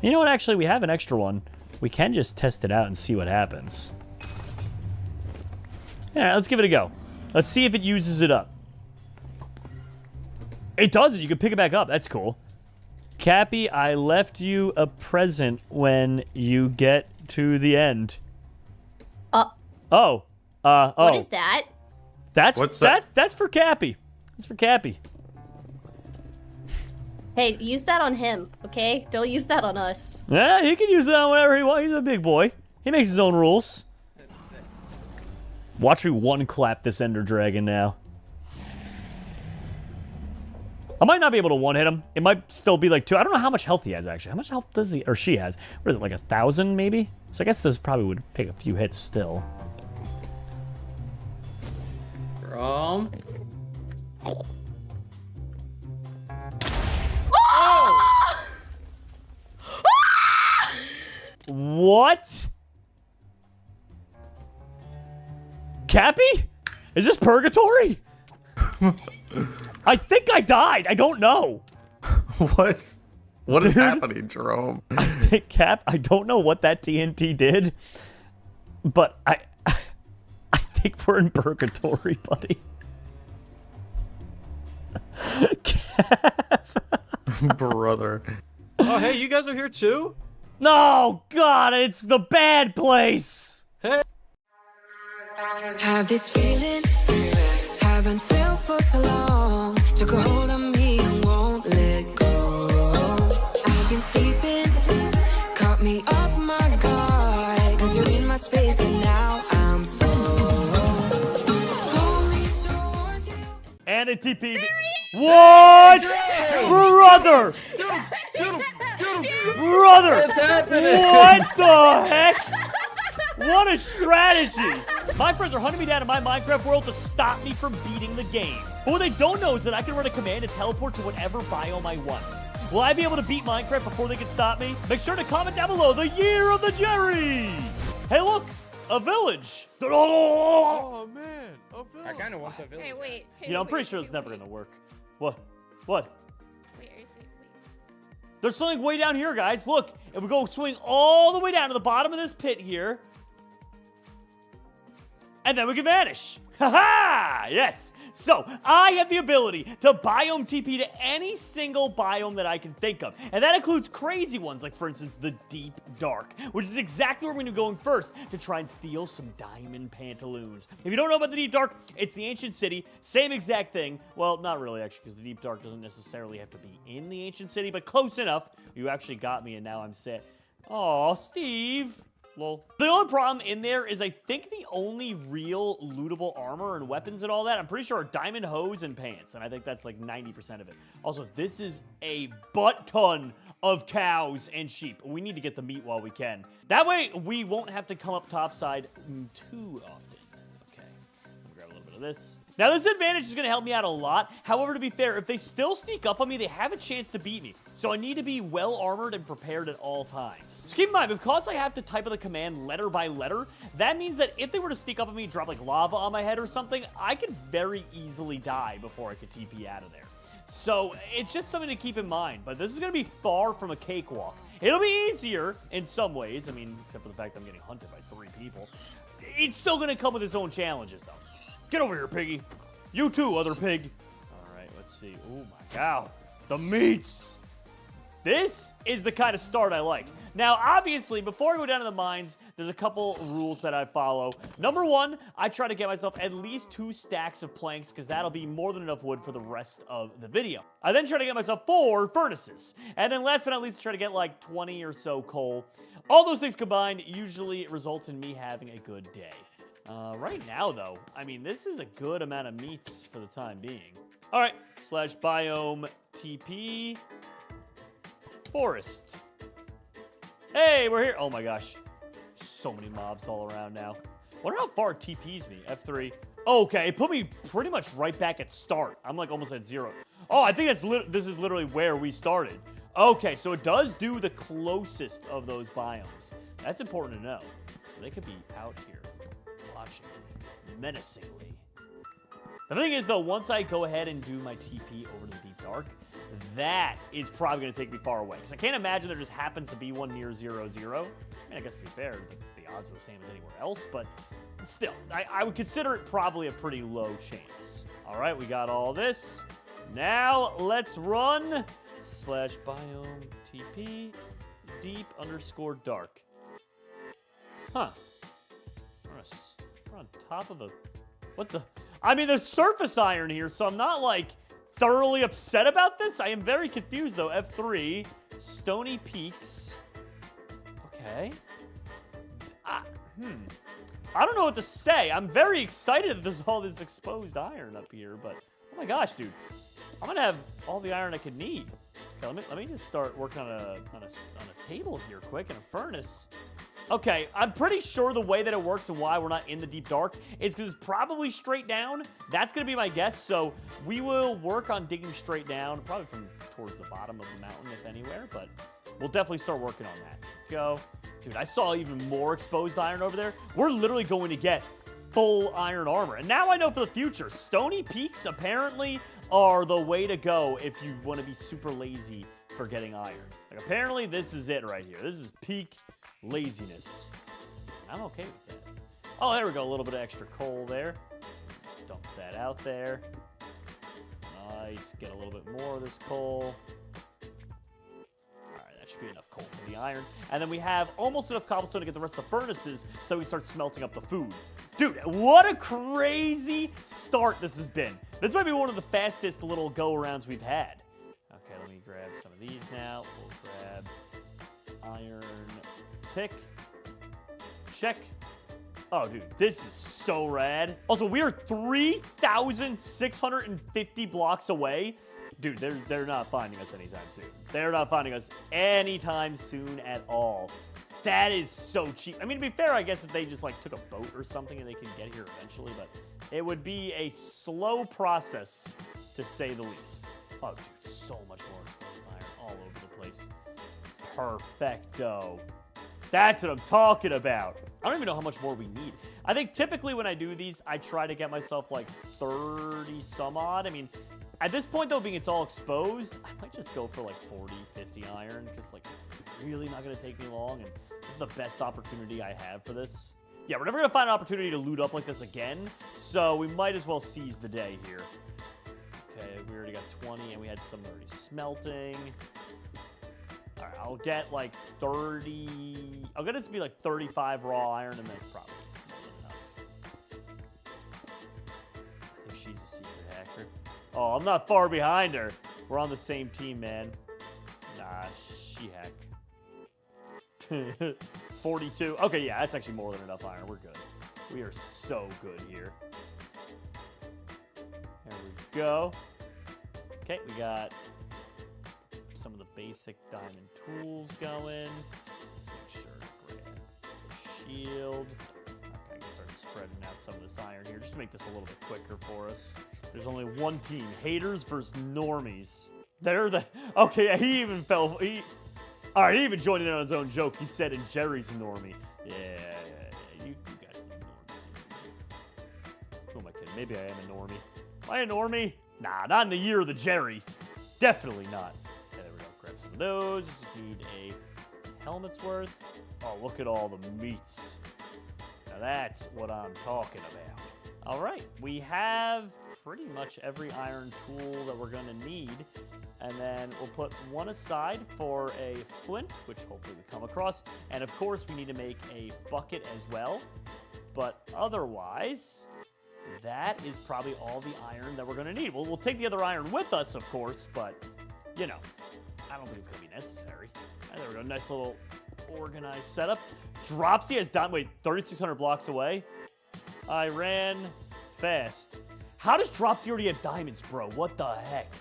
You know what, actually, we have an extra one. We can just test it out and see what happens. Yeah, let's give it a go. Let's see if it uses it up. It doesn't. You can pick it back up. That's cool. Cappy, I left you a present when you get to the end. What Oh. is that? What's that? That's for Cappy. That's for Cappy. Hey, use that on him, okay? Don't use that on us. Yeah, he can use it on whatever he wants. He's a big boy. He makes his own rules. Watch me one-clap this Ender Dragon now. I might not be able to one-hit him. It might still be like 2. I don't know how much health he has, actually. How much health does he, or she has? What is it, like 1,000 maybe? So I guess this probably would take a few hits still. Jerome. What? Cappy? Is this purgatory? I think I died. I don't know. What is happening, Jerome? Cap, I don't know what that TNT did, but I think we're in purgatory, buddy. Cap. Brother. Oh, hey, you guys are here too? No, God, it's the bad place. Have this feeling, haven't felt for so long. Took a hold of me and won't let go. I've been sleeping, caught me off my guard. Cause you're in my space and now I'm so going towards you. And it TP'd. What? Brother! Brother! What's happening? What the heck? What a strategy! My friends are hunting me down in my Minecraft world to stop me from beating the game. But what they don't know is that I can run a command and teleport to whatever biome I want. Will I be able to beat Minecraft before they can stop me? Make sure to comment down below the year of the Jerry! Hey look! A village! Oh, man. Oh, I kind of want the village. Hey, wait. Hey, You know, I'm wait, pretty sure wait, it's never wait. gonna work. What? What? Wait, are you saying, There's something way down here, guys. Look, if we go swing all the way down to the bottom of this pit here, and then we can vanish. Ha-ha! Yes. So, I have the ability to biome TP to any single biome that I can think of. And that includes crazy ones, like, for instance, the Deep Dark, which is exactly where we're going to be going first to try and steal some diamond pantaloons. If you don't know about the Deep Dark, it's the ancient city. Same exact thing. Well, not really, actually, because the Deep Dark doesn't necessarily have to be in the ancient city, but close enough. You actually got me, and now I'm set. Aw, Steve. Lol. The only problem in there is I think the only real lootable armor and weapons and all that, I'm pretty sure, are diamond hose and pants. And I think that's like 90% of it. Also, this is a butt ton of cows and sheep. We need to get the meat while we can. That way, we won't have to come up topside too often. Okay. Let me grab a little bit of this. Now, this advantage is going to help me out a lot. However, to be fair, if they still sneak up on me, they have a chance to beat me. So I need to be well-armored and prepared at all times. So keep in mind, because I have to type of the command letter by letter, that means that if they were to sneak up on me and drop like lava on my head or something, I could very easily die before I could TP out of there. So it's just something to keep in mind. But this is going to be far from a cakewalk. It'll be easier in some ways. I mean, except for the fact I'm getting hunted by 3 people. It's still going to come with its own challenges, though. Get over here, piggy. You too, other pig. All right, let's see. Oh, my cow. The meats. This is the kind of start I like. Now, obviously, before I go down to the mines, there's a couple rules that I follow. Number 1, I try to get myself at least 2 stacks of planks, because that'll be more than enough wood for the rest of the video. I then try to get myself 4 furnaces. And then last but not least, I try to get like 20 or so coal. All those things combined usually results in me having a good day. Right now, though, I mean, this is a good amount of meats for the time being. All right, /biome TP forest. Hey, we're here. Oh my gosh, so many mobs all around now. Wonder how far it TPs me. F3. Okay, it put me pretty much right back at start. I'm like almost at 0. Oh, I think this is literally where we started. Okay, so it does do the closest of those biomes. That's important to know. So they could be out here watching menacingly. The thing is, though, once I go ahead and do my TP over to the Deep Dark, that is probably going to take me far away. Because I can't imagine there just happens to be one near 0, 0. I mean, I guess to be fair, the odds are the same as anywhere else, but still, I would consider it probably a pretty low chance. All right, we got all this. Now, let's run /biome TP deep_dark. Huh. We're on top of a... What the... I mean, there's surface iron here, so I'm not, like, thoroughly upset about this. I am very confused, though. F3. Stony Peaks. Okay. I don't know what to say. I'm very excited that there's all this exposed iron up here, but... Oh my gosh, dude. I'm going to have all the iron I could need. Okay, let me just start working on a table here quick, and a furnace. Okay, I'm pretty sure the way that it works and why we're not in the deep dark is because it's probably straight down. That's going to be my guess, so we will work on digging straight down, probably from towards the bottom of the mountain, if anywhere, but we'll definitely start working on that. Go. Dude, I saw even more exposed iron over there. We're literally going to get full iron armor. And now I know for the future, Stony Peaks apparently are the way to go if you want to be super lazy for getting iron. Like, apparently this is it right here. This is peak laziness. I'm okay with that. Oh, there we go. A little bit of extra coal there. Dump that out there. Nice. Get a little bit more of this coal. All right, that should be enough coal for the iron. And then we have almost enough cobblestone to get the rest of the furnaces so we start smelting up the food. Dude, what a crazy start this has been. This might be one of the fastest little go-arounds we've had. Okay, let me grab some of these now. We'll grab iron pick. Check. Oh, dude, this is so rad. Also, we are 3,650 blocks away. Dude, they're not finding us anytime soon. They're not finding us anytime soon at all. That is so cheap. I mean, to be fair, I guess if they just, like, took a boat or something and they can get here eventually, but it would be a slow process, to say the least. Oh, dude, so much more exposed iron all over the place. Perfecto. That's what I'm talking about. I don't even know how much more we need. I think typically when I do these, I try to get myself like 30 some odd. I mean, at this point though, being it's all exposed, I might just go for like 40, 50 iron because like it's really not going to take me long. And this is the best opportunity I have for this. Yeah, we're never going to find an opportunity to loot up like this again. So we might as well seize the day here. Okay, we already got 20 and we had some already smelting. All right, I'll get like 30... I'll get it to be like 35 raw iron, and that's probably more than enough. I think she's a secret hacker. Oh, I'm not far behind her. We're on the same team, man. Nah, she hacked. 42. Okay, yeah, that's actually more than enough iron. We're good. We are so good here. There we go. Okay, we got some of the basic diamond tools going. Let's make sure to grab the shield. Okay, I can start spreading out some of this iron here just to make this a little bit quicker for us. There's only one team, haters versus normies. They're the... Okay, he even fell... All right, he even joined in on his own joke. He said, and Jerry's a normie. Yeah, you guys are normies. Who am I kidding? Maybe I am a normie. Am I a normie? Nah, not in the year of the Jerry. Definitely not. Okay, there we go. Grab some of those. Just need a helmet's worth. Oh, look at all the meats. Now that's what I'm talking about. All right, we have pretty much every iron tool that we're going to need. And then we'll put one aside for a flint, which hopefully we come across. And of course, we need to make a bucket as well. But otherwise, that is probably all the iron that we're going to need. We'll take the other iron with us, of course, but, you know, I don't think it's going to be necessary. Right, there we go. Nice little organized setup. Dropsy has died. Wait, 3,600 blocks away. I ran fast. How does Dropsy already have diamonds, bro? What the heck?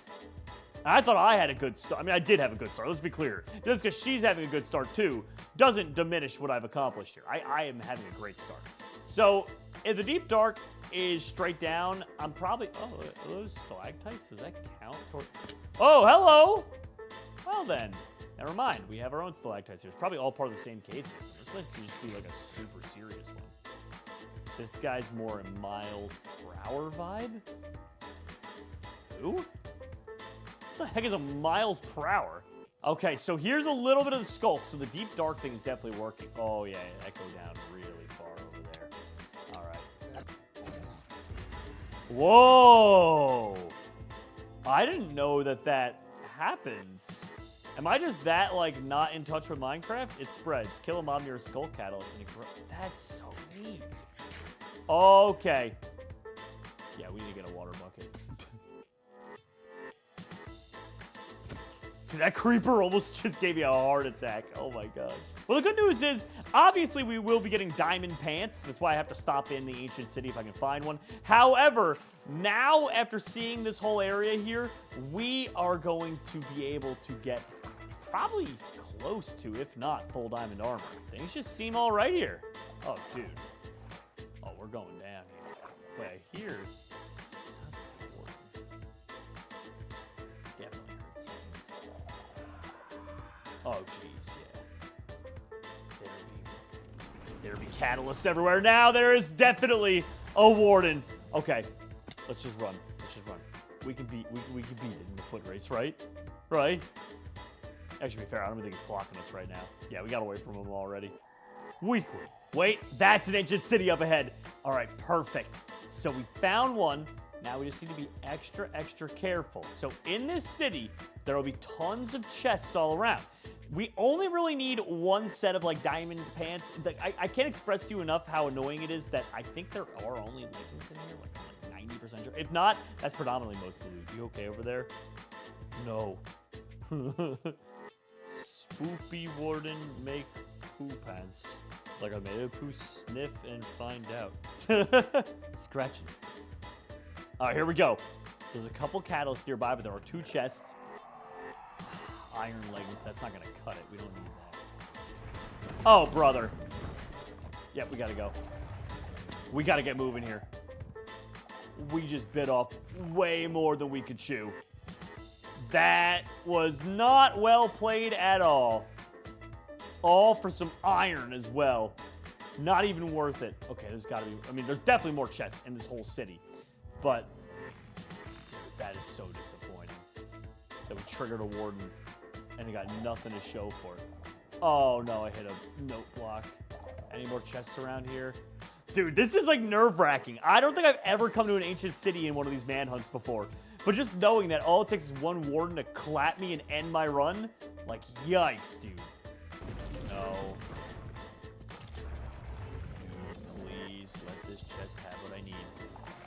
I thought I had a good start. I mean, I did have a good start. Let's be clear. Just because she's having a good start, too, doesn't diminish what I've accomplished here. I am having a great start. So, if the deep dark is straight down, I'm probably... Oh, are those stalactites? Does that count? Oh, hello! Well, then. Never mind. We have our own stalactites here. It's probably all part of the same cave system. This might just be like a super serious one. This guy's more a miles per hour vibe. Who? What the heck is a miles per hour? Okay, so here's a little bit of the sculpt. So the deep dark thing is definitely working. Oh, yeah, that goes down really far over there. All right. Whoa! I didn't know that happens. Am I just that, like, not in touch with Minecraft? It spreads. Kill a mob near a skull catalyst and it grows. That's so neat. Okay. Yeah, we need to get a water bucket. Dude, that creeper almost just gave me a heart attack. Oh my gosh. Well, the good news is, obviously, we will be getting diamond pants. That's why I have to stop in the ancient city if I can find one. However, now, after seeing this whole area here, we are going to be able to get probably close to, if not, full diamond armor. Things just seem all right here. Oh, dude. Oh, we're going down here. Wait, here. Sounds like a warden. Definitely heard something. Oh, jeez, yeah. There be catalysts everywhere. Now there is definitely a warden. Okay, let's just run. Let's just run. We can beat it in the foot race, right? Right? Actually, to be fair, I don't even think he's clocking us right now. Yeah, we got away from him already. Weekly. Wait, that's an ancient city up ahead. All right, perfect. So we found one. Now we just need to be extra, extra careful. So in this city, there will be tons of chests all around. We only really need one set of, like, diamond pants. I can't express to you enough how annoying it is that I think there are only leggings in here, like 90% sure. If not, that's predominantly most of the loot. You okay over there? No. Spoopy warden make poo pants. Like I made a poo sniff and find out. Scratches. All right, here we go. So there's a couple catalysts nearby, but there are 2 chests. Iron leggings, that's not gonna cut it. We don't need that. Oh, brother. Yep, we gotta go. We gotta get moving here. We just bit off way more than we could chew. That was not well played at all. All for some iron as well. Not even worth it. Okay, there's gotta be, I mean, there's definitely more chests in this whole city. But that is so disappointing that we triggered a warden and it got nothing to show for it. Oh no, I hit a note block. Any more chests around here? Dude, this is like nerve-wracking. I don't think I've ever come to an ancient city in one of these manhunts before. But just knowing that all it takes is one warden to clap me and end my run, like, yikes, dude. No. Please let this chest have what I need.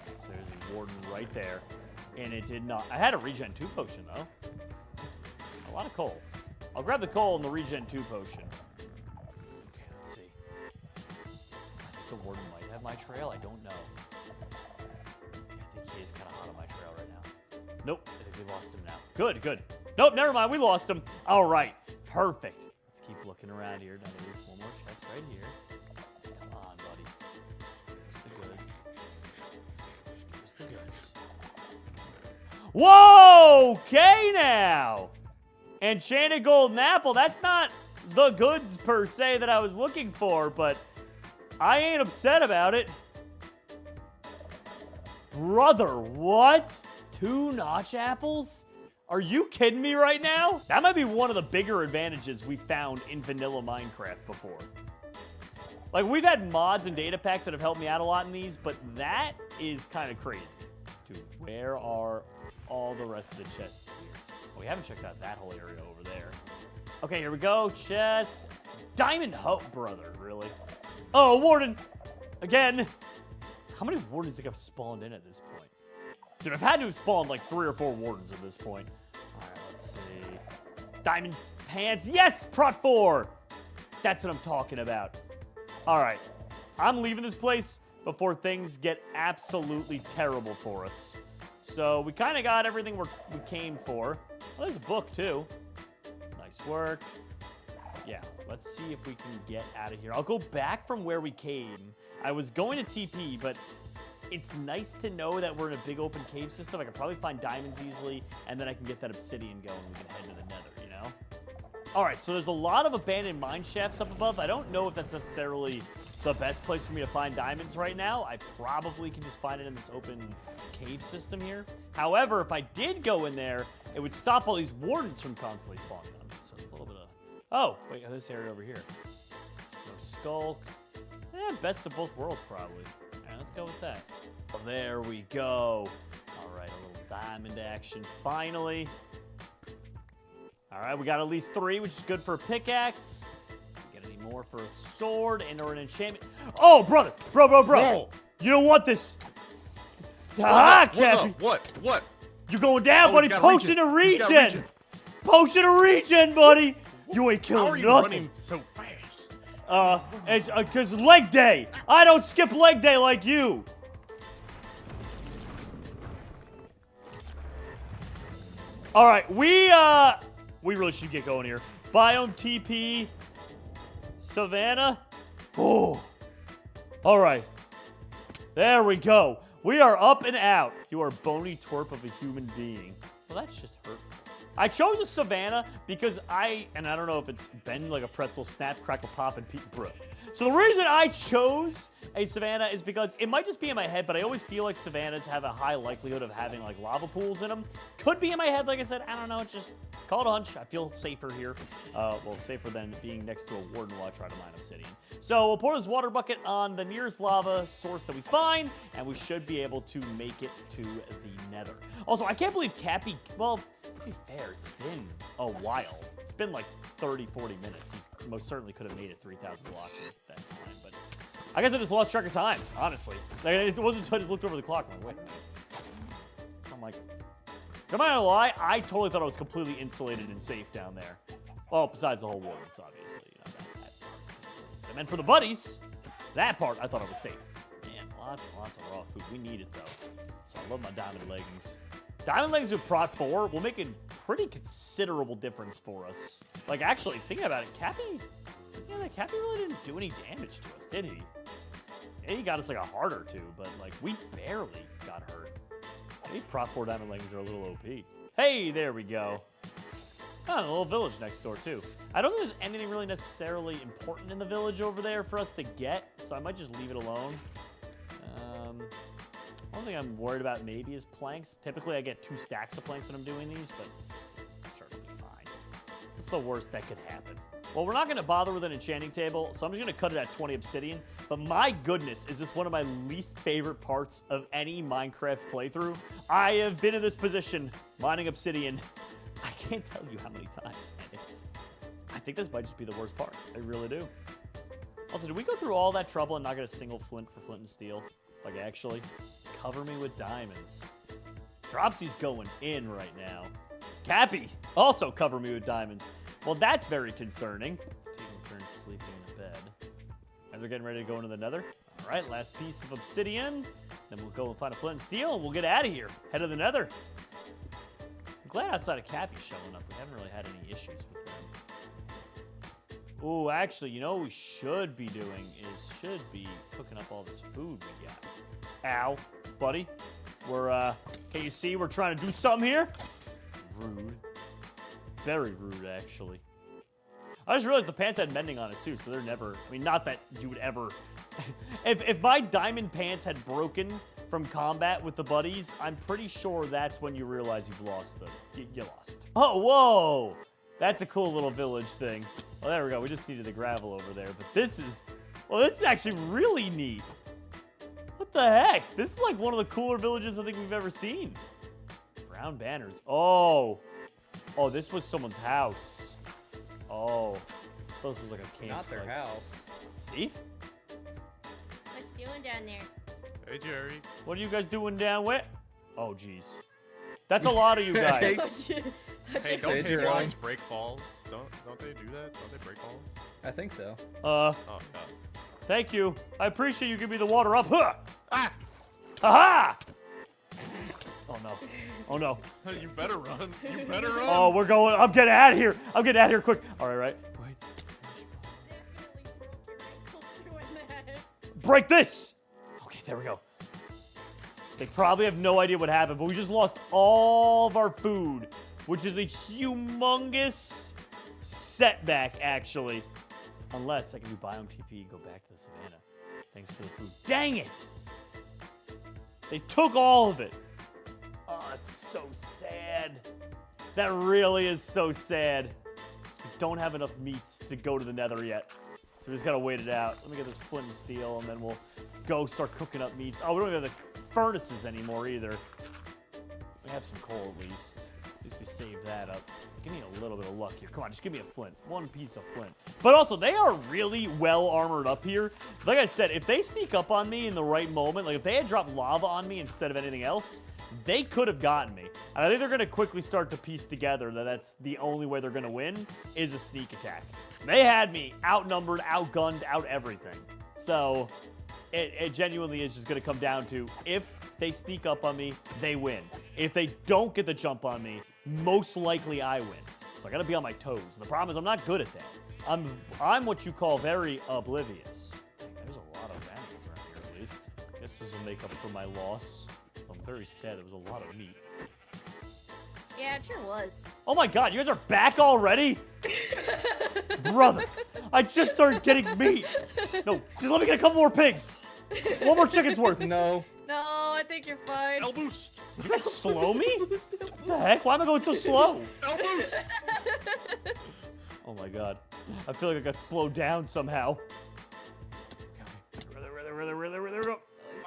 So there's a warden right there. And it did not. I had a regen 2 potion, though. A lot of coal. I'll grab the coal and the regen 2 potion. Okay, let's see. I think the warden might have my trail. I don't know. I think he is kind of hot on my trail right now. Nope. I think we lost him now. Good, good. Nope, never mind. We lost him. All right. Perfect. Let's keep looking around here. Now there is one more chest right here. Come on, buddy. Give us the goods. Give us the goods. Whoa! Okay, now. Enchanted golden apple. That's not the goods per se that I was looking for, but I ain't upset about it. Brother, what? 2 notch apples? Are you kidding me right now? That might be one of the bigger advantages we found in vanilla Minecraft before. Like, we've had mods and data packs that have helped me out a lot in these, but that is kind of crazy. Dude, where are all the rest of the chests here? We haven't checked out that whole area over there. Okay, here we go. Chest. Diamond Hope, brother. Really? Oh, warden. Again. How many wardens do you think I've spawned in at this point? Dude, I've had to have spawned like 3 or 4 wardens at this point. All right, let's see. Diamond pants. Yes, Prot 4. That's what I'm talking about. All right. I'm leaving this place before things get absolutely terrible for us. So we kind of got everything we came for. Oh, there's a book, too. Nice work. Yeah, let's see if we can get out of here. I'll go back from where we came. I was going to TP, but it's nice to know that we're in a big open cave system. I can probably find diamonds easily, and then I can get that obsidian going. We can head to the Nether, you know? All right, so there's a lot of abandoned mine shafts up above. I don't know if that's necessarily the best place for me to find diamonds right now. I probably can just find it in this open cave system here. However, if I did go in there, it would stop all these wardens from constantly spawning on me. So it's a little bit of... Oh, wait, this area over here. No skulk. Best of both worlds, probably. All right, let's go with that. Well, there we go. All right, a little diamond action. Finally. All right, we got at least 3, which is good for a pickaxe. Get any more for a sword and or an enchantment. Oh, brother. Bro. Whoa. You don't want this. Ah, What's Cappy. up? What? You're going down, Oh, buddy. he's got Potion regen. a He's got regen. regen. Potion a regen, buddy. You ain't killing How are you nothing. running so fast? It's because leg day. I don't skip leg day like you. All right, we really should get going here. Biome TP, Savannah. Oh, all right. There we go. We are up and out. You are bony twerp of a human being. Well, that's just hurt. I chose a Savannah because I don't know if it's bend like a pretzel, snap, crackle, pop, and bro. So the reason I chose a Savannah is because it might just be in my head, but I always feel like Savannas have a high likelihood of having like lava pools in them. Could be in my head, like I said. I don't know. It's just call it a hunch. I feel safer here. Well, safer than being next to a warden while I try to mine obsidian. So we'll pour this water bucket on the nearest lava source that we find, and we should be able to make it to the Nether. Also, I can't believe Cappy, well, to be fair, it's been a while. It's been like 30, 40 minutes. He most certainly could have made it 3,000 blocks at that time, but I guess I just lost track of time, honestly. Like, it wasn't until I just looked over the clock. I'm like, wait a minute. I'm like, am I gonna lie? I totally thought I was completely insulated and safe down there. Well, besides the whole wardens, obviously. You know, that part. And then for the buddies, that part, I thought I was safe. Man, lots and lots of raw food. We need it, though. So I love my diamond leggings. Diamond leggings with Prot 4 will make a pretty considerable difference for us. Like, actually, thinking about it, Cappy really didn't do any damage to us, did he? Yeah, he got us like a heart or two, but like we barely got hurt. Maybe Prot 4 diamond leggings are a little OP. Hey, there we go. Oh, a little village next door too. I don't think there's anything really necessarily important in the village over there for us to get, so I might just leave it alone. One thing I'm worried about maybe is planks. Typically, I get 2 stacks of planks when I'm doing these, but I'm sure it'll be fine. What's the worst that could happen? Well, we're not going to bother with an enchanting table, so I'm just going to cut it at 20 obsidian. But my goodness, is this one of my least favorite parts of any Minecraft playthrough? I have been in this position, mining obsidian. I can't tell you how many times, and I think this might just be the worst part. I really do. Also, did we go through all that trouble and not get a single flint for flint and steel? Like, actually, cover me with diamonds. Dropsy's going in right now. Cappy, also cover me with diamonds. Well, that's very concerning. Taking turns sleeping in the bed. And they're getting ready to go into the Nether. All right, last piece of obsidian. Then we'll go and find a flint and steel, and we'll get out of here. Head to the Nether. I'm glad outside of Cappy showing up, we haven't really had any issues with them. Oh, actually, you know what we should be doing is cooking up all this food we got. Ow, buddy. Can you see we're trying to do something here? Rude. Very rude, actually. I just realized the pants had mending on it, too, so they're never... I mean, not that you would ever... if my diamond pants had broken from combat with the buddies, I'm pretty sure that's when you realize you've lost them. You lost. Oh, whoa! That's a cool little village thing. Well, there we go. We just needed the gravel over there. But this is... Well, this is actually really neat. What the heck? This is like one of the cooler villages I think we've ever seen. Brown banners. Oh, this was someone's house. Oh, this was like a campsite. Not their house. Steve? What you doing down there? Hey, Jerry. What are you guys doing down where? Oh, jeez. That's a lot of you guys. Hey, don't Hey, Jerome. tables break falls? Don't they do that? Don't they break falls? I think so. Oh, no. Thank you. I appreciate you giving me the water up. Huh! Ah! Aha! Oh, no. Oh, no. You better run. You better run. Oh, we're going. I'm getting out of here. I'm getting out of here quick. All right, right. Definitely broke your ankles doing that. Break this. Okay, there we go. They probably have no idea what happened, but we just lost all of our food, which is a humongous setback, actually. Unless I can do biome TP and go back to the savannah. Thanks for the food. Dang it! They took all of it. Oh, it's so sad. That really is so sad. So we don't have enough meats to go to the Nether yet. So we just gotta wait it out. Let me get this flint and steel, and then we'll go start cooking up meats. Oh, we don't have the furnaces anymore either. We have some coal at least. At least we saved that up. Give me a little bit of luck here. Come on, just give me a flint. One piece of flint. But also, they are really well armored up here. Like I said, if they sneak up on me in the right moment, like if they had dropped lava on me instead of anything else, they could have gotten me. And I think they're going to quickly start to piece together that that's the only way they're going to win is a sneak attack. They had me outnumbered, outgunned, out everything. So it genuinely is just going to come down to if they sneak up on me, they win. If they don't get the jump on me, most likely I win. So I got to be on my toes. And the problem is I'm not good at that. I'm what you call very oblivious. There's a lot of enemies around here at least. I guess this will make up for my loss. I'm very sad. There was a lot of meat. Yeah, it sure was. Oh my god, you guys are back already? Brother, I just started getting meat. No, just let me get a couple more pigs. One more chicken's worth. No. No, I think you're fine. L boost. You guys slow me? What the heck? Why am I going so slow? L boost. Oh my god. I feel like I got slowed down somehow. Oh, he's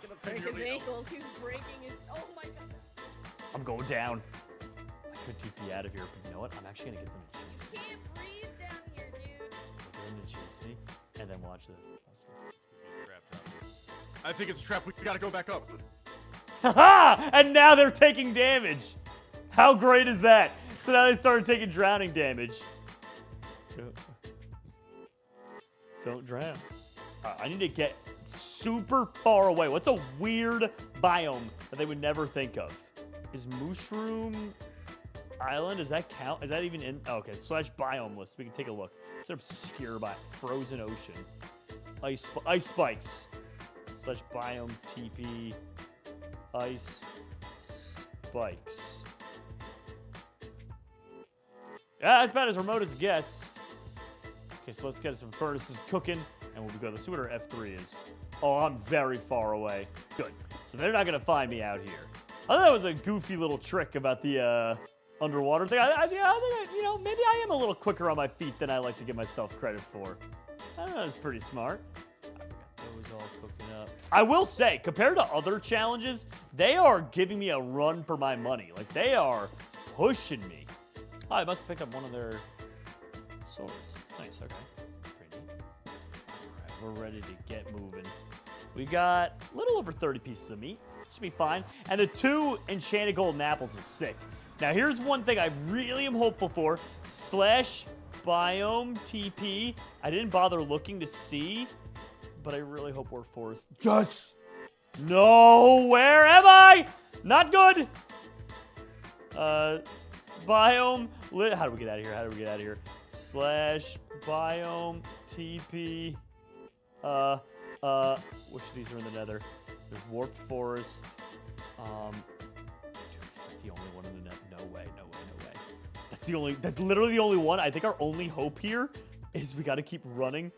gonna break his ankles. He's breaking his. Oh my god. I'm going down. I could TP out of here, but you know what? I'm actually gonna get them to chase me. You can't breathe down here, dude. Get them to chase me, and then watch this. I think it's a trap. We gotta go back up. Haha! And now they're taking damage. How great is that? So now they started taking drowning damage. Don't drown. I need to get super far away. What's a weird biome that they would never think of? Is Mushroom Island, does that count? Is that even in? Oh, okay, / biome list. We can take a look. It's an obscure biome. Frozen ocean. Ice spikes. / biome TP. Ice spikes. Yeah, that's about as remote as it gets. Okay, so let's get some furnaces cooking, and we'll go. Let's see what our F3 is. Oh, I'm very far away. Good. So they're not going to find me out here. I thought that was a goofy little trick about the underwater thing. I think, you know, maybe I am a little quicker on my feet than I like to give myself credit for. I don't know, that's pretty smart. I got those all cooking up. I will say, compared to other challenges, they are giving me a run for my money. Like, they are pushing me. Oh, I must have picked up one of their swords. Nice, okay. Pretty neat. All right, we're ready to get moving. We got a little over 30 pieces of meat. Should be fine. And the 2 enchanted golden apples is sick. Now, here's one thing I really am hopeful for. / biome TP. I didn't bother looking to see, but I really hope we're forest. Yes! No! Where am I? Not good! Biome. How do we get out of here? How do we get out of here? / biome TP. Which of these are in the Nether? There's warped forest. Dude, is that the only one in the Nether? No way, no way, no way. That's literally the only one. I think our only hope here is we got to keep running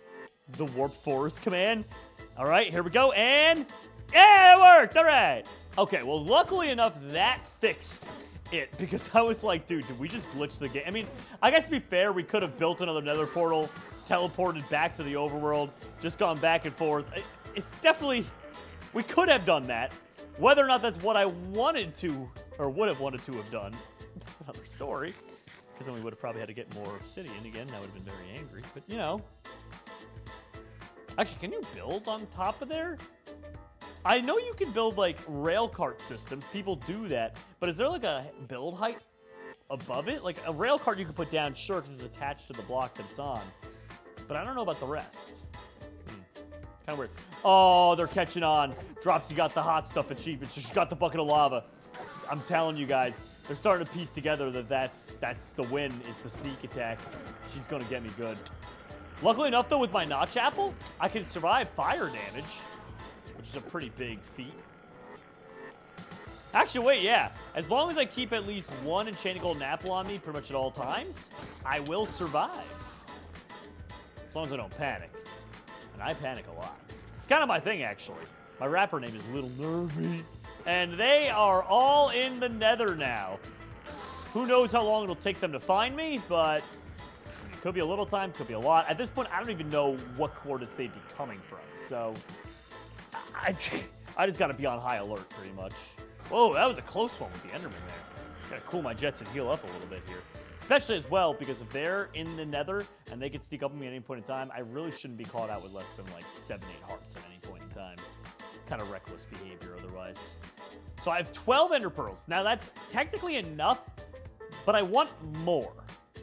the warped forest command. All right, here we go, and yeah, it worked. All right. Okay, well, luckily enough, that fixed it, because I was like, dude, did we just glitch the game? I mean, I guess to be fair, we could have built another Nether portal, teleported back to the overworld, just gone back and forth. It's definitely, we could have done that. Whether or not that's what I wanted to, or would have wanted to have done, that's another story. Because then we would have probably had to get more obsidian again. That would have been very angry. But, you know. Actually, can you build on top of there? I know you can build, like, rail cart systems. People do that. But is there, like, a build height above it? Like, a rail cart you can put down, sure, because it's attached to the block that it's on. But I don't know about the rest. Kind of weird. Oh, they're catching on. Dropsy got the hot stuff achievement. She's got the bucket of lava. I'm telling you guys, they're starting to piece together that that's the win, is the sneak attack. She's going to get me good. Luckily enough, though, with my notch apple, I can survive fire damage, which is a pretty big feat. Actually, wait, yeah. As long as I keep at least one enchanted golden apple on me pretty much at all times, I will survive. As long as I don't panic. And I panic a lot. It's kind of my thing, actually. My rapper name is Little Nervy. And they are all in the Nether now. Who knows how long it'll take them to find me, but it could be a little time, could be a lot. At this point, I don't even know what coordinates they'd be coming from. So, I just got to be on high alert, pretty much. Whoa, that was a close one with the Enderman there. Got to cool my jets and heal up a little bit here. Especially as well, because if they're in the nether and they can sneak up on me at any point in time, I really shouldn't be caught out with less than like 7, 8 hearts at any point in time. Kind of reckless behavior otherwise. So I have 12 ender pearls. Now that's technically enough, but I want more.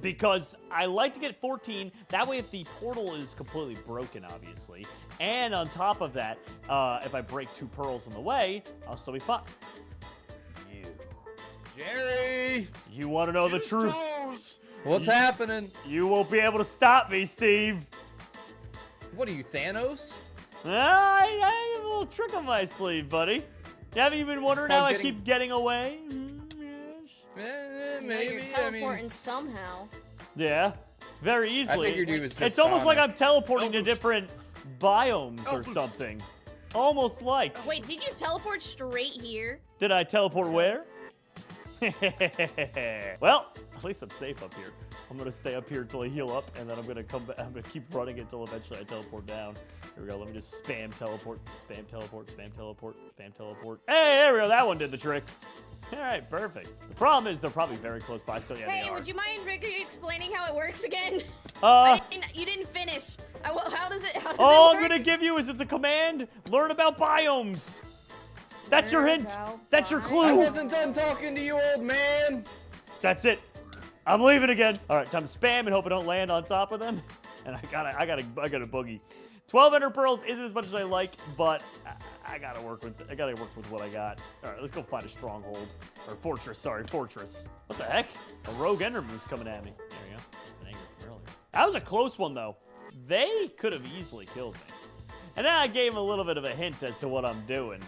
Because I like to get 14. That way if the portal is completely broken, obviously. And on top of that, if I break 2 pearls on the way, I'll still be fine. Jerry! You want to know the truth? What's happening? You won't be able to stop me, Steve. What are you, Thanos? I have a little trick on my sleeve, buddy. Haven't you been wondering how I keep getting away? Yes. Maybe. Maybe. You're teleporting somehow. Yeah, very easily. I figured he was just It's almost like Sonic. I'm teleporting to different biomes or something. Almost like. Wait, did you teleport straight here? Did I teleport where? Well, at least I'm safe up here. I'm gonna stay up here until I heal up, and then I'm gonna come back. I'm gonna keep running until eventually I teleport down. Here we go. Let me just spam teleport, spam teleport, spam teleport, spam teleport. Hey, there we go. That one did the trick. All right, perfect. The problem is they're probably very close by. So yeah, Hey, they are. would you mind explaining how it works again? You didn't finish. How does it work? All I'm gonna give you is it's a command. Learn about biomes. That's your hint. That's your I clue. wasn't done talking to you, old man. That's it. I'm leaving again. All right, time to spam and hope I don't land on top of them. And I got a boogie. 12 ender pearls isn't as much as I like, but I gotta work with what I got. All right, let's go find a stronghold or fortress. Sorry, fortress. What the heck? A rogue enderman's coming at me. There we go. An anger from earlier. That was a close one though. They could have easily killed me. And then I gave them a little bit of a hint as to what I'm doing.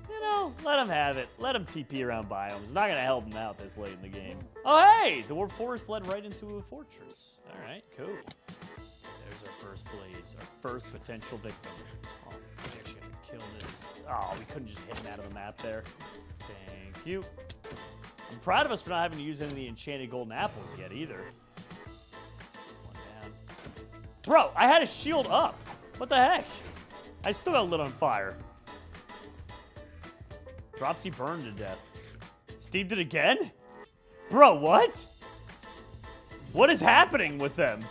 You know, let them have it. Let them TP around biomes. It's not going to help them out this late in the game. Oh, hey! The warp forest led right into a fortress. All right, cool. There's our first blaze, our first potential victim. Oh, we actually got to kill this. Oh, we couldn't just hit him out of the map there. Thank you. I'm proud of us for not having to use any of the enchanted golden apples yet either. One down. Bro, I had a shield up. What the heck? I still got lit on fire. Dropsy burned to death. Steve did again? Bro, what? What is happening with them?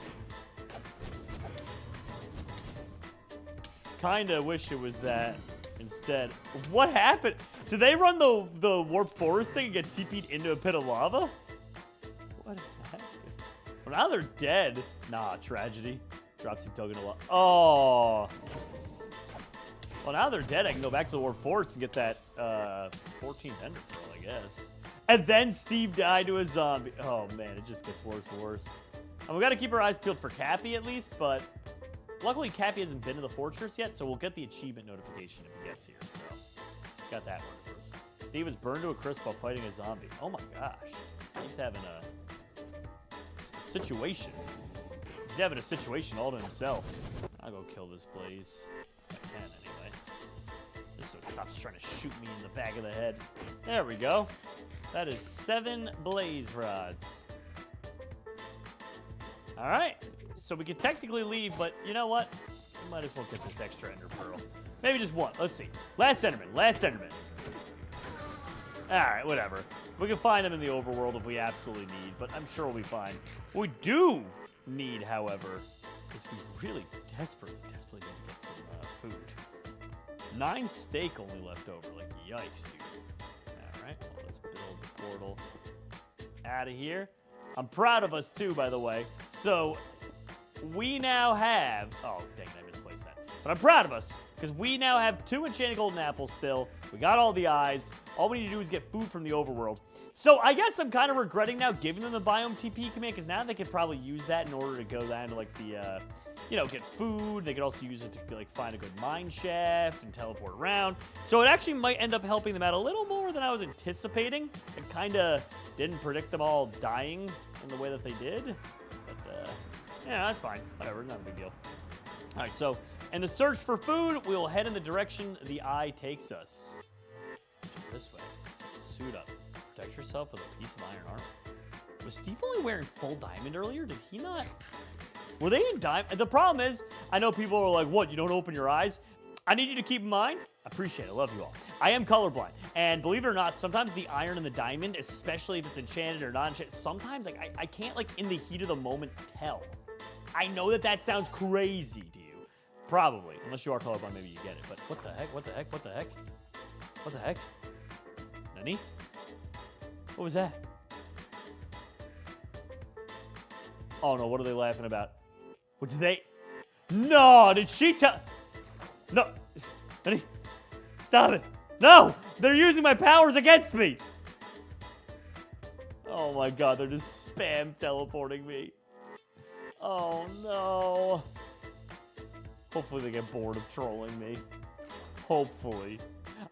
Kinda wish it was that instead. What happened? Did they run the warp forest thing and get TP'd into a pit of lava? What happened? Well, now they're dead. Nah, tragedy. Dropsy dug in a lot. Oh. Well, now they're dead. I can go back to the warp forest and get that 14th ender pearl, I guess. And then Steve died to a zombie. Oh, man, it just gets worse and worse. And we got to keep our eyes peeled for Cappy at least, but luckily Cappy hasn't been to the fortress yet, so we'll get the achievement notification if he gets here. So, got that one first. Steve was burned to a crisp while fighting a zombie. Oh, my gosh. Steve's having a situation. He's having a situation all to himself. I'll go kill this blaze. If I can, anyway. Just so it stops trying to shoot me in the back of the head. There we go. That is 7 blaze rods. All right. So we can technically leave, but you know what? We might as well get this extra ender pearl. Maybe just one. Let's see. Last enderman. Last enderman. All right, whatever. We can find them in the overworld if we absolutely need, but I'm sure we'll be fine. What we do need, however, is we really desperately need to get some food. 9 steak only left over. Like, yikes, dude. All right, well, let's build the portal out of here. I'm proud of us, too, by the way. So, we now have... Oh, dang it, I misplaced that. But I'm proud of us, because we now have 2 enchanted golden apples still. We got all the eyes. All we need to do is get food from the overworld. So, I guess I'm kind of regretting now giving them the biome TP command, because now they could probably use that in order to go down to, like, the... you know, get food. They could also use it to, like, find a good mine shaft and teleport around. So it actually might end up helping them out a little more than I was anticipating. I kind of didn't predict them all dying in the way that they did. But, yeah, that's fine. Whatever, not a big deal. All right, so in the search for food, we will head in the direction the eye takes us. Which is this way. Suit up. Protect yourself with a piece of iron armor. Was Steve only wearing full diamond earlier? Did he not... Were they in diamond? The problem is, I know people are like, what, you don't open your eyes? I need you to keep in mind, I appreciate it, I love you all. I am colorblind, and believe it or not, sometimes the iron and the diamond, especially if it's enchanted or not enchanted, sometimes like I can't like in the heat of the moment tell. I know that sounds crazy to you. Probably, unless you are colorblind, maybe you get it. But what the heck? What the heck? What the heck? What the heck? Nani? What was that? Oh no, what are they laughing about? What did they? No, did she tell? No, Nani? Stop it. No, they're using my powers against me. Oh my god, they're just spam teleporting me. Oh no. Hopefully they get bored of trolling me. Hopefully.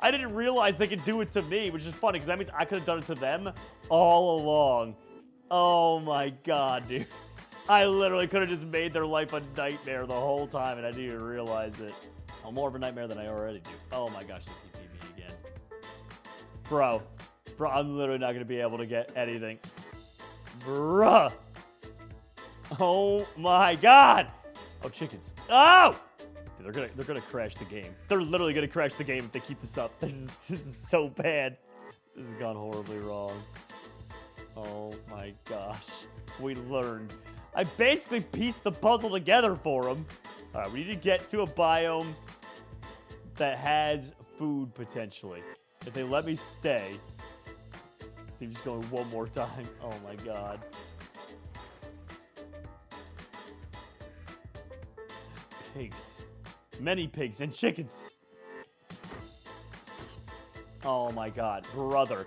I didn't realize they could do it to me, which is funny, because that means I could have done it to them all along. Oh my god, dude. I literally could have just made their life a nightmare the whole time, and I didn't even realize it. Oh, more of a nightmare than I already do. Oh my gosh, they TP'd me again. Bro, I'm literally not going to be able to get anything. Bruh. Oh my god. Oh, chickens. Oh! Dude, they're gonna crash the game. They're literally gonna crash the game if they keep this up. This is so bad. This has gone horribly wrong. Oh my gosh. We learned. I basically pieced the puzzle together for them. All right, we need to get to a biome that has food potentially. If they let me stay. Steve's going one more time. Oh my god. Pigs. Many pigs and chickens. Oh my god. Brother.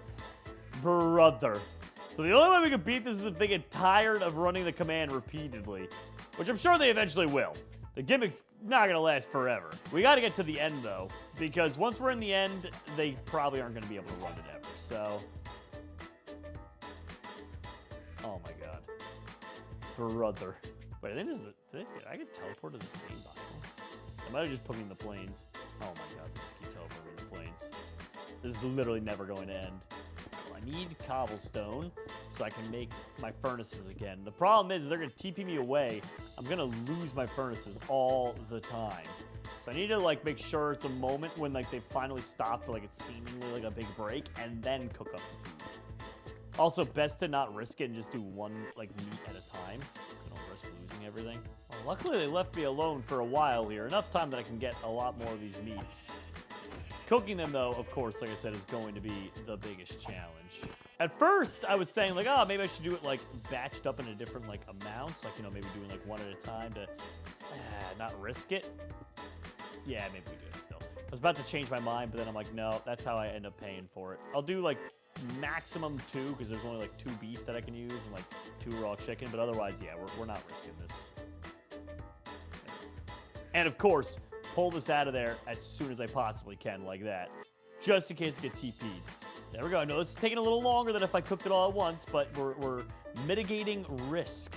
So the only way we can beat this is if they get tired of running the command repeatedly. Which I'm sure they eventually will. The gimmick's not going to last forever. We got to get to the end, though. Because once we're in the end, they probably aren't going to be able to run it ever. So... oh my god. Brother. Wait, I think this is did I get teleported to the same biome? They might have just put me in the plains. Oh my god, they just keep teleporting in the plains. This is literally never going to end. Well, I need cobblestone so I can make my furnaces again. The problem is they're going to TP me away. I'm going to lose my furnaces all the time. So I need to like make sure it's a moment when like they finally stop for like it's seemingly like a big break and then cook up the food. Also, best to not risk it and just do one like meat at a time. So don't risk losing everything. Well, luckily they left me alone for a while here. Enough time that I can get a lot more of these meats. Cooking them though, of course, like I said, is going to be the biggest challenge. At first, I was saying like, oh, maybe I should do it like batched up into different like amounts. Like, you know, maybe doing like one at a time to not risk it. Yeah, maybe we do it still. I was about to change my mind, but then I'm like, no, that's how I end up paying for it. I'll do like maximum 2 because there's only like 2 beef that I can use and like 2 raw chicken, but otherwise, yeah, we're not risking this. And of course, pull this out of there as soon as I possibly can, like that, just in case I get TP'd. There we go. I know this is taking a little longer than if I cooked it all at once, but we're mitigating risk.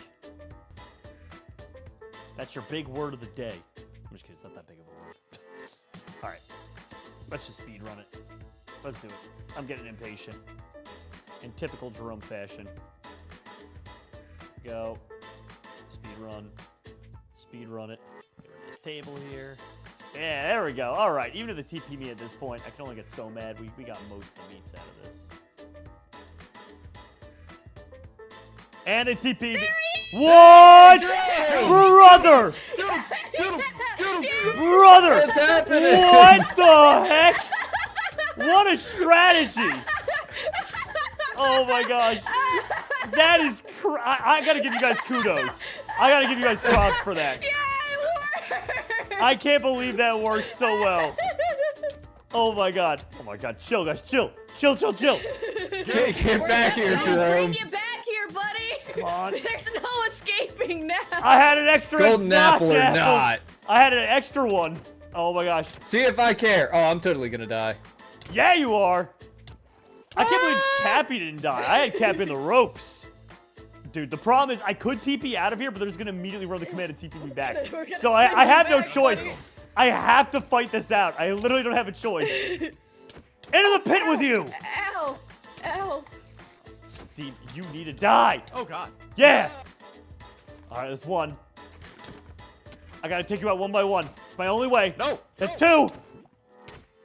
That's your big word of the day. I'm just kidding, it's not that big of a word. All right, let's just speed run it. Let's do it. I'm getting impatient. In typical Jerome fashion. Go. Speed run. Speed run it. Get rid of this table here. Yeah, there we go. All right. Even if they TP me at this point, I can only get so mad. We got most of the meats out of this. And they TP'd. What? Brother! Brother! What's happening? What the heck? What a strategy! Oh my gosh. That is I gotta give you guys kudos. I gotta give you guys props for that. Yeah, it worked! I can't believe that worked so well. Oh my god. Oh my god. Chill, guys. Chill. Chill. Get back here, Jerome. Bring you back here, buddy. Come on. There's no escaping now. I had an extra Golden apple or notch not. I had an extra one. Oh my gosh. See if I care. Oh, I'm totally gonna die. Yeah, you are. I can't believe Cappy didn't die. I had Cappy in the ropes. Dude, the problem is I could TP out of here, but they're just going to immediately run the command and TP me back. So I have no choice. I have to fight this out. I literally don't have a choice. Into the pit with you. Ow. Ow. Steve, you need to die. Oh, God. Yeah. All right, that's 1. I got to take you out one by one. It's my only way. No. That's 2.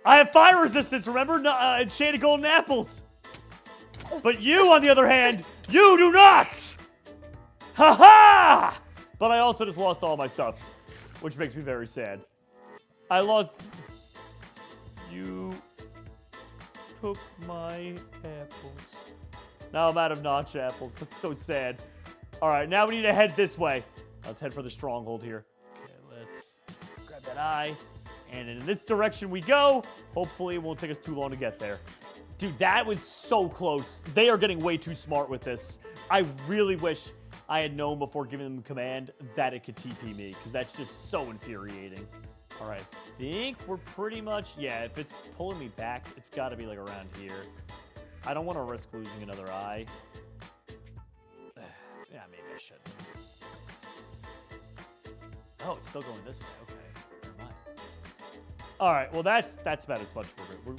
I have fire resistance, remember? Enchanted golden apples. But you, on the other hand, you do not! Ha-ha! But I also just lost all my stuff, which makes me very sad. I lost... You took my apples. Now I'm out of notch apples. That's so sad. All right, now we need to head this way. Let's head for the stronghold here. Okay, let's grab that eye. And in this direction we go. Hopefully it won't take us too long to get there. Dude, that was so close. They are getting way too smart with this. I really wish I had known before giving them command that it could TP me, because that's just so infuriating. All right, I think we're pretty much, yeah, if it's pulling me back, it's got to be like around here. I don't want to risk losing another eye. Yeah, maybe I should. Oh, it's still going this way. Okay, never mind. All right, well, that's about as much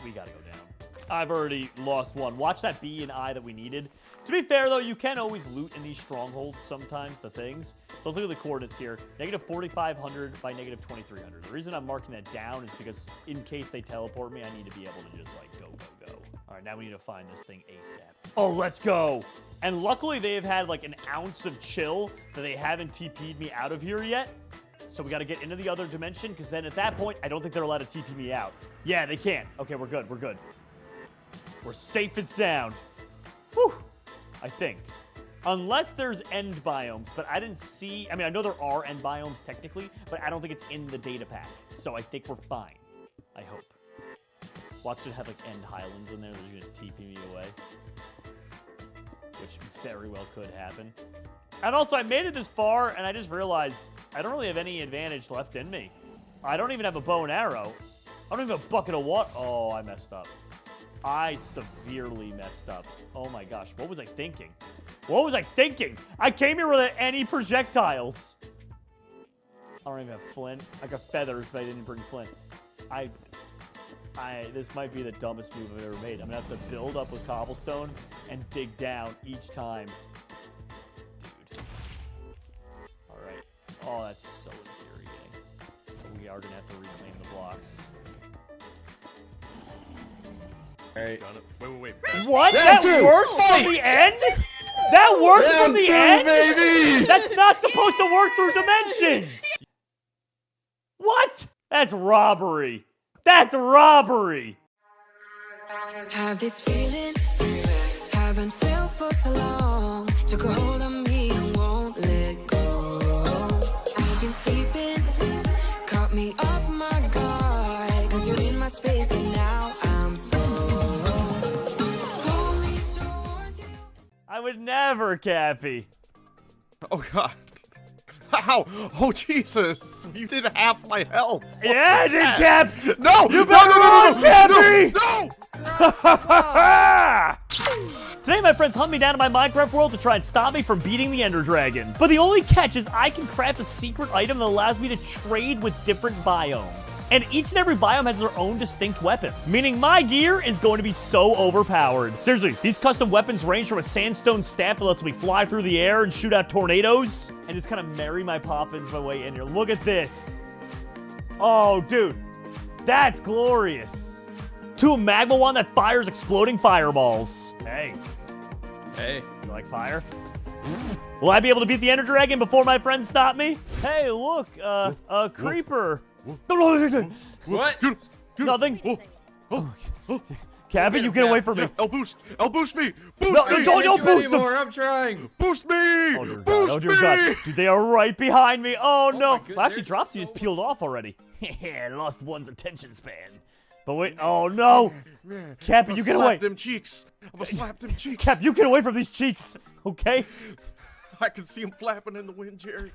we got to go down. I've already lost one. Watch that B and I that we needed. To be fair, though, you can always loot in these strongholds sometimes, the things. So let's look at the coordinates here. Negative 4,500 by negative 2,300. The reason I'm marking that down is because in case they teleport me, I need to be able to just, like, go. All right, now we need to find this thing ASAP. Oh, let's go. And luckily, they have had, like, an ounce of chill that they haven't TP'd me out of here yet. So we got to get into the other dimension, because then at that point, I don't think they're allowed to TP me out. Yeah, they can't. Okay, we're good. We're good. We're safe and sound. Whew. I think. Unless there's end biomes, but I didn't see... I mean, I know there are end biomes technically, but I don't think it's in the data pack. So I think we're fine. I hope. Watch it have, like, end highlands in there that are going to TP me away. Which very well could happen. And also, I made it this far, and I just realized I don't really have any advantage left in me. I don't even have a bow and arrow. I don't even have a bucket of water. Oh, I messed up. I severely messed up. Oh my gosh, what was I thinking? What was I thinking? I came here without any projectiles. I don't even have flint. I got feathers, but I didn't bring flint. This might be the dumbest move I've ever made. I'm gonna have to build up with cobblestone and dig down each time. Dude. All right. Oh, that's so infuriating. We are gonna have to reclaim the blocks. Hey. Wait. What? That works from the end? That works from the end? Baby! That's not supposed to work through dimensions! What? That's robbery. That's robbery! Have this feeling, haven't felt for so long. Took a hold on me and won't let go. I've been sleeping, caught me off my guard. Cause you're in my space and now I'm so. I would never, Cappy. Oh, God. How? Oh, Jesus. You did half my health. Yeah, I did, Cap! No! You better run, Cappy! No! Today, my friends hunt me down in my Minecraft world to try and stop me from beating the Ender Dragon. But the only catch is I can craft a secret item that allows me to trade with different biomes. And each and every biome has their own distinct weapon, meaning my gear is going to be so overpowered. Seriously, these custom weapons range from a sandstone staff that lets me fly through the air and shoot out tornadoes, and just kind of marry my poppins my way in here. Look at this. Oh, dude. That's glorious. To a magma wand that fires exploding fireballs. Hey. Hey. You like fire? Will I be able to beat the Ender Dragon before my friends stop me? Hey, look, a creeper. What? Nothing. Cappy, you get away from me. I'll boost me. No, Boost me. don't boost them. I'm trying. Boost me. Oh, dear God. Boost Oh, dear me. God. Dude, they are right behind me. Oh, no. my goodness. Well, actually, Dropsy is peeled off already. I lost one's attention span. But wait, oh, no. Cappy, you get away. I'm gonna slap them cheeks. Cap, you get away from these cheeks, okay? I can see them flapping in the wind, Jerry.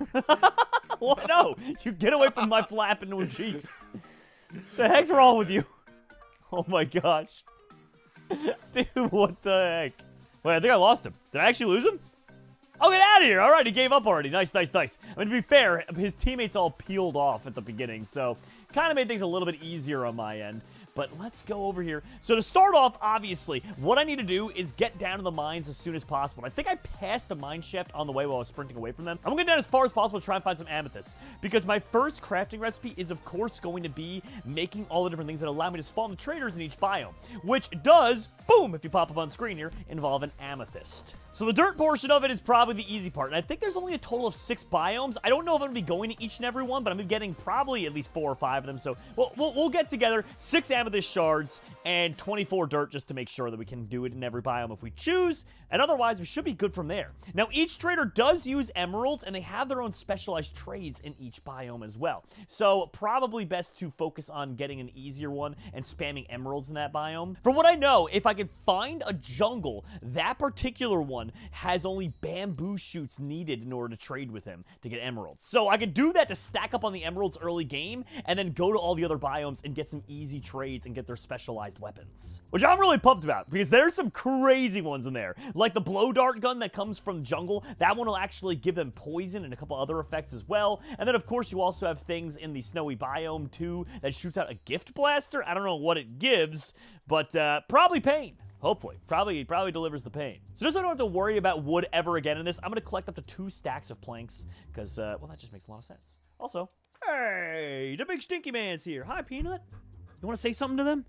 What? No, you get away from my flapping new cheeks. The heck's wrong with you? Oh, my gosh. Dude, what the heck? Wait, I think I lost him. Did I actually lose him? Oh, get out of here. All right, he gave up already. Nice. I mean, to be fair, his teammates all peeled off at the beginning, so kind of made things a little bit easier on my end. But let's go over here. So to start off, obviously, what I need to do is get down to the mines as soon as possible. I think I passed the mine shaft on the way while I was sprinting away from them. I'm going to get down as far as possible to try and find some amethyst. Because my first crafting recipe is, of course, going to be making all the different things that allow me to spawn the traders in each biome. Which does, boom, if you pop up on screen here, involve an amethyst. So the dirt portion of it is probably the easy part. And I think there's only a total of 6 biomes. I don't know if I'm going to be going to each and every one, but I'm getting probably at least 4 or 5 of them. So we'll get together 6 amethyst shards and 24 dirt just to make sure that we can do it in every biome if we choose. And otherwise, we should be good from there. Now, each trader does use emeralds, and they have their own specialized trades in each biome as well. So probably best to focus on getting an easier one and spamming emeralds in that biome. From what I know, if I can find a jungle, that particular one has only bamboo shoots needed in order to trade with him to get emeralds. So I could do that to stack up on the emeralds early game, and then go to all the other biomes and get some easy trades and get their specialized weapons. Which I'm really pumped about, because there's some crazy ones in there. Like the blow dart gun that comes from jungle, that one will actually give them poison and a couple other effects as well. And then, of course, you also have things in the snowy biome, too, that shoots out a gift blaster. I don't know what it gives, but probably pain. Hopefully. Probably delivers the pain. So just so I don't have to worry about wood ever again in this, I'm going to collect up to 2 stacks of planks, because, well, that just makes a lot of sense. Also, hey, the big stinky man's here. Hi, Peanut. You want to say something to them?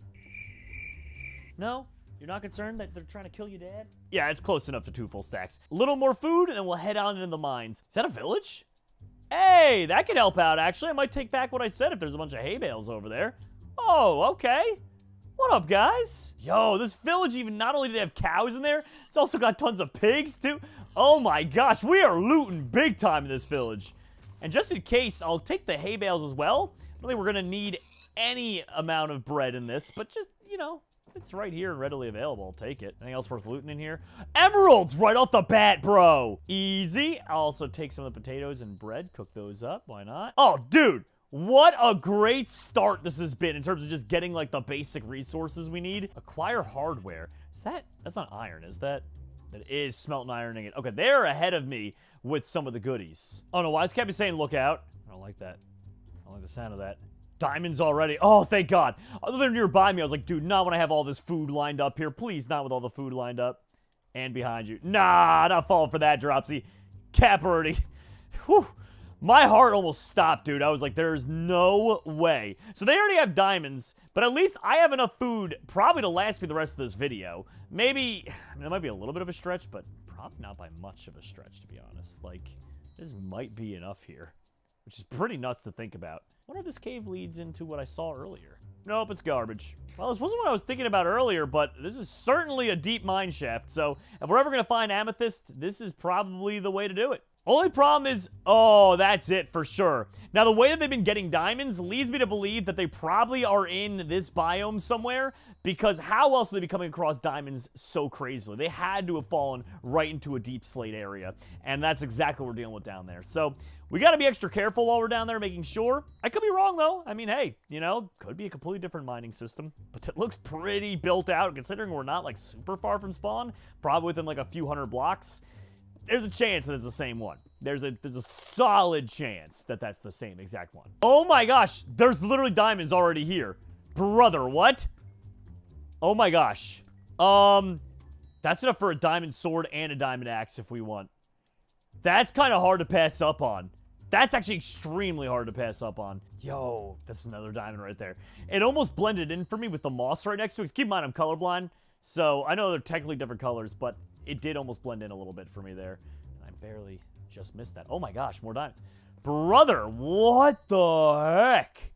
No? You're not concerned that they're trying to kill you, Dad? Yeah, it's close enough to 2 full stacks. A little more food, and then we'll head on into the mines. Is that a village? Hey, that could help out, actually. I might take back what I said if there's a bunch of hay bales over there. Oh, okay. What up, guys? Yo, this village even not only did it have cows in there, it's also got tons of pigs, too. Oh my gosh, we are looting big time in this village. And just in case, I'll take the hay bales as well. I don't think we're going to need any amount of bread in this, but just, you know, it's right here and readily available. I'll take it. Anything else worth looting in here? Emeralds right off the bat, bro. Easy. I'll also take some of the potatoes and bread, cook those up. Why not? Oh, dude. What a great start this has been in terms of just getting, like, the basic resources we need. Acquire hardware. That's not iron, is that? That is smelting ironing it. Okay, they're ahead of me with some of the goodies. Oh, no, why is Cappy saying look out? I don't like that. I don't like the sound of that. Diamonds already. Oh, thank God. Other than nearby me, I was like, dude, not when I have all this food lined up here. Please, not with all the food lined up. And behind you. Nah, not falling for that, Dropsy. Cap already. Whew. My heart almost stopped, dude. I was like, there's no way. So they already have diamonds, but at least I have enough food probably to last me the rest of this video. Maybe, I mean, it might be a little bit of a stretch, but probably not by much of a stretch, to be honest. Like, this might be enough here, which is pretty nuts to think about. I wonder if this cave leads into what I saw earlier. Nope, it's garbage. Well, this wasn't what I was thinking about earlier, but this is certainly a deep mine shaft, so if we're ever going to find amethyst, this is probably the way to do it. Only problem is, oh, that's it for sure. Now, the way that they've been getting diamonds leads me to believe that they probably are in this biome somewhere, because how else would they be coming across diamonds so crazily? They had to have fallen right into a deep slate area, and that's exactly what we're dealing with down there. So we got to be extra careful while we're down there, making sure. I could be wrong, though. I mean, hey, you know, could be a completely different mining system, but it looks pretty built out, considering we're not, like, super far from spawn, probably within, like, a few hundred blocks. There's a chance that it's the same one. There's a solid chance that that's the same exact one. Oh my gosh, there's literally diamonds already here. Brother, what? Oh my gosh. That's enough for a diamond sword and a diamond axe if we want. That's kind of hard to pass up on. That's actually extremely hard to pass up on. Yo, that's another diamond right there. It almost blended in for me with the moss right next to it. Keep in mind, I'm colorblind, so I know they're technically different colors, but it did almost blend in a little bit for me there. And I barely just missed that. Oh my gosh, more diamonds. Brother, what the heck?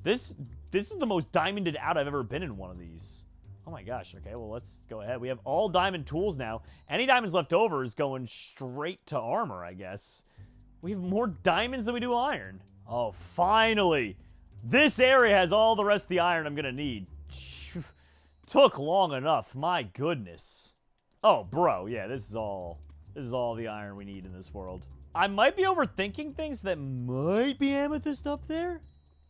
This is the most diamonded out I've ever been in one of these. Oh my gosh, okay, well, let's go ahead. We have all diamond tools now. Any diamonds left over is going straight to armor, I guess. We have more diamonds than we do iron. Oh, finally. This area has all the rest of the iron I'm going to need. Took long enough, my goodness. Oh, bro, yeah, this is all the iron we need in this world. I might be overthinking things, but that might be amethyst up there.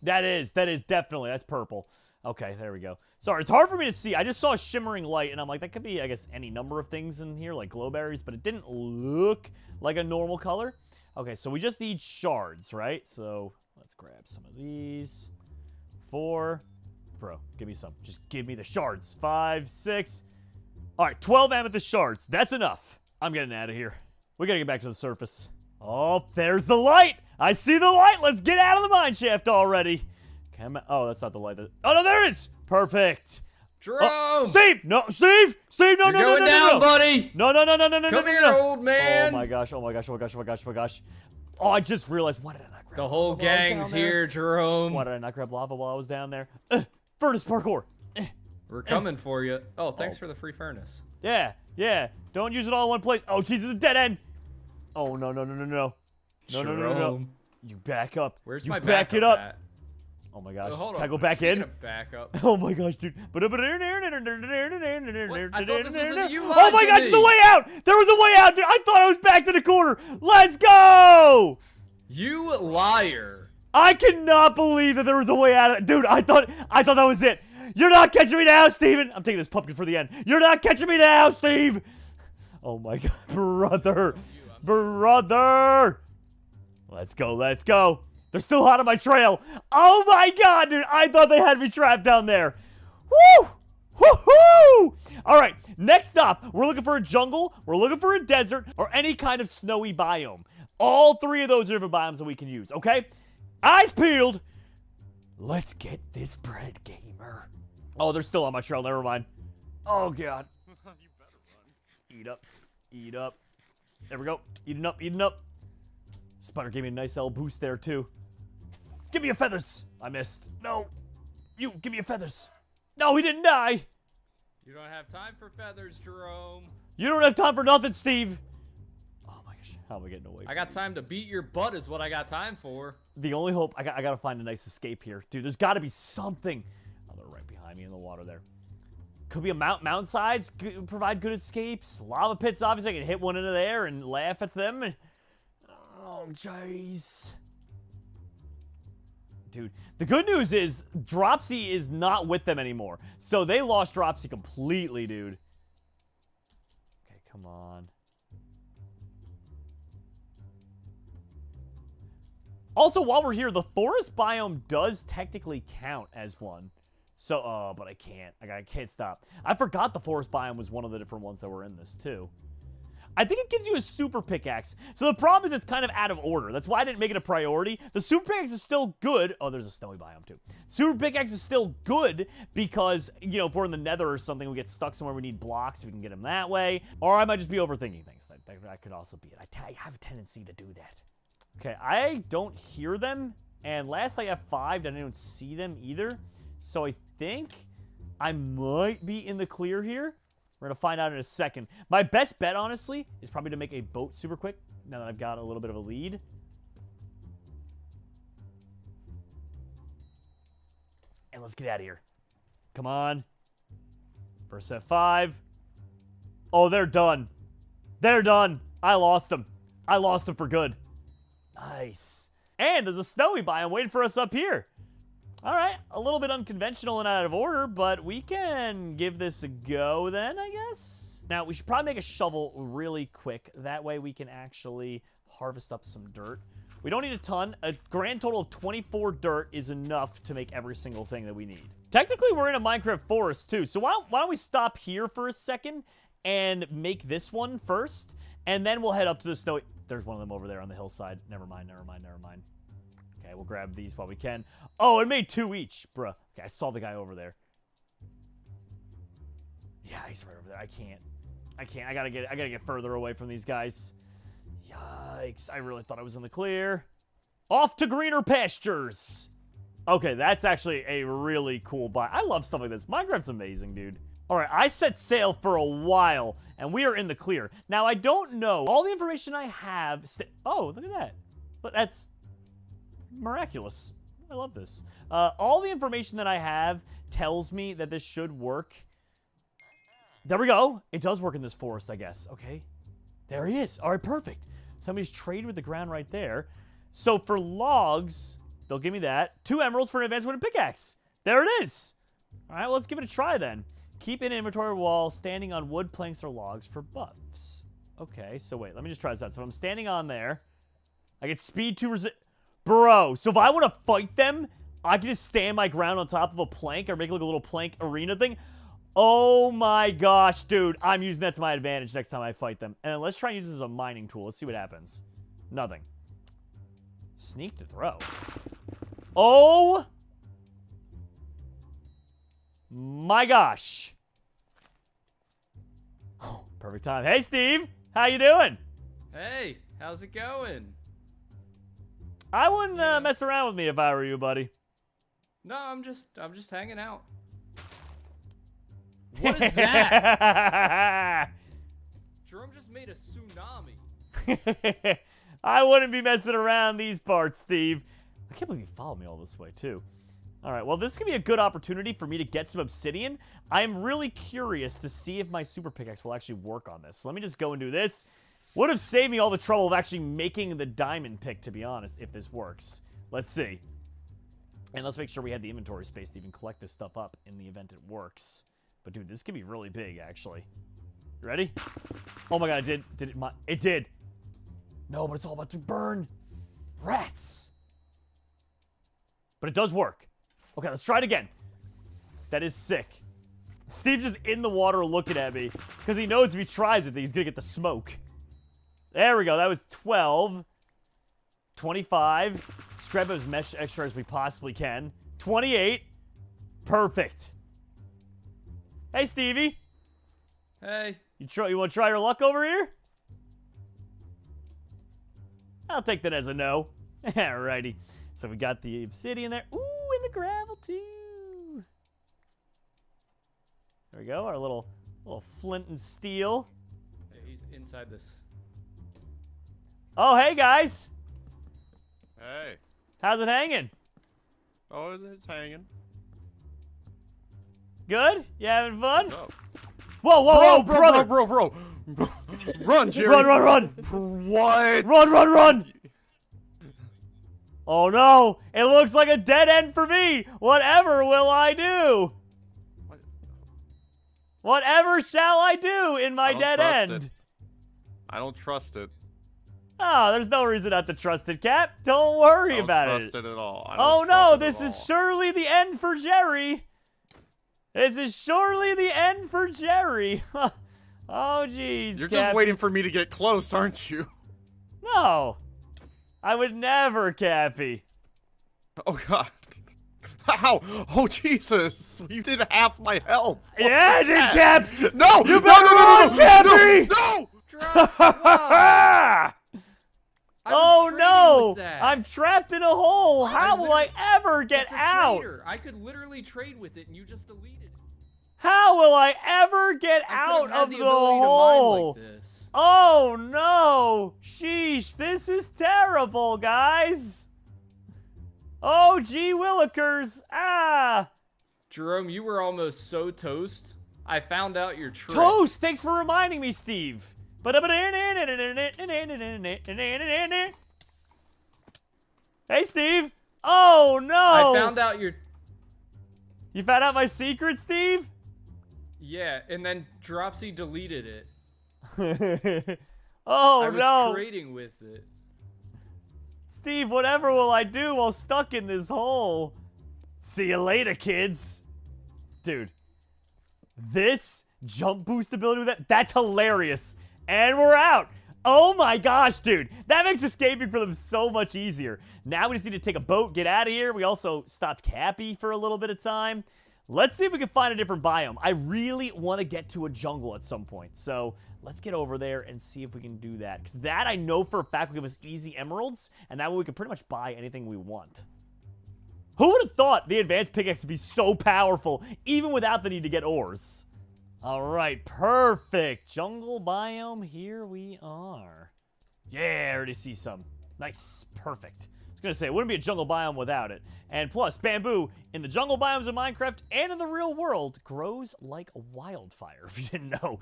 That is definitely, that's purple. Okay, there we go. Sorry, it's hard for me to see. I just saw a shimmering light, and I'm like, that could be, I guess, any number of things in here, like glowberries, but it didn't look like a normal color. Okay, so we just need shards, right? So let's grab some of these. 4. Bro, give me some. Just give me the shards. 5, 6. All right, 12 amethyst shards. That's enough. I'm getting out of here. We gotta get back to the surface. Oh, there's the light. I see the light. Let's get out of the mine shaft already. Come on. Oh, that's not the light. Oh, no, there it is. Perfect. Jerome! Oh, Steve! No, Steve! Steve, no, You're no, no, going no, down, no, no. buddy! No, no, no, no, no, no, Come no, here, no. old man! Oh, my gosh, oh, my gosh, oh, my gosh, oh, my gosh, oh, my gosh. Oh, I just realized, why did I not grab The whole lava while I was gang's down there? here, Jerome. Why did I not grab lava while I was down there? Furnace parkour. We're coming for you. Oh, thanks for the free furnace. Yeah, yeah. Don't use it all in one place. Oh, Jesus, a dead end. Oh, no, no, no, no, no. No, no, no, no, no. Jerome. You back up. Where's you my back it backup up. at? Oh my gosh. Hold Can I on. go back Speaking in? of backup. Oh my gosh, dude. I thought this was a- you Oh lied my to gosh, me. the way out! There was a way out, dude. I thought I was back to the corner. Let's go! You liar. I cannot believe that there was a way out. Dude, I thought that was it. You're not catching me now, Steven. I'm taking this pumpkin for the end. You're not catching me now, Steve. Oh my god, brother. Brother. Let's go, let's go. They're still hot on my trail. Oh my god, dude. I thought they had me trapped down there. Woo! Woohoo! All right, next stop, we're looking for a jungle, we're looking for a desert, or any kind of snowy biome. All 3 of those are different biomes that we can use, okay? Eyes peeled. Let's get this bread, gamer. Oh, they're still on my trail. Never mind. Oh, God. You better run. Eat up. Eat up. There we go. Eating up. Eating up. Spider gave me a nice L boost there, too. Give me your feathers. I missed. No. You, give me your feathers. No, he didn't die. You don't have time for feathers, Jerome. You don't have time for nothing, Steve. Oh, my gosh. How am I getting away? I got time to beat your butt is what I got time for. The only hope, I gotta find a nice escape here. Dude, there's gotta be something. Oh, they're right behind me in the water there. Could be a mountainsides, provide good escapes. Lava pits, obviously, I can hit one into there and laugh at them. Oh, jeez. Dude, the good news is Dropsy is not with them anymore. So they lost Dropsy completely, dude. Okay, come on. Also, while we're here, the forest biome does technically count as one. So, but I can't. I can't stop. I forgot the forest biome was one of the different ones that were in this, too. I think it gives you a super pickaxe. So the problem is it's kind of out of order. That's why I didn't make it a priority. The super pickaxe is still good. Oh, there's a snowy biome, too. Super pickaxe is still good because, you know, if we're in the nether or something, we get stuck somewhere, we need blocks, we can get them that way. Or I might just be overthinking things. That could also be it. I have a tendency to do that. Okay, I don't hear them, and last I F5'd, I don't see them either. So I think I might be in the clear here. We're going to find out in a second. My best bet, honestly, is probably to make a boat super quick, now that I've got a little bit of a lead. And let's get out of here. Come on. First F5. Oh, they're done. They're done. I lost them. I lost them for good. Nice. And there's a snowy biome waiting for us up here. All right, a little bit unconventional and out of order, but we can give this a go then, I guess. Now, we should probably make a shovel really quick. That way we can actually harvest up some dirt. We don't need a ton. A grand total of 24 dirt is enough to make every single thing that we need. Technically, we're in a Minecraft forest, too. So why don't we stop here for a second and make this one first, and then we'll head up to the snowy... There's one of them over there on the hillside. Never mind, never mind, never mind. Okay, we'll grab these while we can. Oh, it made 2 each, bruh. Okay, I saw the guy over there. Yeah, he's right over there. I can't. I gotta get further away from these guys. Yikes, I really thought I was in the clear. Off to greener pastures. Okay, that's actually a really cool buy. I love stuff like this. Minecraft's amazing, dude. All right, I set sail for a while, and we are in the clear. Now, I don't know. All the information I have... Oh, look at that. But that's miraculous. I love this. All the information that I have tells me that this should work. There we go. It does work in this forest, I guess. Okay. There he is. All right, perfect. Somebody's traded with the ground right there. So for logs, they'll give me that. 2 emeralds for an advanced wooden pickaxe. There it is. All right, well, let's give it a try then. Keep in inventory while standing on wood, planks, or logs for buffs. Okay, so wait, let me just try this out. So if I'm standing on there, I get speed to resist. Bro, so if I want to fight them, I can just stand my ground on top of a plank or make like a little plank arena thing. Oh my gosh, dude. I'm using that to my advantage next time I fight them. And let's try and use this as a mining tool. Let's see what happens. Nothing. Sneak to throw. Oh my gosh. Oh, perfect time. Hey, Steve. How you doing? Hey, how's it going? I wouldn't mess around with me if I were you, buddy. No, I'm just hanging out. What is that? Jerome just made a tsunami. I wouldn't be messing around these parts, Steve. I can't believe you followed me all this way, too. All right, well, this is going to be a good opportunity for me to get some obsidian. I'm really curious to see if my super pickaxe will actually work on this. So let me just go and do this. Would have saved me all the trouble of actually making the diamond pick, to be honest, if this works. Let's see. And let's make sure we have the inventory space to even collect this stuff up in the event it works. But, dude, this could be really big, actually. You ready? Oh, my God, it did. It did. No, but it's all about to burn. Rats. But it does work. Okay, let's try it again. That is sick. Steve's just in the water looking at me because he knows if he tries it, that he's going to get the smoke. There we go. That was 12. 25. Just grab as much extra as we possibly can. 28. Perfect. Hey, Stevie. Hey. You want to try your luck over here? I'll take that as a no. Alrighty. So we got the obsidian there. Ooh, and the gravel too. There we go. Our little flint and steel. Hey, he's inside this. Oh, hey guys. Hey. How's it hanging? Oh, it's hanging. Good? You having fun? What's up? Whoa, whoa, whoa, brother! Bro. Run, Jerry. Run! What? Run! Oh no! It looks like a dead end for me! Whatever will I do? Whatever shall I do in my dead end? I don't trust it. Oh, there's no reason not to trust it, Cap. Don't worry about it. I don't trust it at all. Oh no, this is surely the end for Jerry. This is surely the end for Jerry. Oh, jeez, You're Cap. just waiting for me to get close, aren't you? No. I would never, Cappy. Oh, God. How? Oh, Jesus. You did half my health. Yeah, I did, Cap. No! You better run, Cappy! No! Oh, no! I'm trapped in a hole. How will I ever get out? I could literally trade with it, and you just deleted it. How will I ever get out of the hole? Like this. Oh, no. Sheesh, this is terrible, guys. Oh, gee willikers. Ah. Jerome, you were almost so toast. I found out your trick. Toast! Thanks for reminding me, Steve. Hey, Steve. Oh, no. I found out your... You found out my secret, Steve? Yeah, and then Dropsy deleted it. Oh, I was no. trading with it. Steve, whatever will I do while stuck in this hole? See you later, kids. Dude, this jump boost ability with that's hilarious. And we're out. Oh my gosh, dude. That makes escaping for them so much easier. Now we just need to take a boat, get out of here. We also stopped Cappy for a little bit of time. Let's see if we can find a different biome. I really want to get to a jungle at some point. So let's get over there and see if we can do that. Because that I know for a fact will give us easy emeralds. And that way we can pretty much buy anything we want. Who would have thought the advanced pickaxe would be so powerful, even without the need to get ores? All right, perfect. Jungle biome, here we are. Yeah, I already see some. Nice, perfect. I was going to say, it wouldn't be a jungle biome without it. And plus, bamboo in the jungle biomes of Minecraft and in the real world grows like a wildfire, if you didn't know.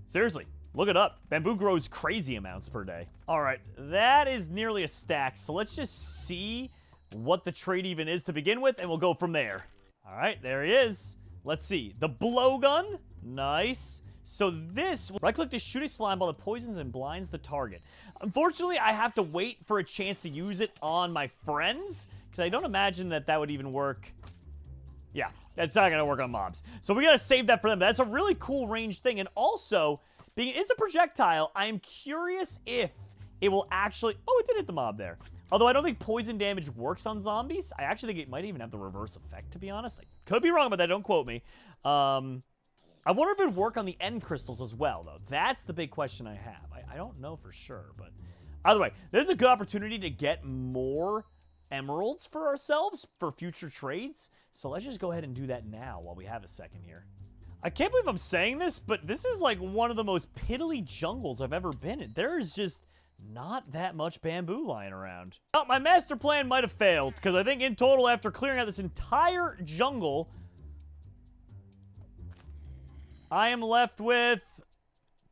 Seriously, look it up. Bamboo grows crazy amounts per day. All right, that is nearly a stack. So let's just see what the trade even is to begin with, and we'll go from there. All right, there he is. Let's see. The blowgun. Nice. So this, right-click to shoot a slime ball that poisons and blinds the target. Unfortunately, I have to wait for a chance to use it on my friends, because I don't imagine that that would even work. Yeah, that's not going to work on mobs. So we got to save that for them. That's a really cool range thing. And also, being it's a projectile, I'm curious if it will actually... Oh, it did hit the mob there. Although I don't think poison damage works on zombies. I actually think it might even have the reverse effect, to be honest. I could be wrong about that. Don't quote me. I wonder if it would work on the end crystals as well, though. That's the big question I have. I don't know for sure, but... Either way, this is a good opportunity to get more emeralds for ourselves for future trades. So let's just go ahead and do that now while we have a second here. I can't believe I'm saying this, but this is like one of the most piddly jungles I've ever been in. There's just not that much bamboo lying around. Well, my master plan might have failed, because I think in total, after clearing out this entire jungle, I am left with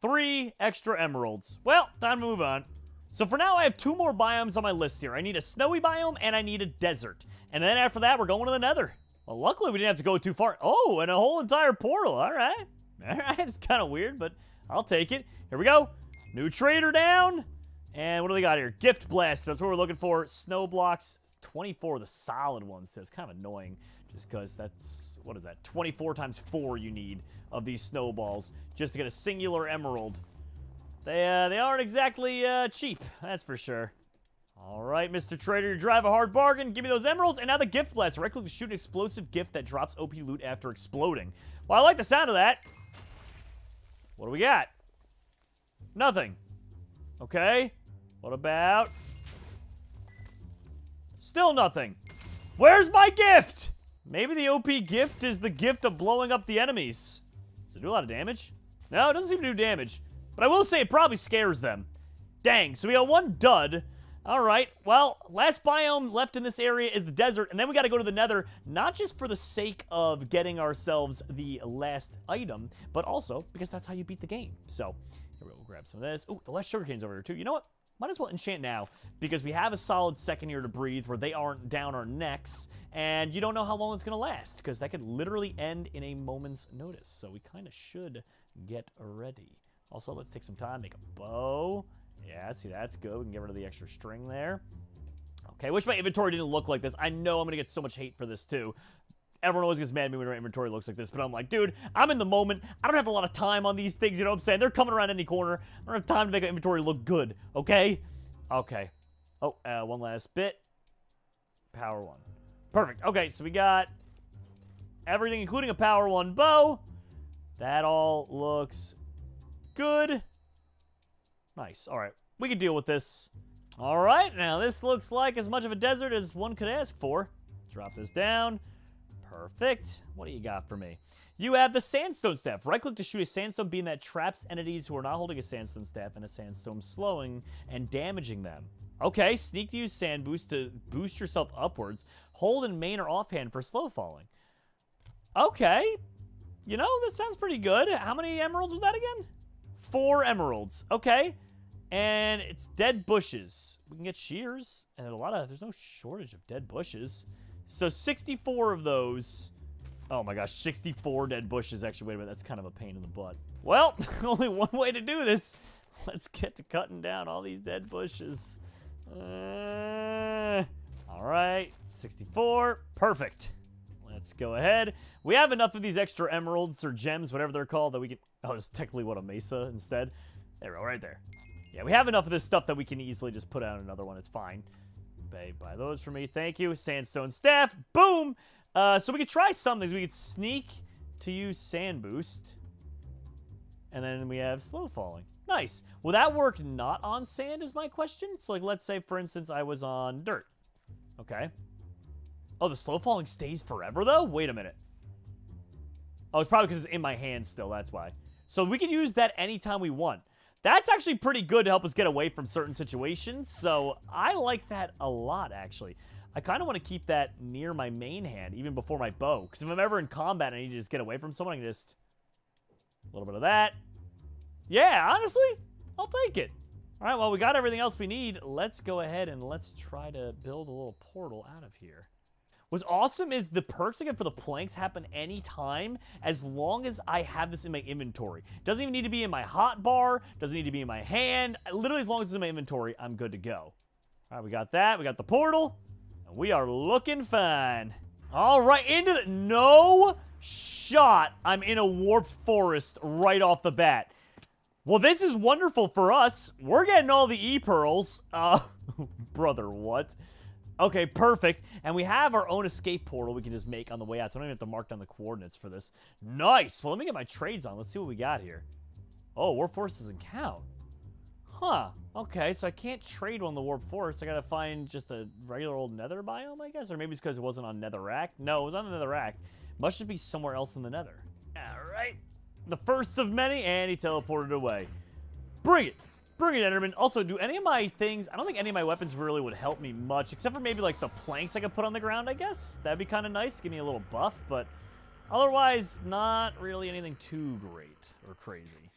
3 extra emeralds. Well, time to move on. So for now, I have 2 more biomes on my list here. I need a snowy biome, and I need a desert. And then after that, we're going to the Nether. Well, luckily, we didn't have to go too far. Oh, and a whole entire portal. All right. All right. It's kind of weird, but I'll take it. Here we go. New trader down. And what do we got here? Gift blast. That's what we're looking for. Snow blocks. 24 of the solid ones. So it's kind of annoying just because that's, what is that? 24 times 4 you need of these snowballs just to get a singular emerald. They aren't exactly cheap, that's for sure. All right, Mr. Trader, you drive a hard bargain. Give me those emeralds. And now the gift blast. Right-click to shoot an explosive gift that drops OP loot after exploding. Well, I like the sound of that. What do we got? Nothing. Okay. What about... Still nothing. Where's my gift? Maybe the OP gift is the gift of blowing up the enemies. Does it do a lot of damage? No, it doesn't seem to do damage. But I will say it probably scares them. Dang, so we got 1 dud. All right, well, last biome left in this area is the desert, and then we got to go to the Nether, not just for the sake of getting ourselves the last item, but also because that's how you beat the game. So, here we'll grab some of this. Oh, the last sugarcane's over here, too. You know what? Might as well enchant now, because we have a solid second year to breathe where they aren't down our necks, and you don't know how long it's going to last, because that could literally end in a moment's notice. So we kind of should get ready. Also, let's take some time, make a bow. Yeah, see, that's good. We can get rid of the extra string there. Okay, wish my inventory didn't look like this. I know I'm going to get so much hate for this, too. Everyone always gets mad at me when my inventory looks like this, but I'm like, dude, I'm in the moment. I don't have a lot of time on these things, you know what I'm saying? They're coming around any corner. I don't have time to make an inventory look good, okay? Okay. Oh, one last bit. Power 1. Perfect. Okay, so we got everything, including a power 1 bow. That all looks good. Nice. All right. We can deal with this. All right. Now, this looks like as much of a desert as one could ask for. Drop this down. Perfect. What do you got for me? You have the sandstone staff. Right-click to shoot a sandstone beam that traps entities who are not holding a sandstone staff and a sandstone, slowing and damaging them. Okay. Sneak to use sand boost to boost yourself upwards. Hold in main or offhand for slow falling. Okay. You know, that sounds pretty good. How many emeralds was that again? 4 emeralds. Okay. And it's dead bushes. We can get shears. And there's no shortage of dead bushes. So 64 of those. Oh my gosh, 64 dead bushes. Actually, wait a minute. That's kind of a pain in the butt. Well, only one way to do this. Let's get to cutting down all these dead bushes. All right. 64. Perfect. Let's go ahead. We have enough of these extra emeralds or gems, whatever they're called, that we can... Oh, it's technically what, a mesa instead? There we go, right there. Yeah, we have enough of this stuff that we can easily just put out another one. It's fine. Buy those for me. Thank you. Sandstone staff. Boom! So we could try some things. We could sneak to use sand boost. And then we have slow falling. Nice. Will that work not on sand is my question? So, like, let's say, for instance, I was on dirt. Okay. Oh, the slow falling stays forever, though? Wait a minute. Oh, it's probably because it's in my hand still. That's why. So we can use that anytime we want. That's actually pretty good to help us get away from certain situations. So I like that a lot, actually. I kind of want to keep that near my main hand, even before my bow. Because if I'm ever in combat and I need to just get away from someone, I can just... A little bit of that. Yeah, honestly, I'll take it. All right, well, we got everything else we need. Let's go ahead and let's try to build a little portal out of here. What's awesome is the perks again for the planks happen anytime as long as I have this in my inventory. Doesn't even need to be in my hotbar. Doesn't need to be in my hand. Literally, as long as it's in my inventory, I'm good to go. All right, we got that. We got the portal. And we are looking fine. All right, into the... No shot. I'm in a warped forest right off the bat. Well, this is wonderful for us. We're getting all the E-pearls. Brother, what? Okay, perfect. And we have our own escape portal we can just make on the way out, so I don't even have to mark down the coordinates for this. Nice. Well, let me get my trades on. Let's see what we got here. Oh, warp forest doesn't count. Huh. Okay, so I can't trade on the warp forest. I gotta find just a regular old nether biome, I guess? Or maybe it's because it wasn't on Netherrack. No, it was on the Netherrack. Must just be somewhere else in the nether. All right. The first of many, and he teleported away. Bring it. Bring it, Enderman. Also, do any of my things... I don't think any of my weapons really would help me much, except for maybe, like, the planks I could put on the ground, I guess. That'd be kind of nice. Give me a little buff, but otherwise, not really anything too great or crazy.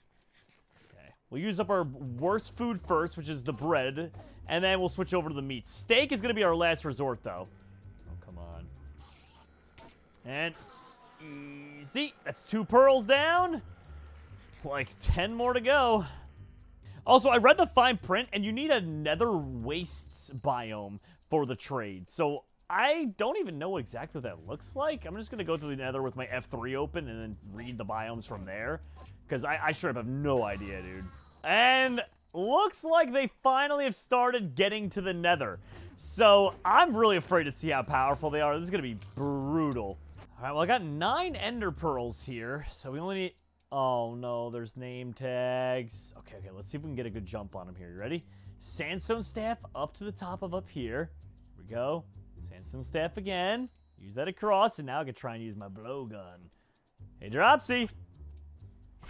Okay. We'll use up our worst food first, which is the bread, and then we'll switch over to the meat. Steak is going to be our last resort, though. Oh, come on. And easy. That's 2 pearls down. Like 10 more to go. Also, I read the fine print, and you need a nether wastes biome for the trade. So, I don't even know exactly what that looks like. I'm just going to go through the nether with my F3 open and then read the biomes from there. Because I sure have no idea, dude. And looks like they finally have started getting to the nether. So, I'm really afraid to see how powerful they are. This is going to be brutal. All right, well, I got 9 ender pearls here. So, we only need... Oh, no, there's name tags. Okay, let's see if we can get a good jump on them here. You ready? Sandstone staff up to the top of up here. Here we go. Sandstone staff again. Use that across, and now I can try and use my blowgun. Hey, Dropsy.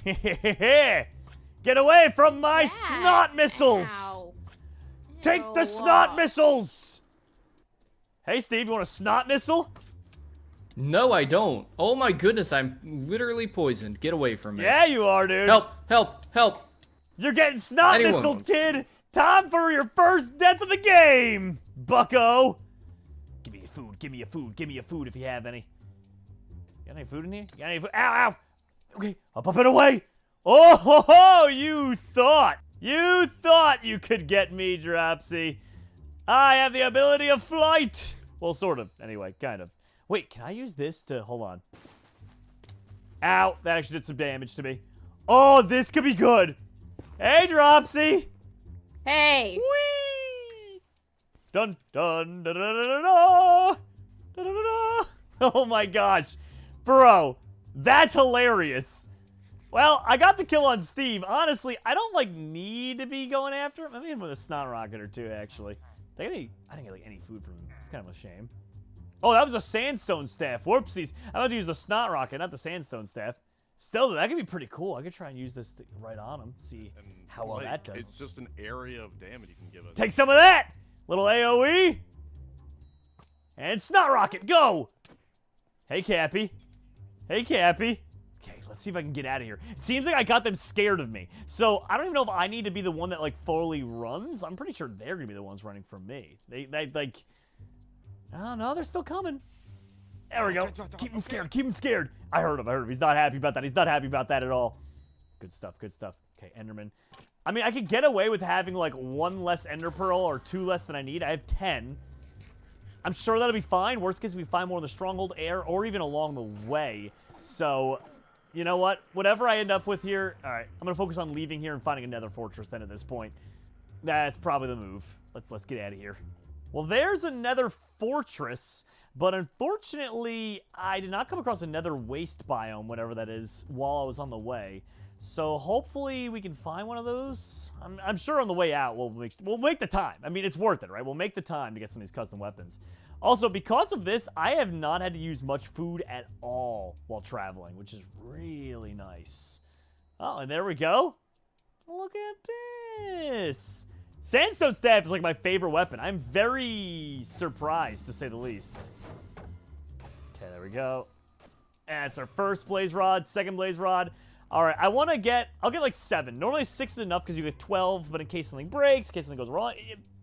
Get away from my snot missiles. Ow. Take the snot missiles. Hey, Steve, you want a snot missile? No, I don't. Oh my goodness, I'm literally poisoned. Get away from me. Yeah, you are, dude. Help, help, help. You're getting snot missiled, kid. Time for your first death of the game, bucko. Give me your food, give me your food, give me your food if you have any. You got any food in here? You got any food? Ow, ow. Okay, up and away. Oh, ho, ho, you thought you could get me, Dropsy. I have the ability of flight. Well, sort of, anyway, kind of. Wait, can I use this to... Hold on. Ow, that actually did some damage to me. Oh, this could be good. Hey, Dropsy. Hey. Whee! Dun, dun, da, da, da, da, da. Da, da, da, da. Oh, my gosh. Bro, that's hilarious. Well, I got the kill on Steve. Honestly, I don't, like, need to be going after him. Maybe him with a snot rocket or two, actually. I didn't get, like, any food from him. It's kind of a shame. Oh, that was a sandstone staff. Whoopsies. I'm about to use the snot rocket, not the sandstone staff. Still, that could be pretty cool. I could try and use this right on him. See how well that does. It's just an area of damage you can give us. Take some of that! Little AoE. And snot rocket, go! Hey, Cappy. Hey, Cappy. Okay, let's see if I can get out of here. It seems like I got them scared of me. So, I don't even know if I need to be the one that, like, fully runs. I'm pretty sure they're going to be the ones running from me. They like... Oh, no, they're still coming. There we go. Keep him scared. Keep him scared. I heard him. He's not happy about that. He's not happy about that at all. Good stuff. Good stuff. Okay, Enderman. I mean, I could get away with having, like, 1 less Ender Pearl or 2 less than I need. I have 10. I'm sure that'll be fine. Worst case, we find more in the stronghold area or even along the way. So, you know what? Whatever I end up with here... All right, I'm going to focus on leaving here and finding another fortress then at this point. That's probably the move. Let's get out of here. Well, there's a nether fortress, but unfortunately, I did not come across a nether waste biome, whatever that is, while I was on the way. So hopefully we can find one of those. I'm sure on the way out we'll make the time. I mean, it's worth it, right? We'll make the time to get some of these custom weapons. Also, because of this, I have not had to use much food at all while traveling, which is really nice. Oh, and there we go. Look at this. Sandstone staff is like my favorite weapon. I'm very surprised, to say the least. Okay, there we go. And it's our first blaze rod, second blaze rod. All right, I'll get like 7. Normally 6 is enough because you get 12, but in case something breaks, in case something goes wrong,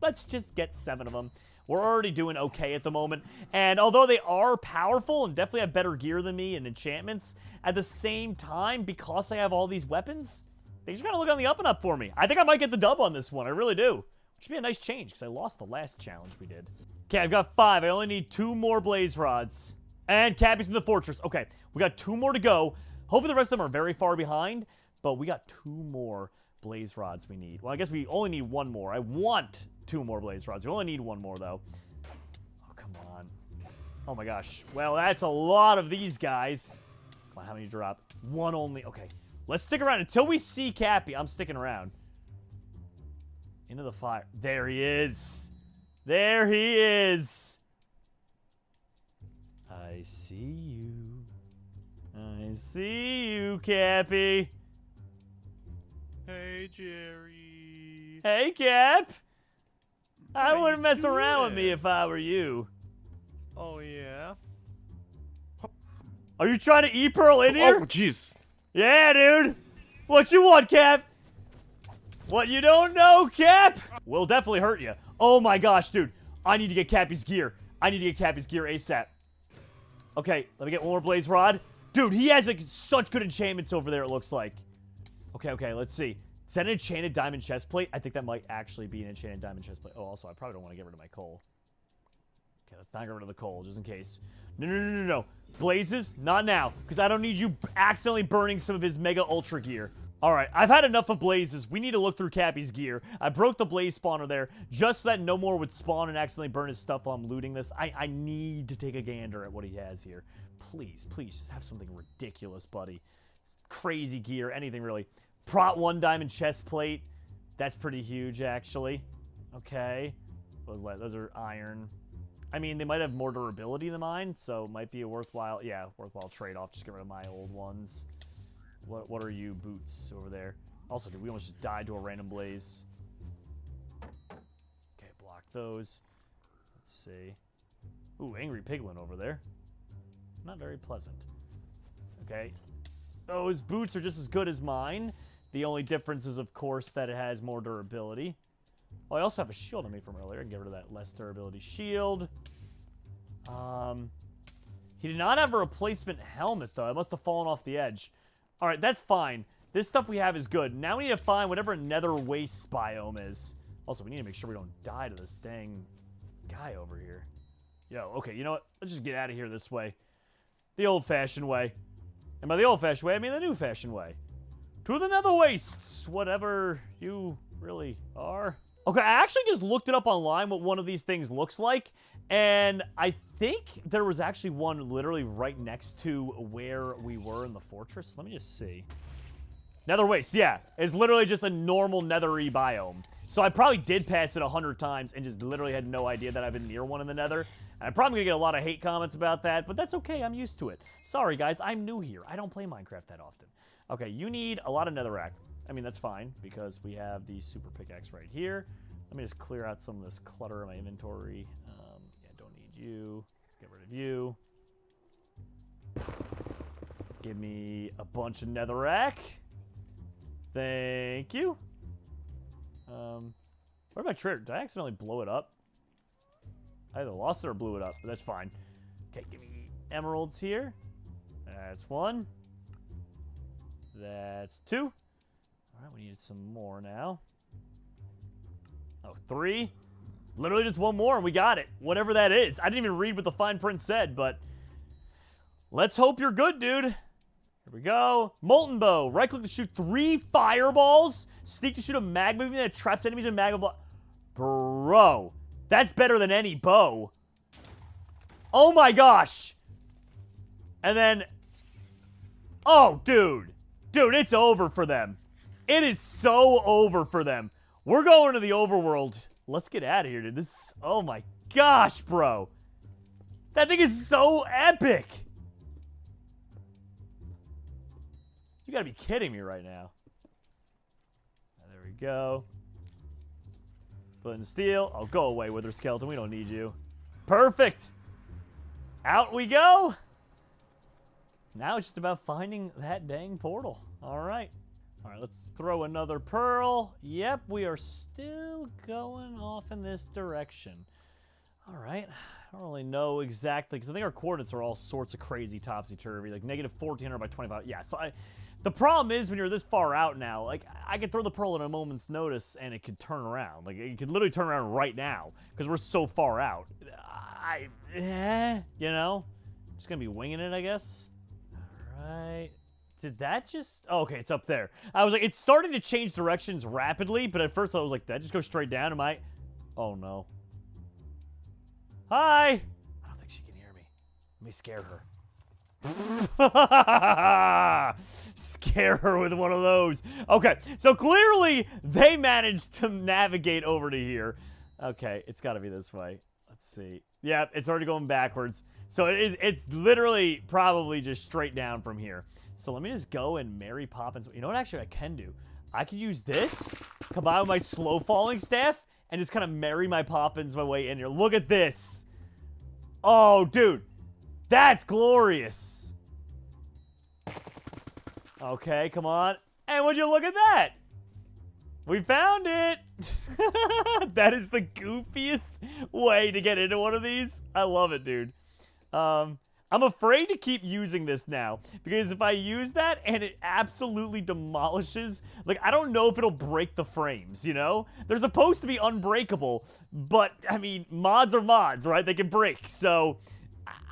let's just get 7 of them. We're already doing okay at the moment. And although they are powerful and definitely have better gear than me and enchantments, at the same time, because I have all these weapons, they just gotta look on the up and up for me. I think I might get the dub on this one. I really do. Which would be a nice change, because I lost the last challenge we did. Okay, I've got 5. I only need 2 more blaze rods. And Cappy's in the fortress. Okay, we got 2 more to go. Hopefully the rest of them are very far behind, but we got 2 more blaze rods we need. Well, I guess we only need 1 more. I want 2 more blaze rods. We only need 1 more, though. Oh, come on. Oh, my gosh. Well, that's a lot of these guys. Come on, how many drop? 1 only. Okay, let's stick around. Until we see Cappy, I'm sticking around. Into the fire. There he is. There he is. I see you. I see you, Cappy. Hey, Jerry. Hey, Cap. I How wouldn't you mess around with me doing? if I were you. Oh, yeah? Are you trying to E-Pearl in here? Oh, jeez. Yeah, dude. What you want, Cap? What you don't know, Cap? Will definitely hurt you. Oh my gosh, dude. I need to get Cappy's gear. I need to get Cappy's gear ASAP. Okay, let me get 1 more blaze rod. Dude, he has like such good enchantments over there, it looks like. Okay, let's see. Is that an enchanted diamond chest plate? I think that might actually be an enchanted diamond chest plate. Oh, also, I probably don't want to get rid of my coal. Okay, let's not get rid of the coal, just in case. No. Blazes? Not now, because I don't need you accidentally burning some of his mega ultra gear. All right, I've had enough of blazes. We need to look through Cappy's gear. I broke the blaze spawner there just so that no more would spawn and accidentally burn his stuff while I'm looting this. I need to take a gander at what he has here. Please, just have something ridiculous, buddy. Crazy gear, anything really. Prot 1 diamond chest plate. That's pretty huge, actually. Okay. Those are iron. I mean, they might have more durability than mine, so it might be a worthwhile trade-off. Just get rid of my old ones. What are you, boots, over there? Also, dude, we almost just died to a random blaze. Okay, block those. Let's see. Ooh, angry piglin over there. Not very pleasant. Okay. Those boots are just as good as mine. The only difference is, of course, that it has more durability. Oh, I also have a shield on me from earlier. I can get rid of that less durability shield. He did not have a replacement helmet, though. It must have fallen off the edge. All right, that's fine. This stuff we have is good. Now we need to find whatever Nether waste biome is. Also, we need to make sure we don't die to this dang guy over here. Yo, okay, you know what? Let's just get out of here this way. The old-fashioned way. And by the old-fashioned way, I mean the new-fashioned way. To the Nether wastes, whatever you really are. Okay, I actually just looked it up online what one of these things looks like, and I think there was actually one literally right next to where we were in the fortress. Let me just see. Nether waste, yeah. It's literally just a normal nethery biome. So I probably did pass it 100 times and just literally had no idea that I've been near one in the Nether. And I'm probably going to get a lot of hate comments about that, but that's okay. I'm used to it. Sorry, guys. I'm new here. I don't play Minecraft that often. Okay, you need a lot of netherrack. I mean, that's fine, because we have the super pickaxe right here. Let me just clear out some of this clutter in my inventory. Yeah, don't need you. Get rid of you. Give me a bunch of netherrack. Thank you. Where'd my trader? Did I accidentally blow it up? I either lost it or blew it up, but that's fine. Okay, give me emeralds here. That's 1. That's 2. All right, we need some more now. Oh, 3. Literally just 1 more and we got it. Whatever that is. I didn't even read what the fine print said, but let's hope you're good, dude. Here we go. Molten bow. Right click to shoot 3 fireballs. Sneak to shoot a magma beam that traps enemies in magma block. Bro, that's better than any bow. Oh my gosh. And then, oh, dude. Dude, it's over for them. It is so over for them. We're going to the overworld. Let's get out of here, dude. This, oh my gosh, bro. That thing is so epic. You gotta be kidding me right now. There we go. Flint and steel. Oh, go away, Wither Skeleton. We don't need you. Perfect. Out we go. Now it's just about finding that dang portal. All right. All right, let's throw another pearl. Yep, we are still going off in this direction. All right. I don't really know exactly, because I think our coordinates are all sorts of crazy topsy-turvy, like negative 1400 by 25. Yeah, so the problem is when you're this far out now, like, I could throw the pearl at a moment's notice and it could turn around. Like, it could literally turn around right now because we're so far out. You know? Just gonna be winging it, I guess. All right. Did that just... Oh, okay, it's up there. I was like, it's starting to change directions rapidly, but at first I was like, did that just go straight down? Am I... Oh, no. Hi! I don't think she can hear me. Let me scare her. Scare her with one of those. Okay, so clearly they managed to navigate over to here. Okay, it's got to be this way. Let's see. Yeah, it's already going backwards. So it's literally probably just straight down from here. So let me just go and Mary Poppins. You know what actually I can do? I could use this, combine with my slow falling staff, and just kind of Mary my Poppins my way in here. Look at this. Oh, dude. That's glorious. Okay, come on. And would you look at that? We found it. That is the goofiest way to get into one of these. I love it, dude. I'm afraid to keep using this now, because if I use that and it absolutely demolishes, like, I don't know if it'll break the frames, you know? They're supposed to be unbreakable, but, I mean, mods are mods, right? They can break, so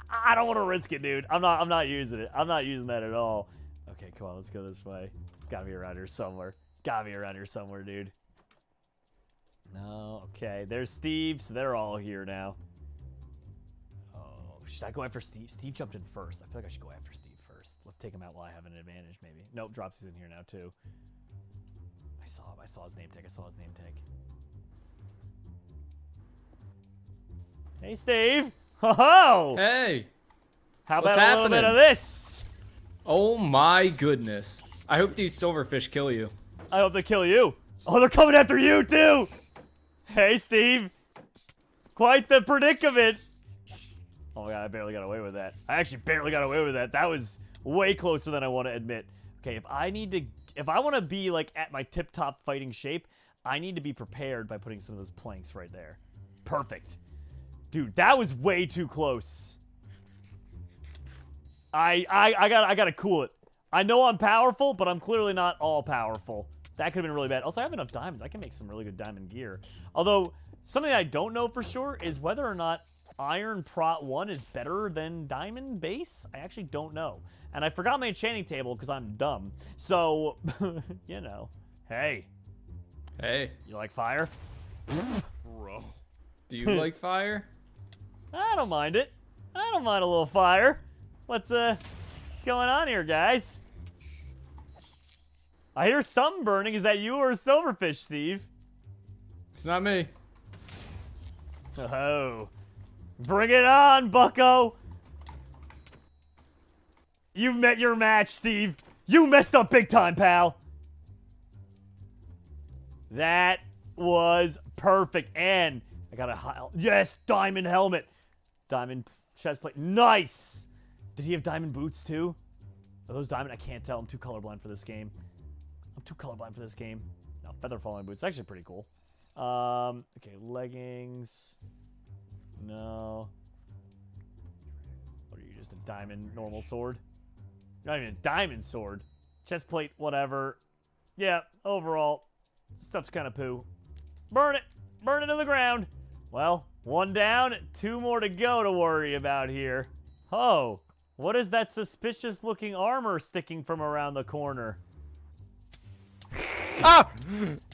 I don't want to risk it, dude. I'm not using it. I'm not using that at all. Okay, come on, let's go this way. It's gotta be around here somewhere. Gotta be around here somewhere, dude. No, okay, there's Steve, so they're all here now. Should I go after Steve? Steve jumped in first. I feel like I should go after Steve first. Let's take him out while I have an advantage, maybe. Nope, Dropsy's in here now, too. I saw him. I saw his name tag. I saw his name tag. Hey, Steve. Ho-ho! Hey! How What's about a little bit happening? of this? Oh my goodness. I hope these silverfish kill you. I hope they kill you. Oh, they're coming after you, too! Hey, Steve. Quite the predicament. Oh my god, I barely got away with that. I actually barely got away with that. That was way closer than I want to admit. Okay, if I want to be, like, at my tip-top fighting shape, I need to be prepared by putting some of those planks right there. Perfect. Dude, that was way too close. I gotta cool it. I know I'm powerful, but I'm clearly not all powerful. That could have been really bad. Also, I have enough diamonds. I can make some really good diamond gear. Although, something I don't know for sure is whether or not Iron Prot 1 is better than Diamond Base? I actually don't know. And I forgot my enchanting table because I'm dumb. So, you know. Hey. Hey. You like fire? Bro. Do you like fire? I don't mind it. I don't mind a little fire. What's going on here, guys? I hear something burning. Is that you or a silverfish, Steve? It's not me. Oh. Bring it on, bucko! You've met your match, Steve. You messed up big time, pal. That was perfect. And I got a yes, diamond helmet. Diamond chest plate. Nice! Did he have diamond boots, too? Are those diamond? I can't tell. I'm too colorblind for this game. No, feather falling boots. Actually pretty cool. Okay, leggings. No. What are you, just a diamond normal sword? Not even a diamond sword. Chest plate, whatever. Yeah, overall, stuff's kind of poo. Burn it! Burn it to the ground! Well, one down, two more to go to worry about here. Oh, what is that suspicious looking armor sticking from around the corner? Ah!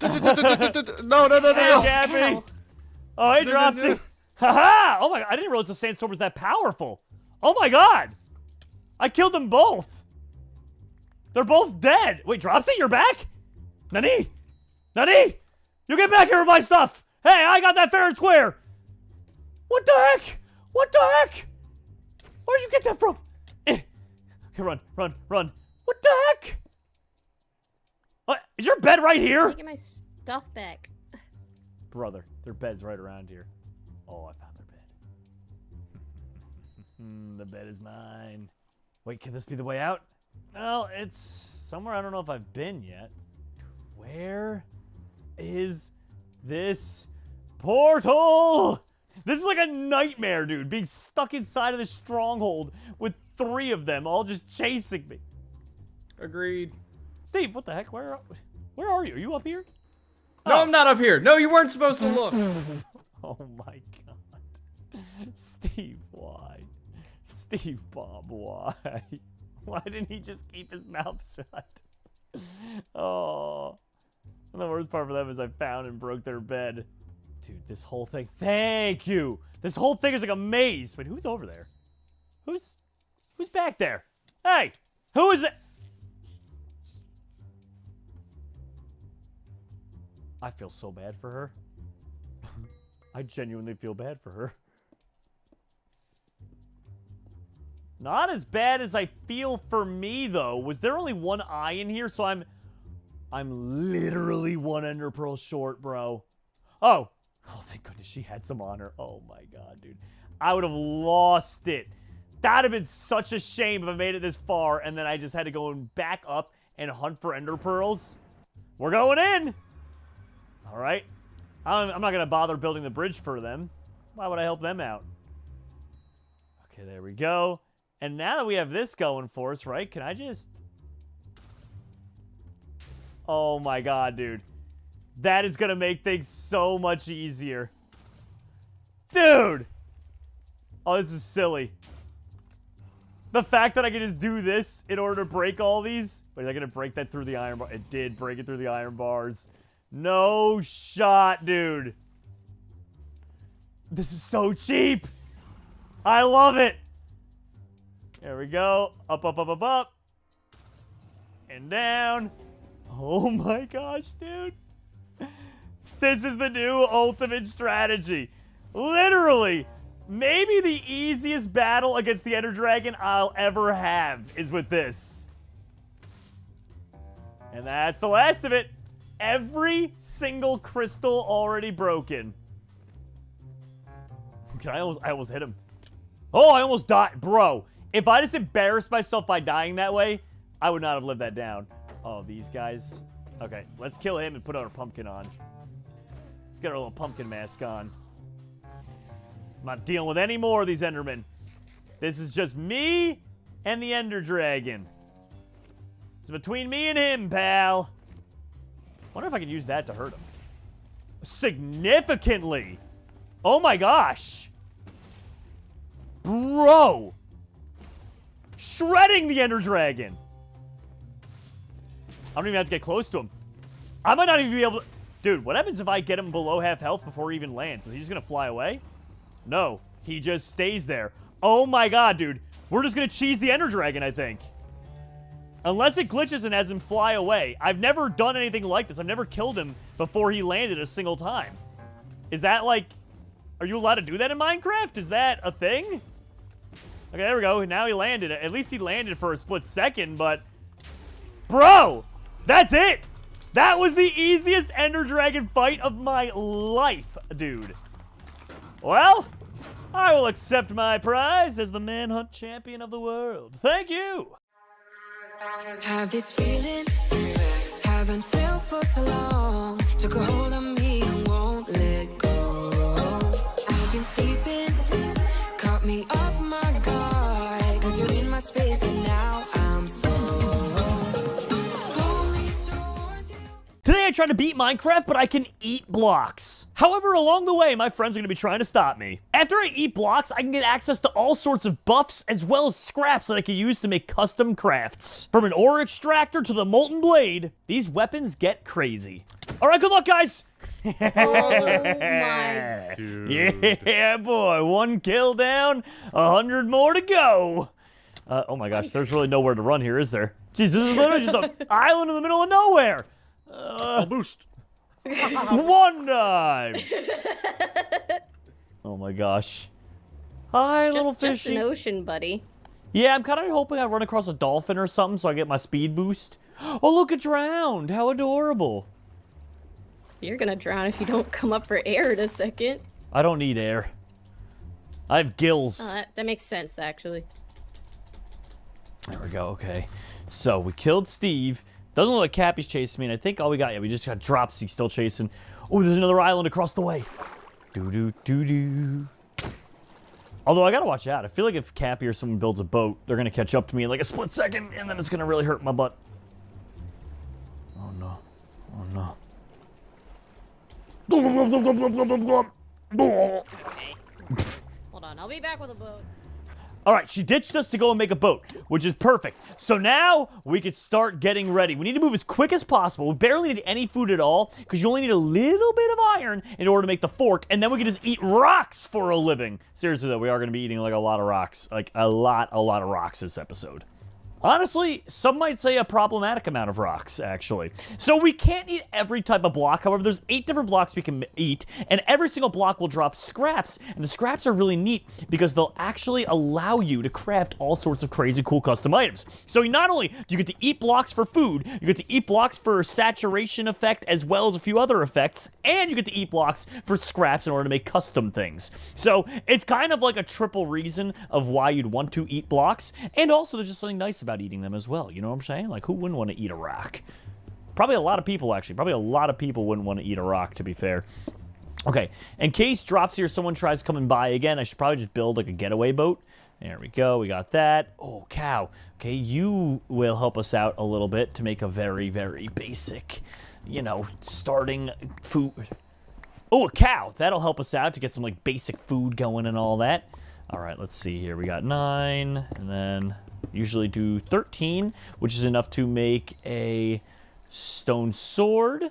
No. Hey, Gabby! Oh, hey, Dropsy! Haha! Oh my god, I didn't realize the sandstorm was that powerful. Oh my god! I killed them both! They're both dead! Wait, Dropsy, you're back? Nani? Nani? You get back here with my stuff! Hey, I got that fair and square! What the heck? What the heck? Where'd you get that from? Okay, run. What the heck? What? Is your bed right here? Get my stuff back. Brother, their bed's right around here. Oh, I found their bed. The bed is mine. Wait, can this be the way out? Well, it's somewhere I don't know if I've been yet. Where is this portal? This is like a nightmare, dude. Being stuck inside of this stronghold with 3 of them all just chasing me. Agreed. Steve, what the heck? Where are you? Are you up here? No, I'm not up here. No, you weren't supposed to look. Oh my god. Steve, why? Steve Bob, why? Why didn't he just keep his mouth shut? Oh. And the worst part for them is I found and broke their bed. Dude, this whole thing. Thank you. This whole thing is like a maze. Wait, who's over there? Who's back there? Hey, who is it? I feel so bad for her. I genuinely feel bad for her. Not as bad as I feel for me, though. Was there only 1 eye in here? So I'm literally 1 ender pearl short, bro. Oh, thank goodness she had some on her. Oh, my God, dude. I would have lost it. That would have been such a shame if I made it this far, and then I just had to go back up and hunt for ender pearls. We're going in. All right. I'm not going to bother building the bridge for them. Why would I help them out? Okay, there we go. And now that we have this going for us, right? Can I just... Oh my god, dude. That is going to make things so much easier. Dude! Oh, this is silly. The fact that I can just do this in order to break all these... Wait, is that going to break that through the iron bar? It did break it through the iron bars. No shot, dude. This is so cheap. I love it. There we go. Up, up, up, up, up. And down. Oh my gosh, dude. This is the new ultimate strategy. Literally, maybe the easiest battle against the Ender Dragon I'll ever have is with this. And that's the last of it. Every single crystal already broken. Okay, I almost hit him. Oh, I almost died. Bro, if I just embarrassed myself by dying that way, I would not have lived that down. Oh, these guys. Okay, let's kill him and put our pumpkin on. Let's get our little pumpkin mask on. I'm not dealing with any more of these Endermen. This is just me and the Ender Dragon. It's between me and him, pal. Wonder if I can use that to hurt him. Significantly. Oh my gosh. Bro. Shredding the Ender Dragon. I don't even have to get close to him. I might not even be able to... Dude, what happens if I get him below half health before he even lands? Is he just going to fly away? No. He just stays there. Oh my god, dude. We're just going to cheese the Ender Dragon, I think. Unless it glitches and has him fly away. I've never done anything like this. I've never killed him before he landed a single time. Is that like... Are you allowed to do that in Minecraft? Is that a thing? Okay, there we go. Now he landed. At least he landed for a split second, but... Bro! That's it! That was the easiest Ender Dragon fight of my life, dude. Well, I will accept my prize as the Manhunt champion of the world. Thank you! Have this feeling, haven't felt for so long. Took a hold of me and won't let go. I've been sleeping, caught me off my guard. Cause you're in my space and now I'm so Today I tried to beat Minecraft, but I can eat blocks. However, along the way, my friends are going to be trying to stop me. After I eat blocks, I can get access to all sorts of buffs, as well as scraps that I can use to make custom crafts. From an ore extractor to the molten blade, these weapons get crazy. All right, good luck, guys. Oh my. Dude. Yeah, boy. 1 kill down, 100 more to go. Oh my gosh, there's really nowhere to run here, is there? Jeez, this is literally just an island in the middle of nowhere. I'll boost. One dive. Oh my gosh. Hi, little fishy. Just an ocean, buddy. Yeah, I'm kind of hoping I run across a dolphin or something so I get my speed boost. Oh, look, it drowned. How adorable. You're gonna drown if you don't come up for air in a second. I don't need air. I have gills. Oh, that makes sense, actually. There we go, okay. So, we killed Steve. Doesn't look like Cappy's chasing me, and I think all we got, yeah, we just got Dropsy still chasing. Oh, there's another island across the way. Do-do-do-do. Although I gotta watch out. I feel like if Cappy or someone builds a boat, they're gonna catch up to me in like a split second, and then it's gonna really hurt my butt. Oh no. Oh no. Okay. Hold on, I'll be back with a boat. All right, she ditched us to go and make a boat, which is perfect. So now we could start getting ready. We need to move as quick as possible. We barely need any food at all because you only need a little bit of iron in order to make the fork, and then we can just eat rocks for a living. Seriously, though, we are going to be eating like a lot of rocks. Like a lot of rocks this episode. Honestly, some might say a problematic amount of rocks, actually. So we can't eat every type of block. However, there's 8 different blocks we can eat, and every single block will drop scraps. And the scraps are really neat because they'll actually allow you to craft all sorts of crazy cool custom items. So not only do you get to eat blocks for food, you get to eat blocks for saturation effect as well as a few other effects, and you get to eat blocks for scraps in order to make custom things. So it's kind of like a triple reason of why you'd want to eat blocks, and also there's just something nice about eating them as well. You know what I'm saying? Like, who wouldn't want to eat a rock? Probably a lot of people, actually. Probably a lot of people wouldn't want to eat a rock, to be fair. Okay, in case drops here, someone tries coming by again, I should probably just build, like, a getaway boat. There we go. We got that. Oh, cow. Okay, you will help us out a little bit to make a very, very basic, you know, starting food. Oh, a cow. That'll help us out to get some, like, basic food going and all that. All right, let's see here. We got 9, and then usually do 13, which is enough to make a stone sword,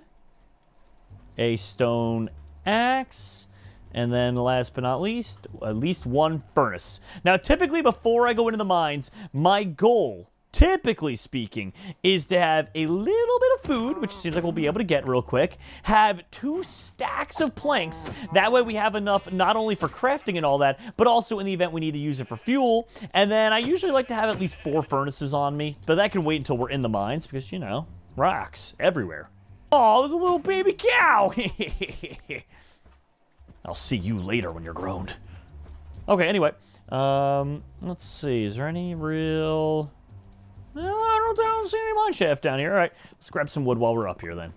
a stone axe, and then last but not least, at least 1 furnace. Now, typically before I go into the mines, my goal, typically speaking, is to have a little bit of food, which seems like we'll be able to get real quick, have 2 stacks of planks. That way we have enough not only for crafting and all that, but also in the event we need to use it for fuel. And then I usually like to have at least 4 furnaces on me, but that can wait until we're in the mines because, you know, rocks everywhere. Oh, there's a little baby cow. I'll see you later when you're grown. Okay, anyway, let's see. Is there any real... No, I don't see any mine shaft down here. All right, let's grab some wood while we're up here then.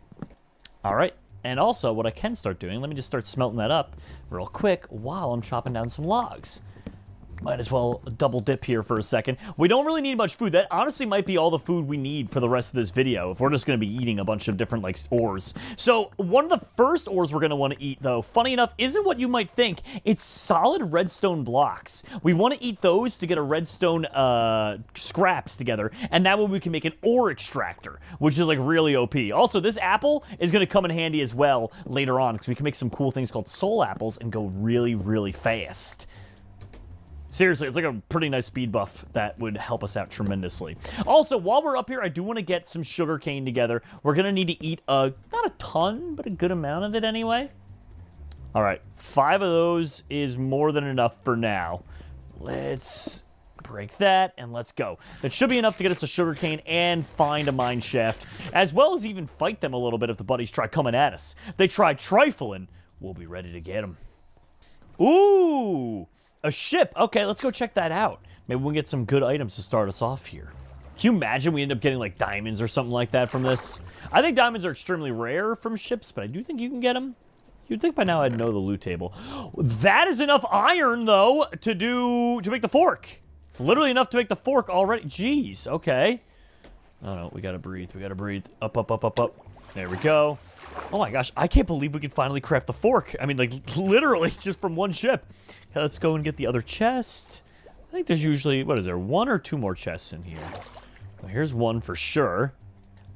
All right, and also what I can start doing, let me just start smelting that up real quick while I'm chopping down some logs. Might as well double dip here for a second. We don't really need much food. That honestly might be all the food we need for the rest of this video if we're just going to be eating a bunch of different, like, ores. So one of the first ores we're going to want to eat, though, funny enough, isn't what you might think. It's solid redstone blocks. We want to eat those to get a redstone scraps together, and that way we can make an ore extractor, which is, like, really OP. Also, this apple is going to come in handy as well later on because we can make some cool things called soul apples and go really, really fast. Seriously, it's like a pretty nice speed buff that would help us out tremendously. Also, while we're up here, I do want to get some sugar cane together. We're going to need to eat not a ton, but a good amount of it anyway. All right, 5 of those is more than enough for now. Let's break that, and let's go. That should be enough to get us a sugar cane and find a mine shaft, as well as even fight them a little bit if the buddies try coming at us. If they try trifling, we'll be ready to get them. Ooh! A ship. Okay, let's go check that out. Maybe we'll get some good items to start us off here. Can you imagine we end up getting, like, diamonds or something like that from this? I think diamonds are extremely rare from ships, but I do think you can get them. You'd think by now I'd know the loot table. That is enough iron, though, to make the fork. It's literally enough to make the fork already. Jeez, okay. Oh, no, we gotta breathe. We gotta breathe. Up, up, up, up, up. There we go. Oh my gosh, I can't believe we could finally craft the fork. I mean, like, literally just from one ship. Okay, let's go and get the other chest. I think there's usually, what is there, 1 or 2 more chests in here? Well, here's 1 for sure.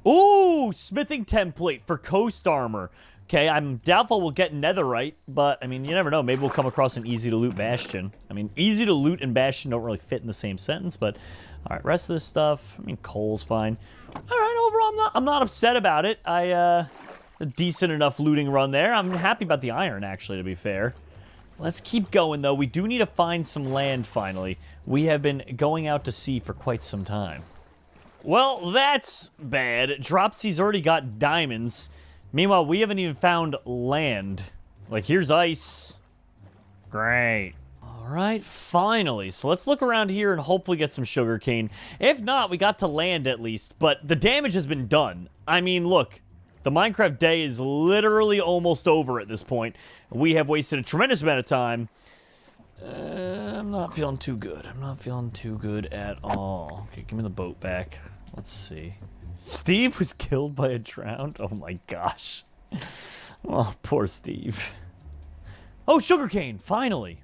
Ooh, smithing template for coast armor. Okay, I'm doubtful we'll get netherite, but, I mean, you never know. Maybe we'll come across an easy-to-loot bastion. I mean, easy-to-loot and bastion don't really fit in the same sentence, but, all right, rest of this stuff, I mean, coal's fine. All right, overall, I'm not upset about it. A decent enough looting run there. I'm happy about the iron, actually, to be fair. Let's keep going, though. We do need to find some land, finally. We have been going out to sea for quite some time. Well, that's bad. Dropsy's already got diamonds. Meanwhile, we haven't even found land. Like, here's ice. Great. All right, finally. So let's look around here and hopefully get some sugarcane. If not, we got to land at least. But the damage has been done. I mean, look. The Minecraft day is literally almost over at this point. We have wasted a tremendous amount of time. I'm not feeling too good. I'm not feeling too good at all. Okay, give me the boat back. Let's see. Steve was killed by a drowned? Oh my gosh. Oh, poor Steve. Oh, sugarcane, finally.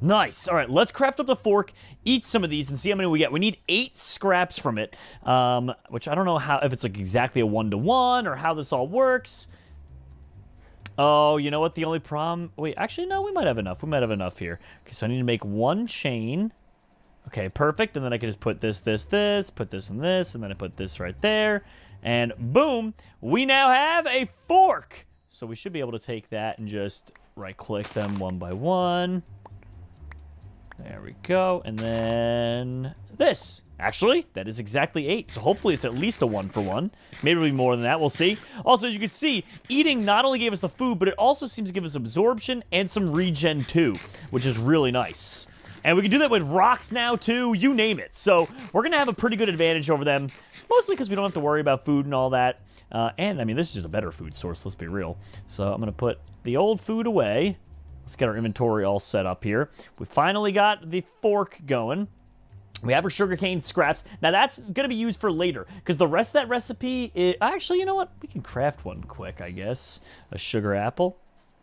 Nice. All right, let's craft up the fork, eat some of these, and see how many we get. We need 8 scraps from it, which I don't know how, if it's like exactly a 1-to-1 or how this all works. Oh, you know what? The only problem... Wait, actually, no, we might have enough. We might have enough here. Okay, so I need to make 1 chain. Okay, perfect. And then I can just put this, put this and this, and then I put this right there. And boom, we now have a fork. So we should be able to take that and just right-click them one by one. There we go. And then this. Actually, that is exactly 8. So hopefully it's at least a 1-for-1. Maybe it'll be more than that. We'll see. Also, as you can see, eating not only gave us the food, but it also seems to give us absorption and some regen too, which is really nice. And we can do that with rocks now too, you name it. So we're going to have a pretty good advantage over them, mostly because we don't have to worry about food and all that. And, I mean, this is just a better food source, let's be real. So I'm going to put the old food away. Let's get our inventory all set up here. We finally got the fork going. We have our sugarcane scraps. Now, that's going to be used for later, because the rest of that recipe is... Actually, you know what? We can craft one quick, I guess. A sugar apple.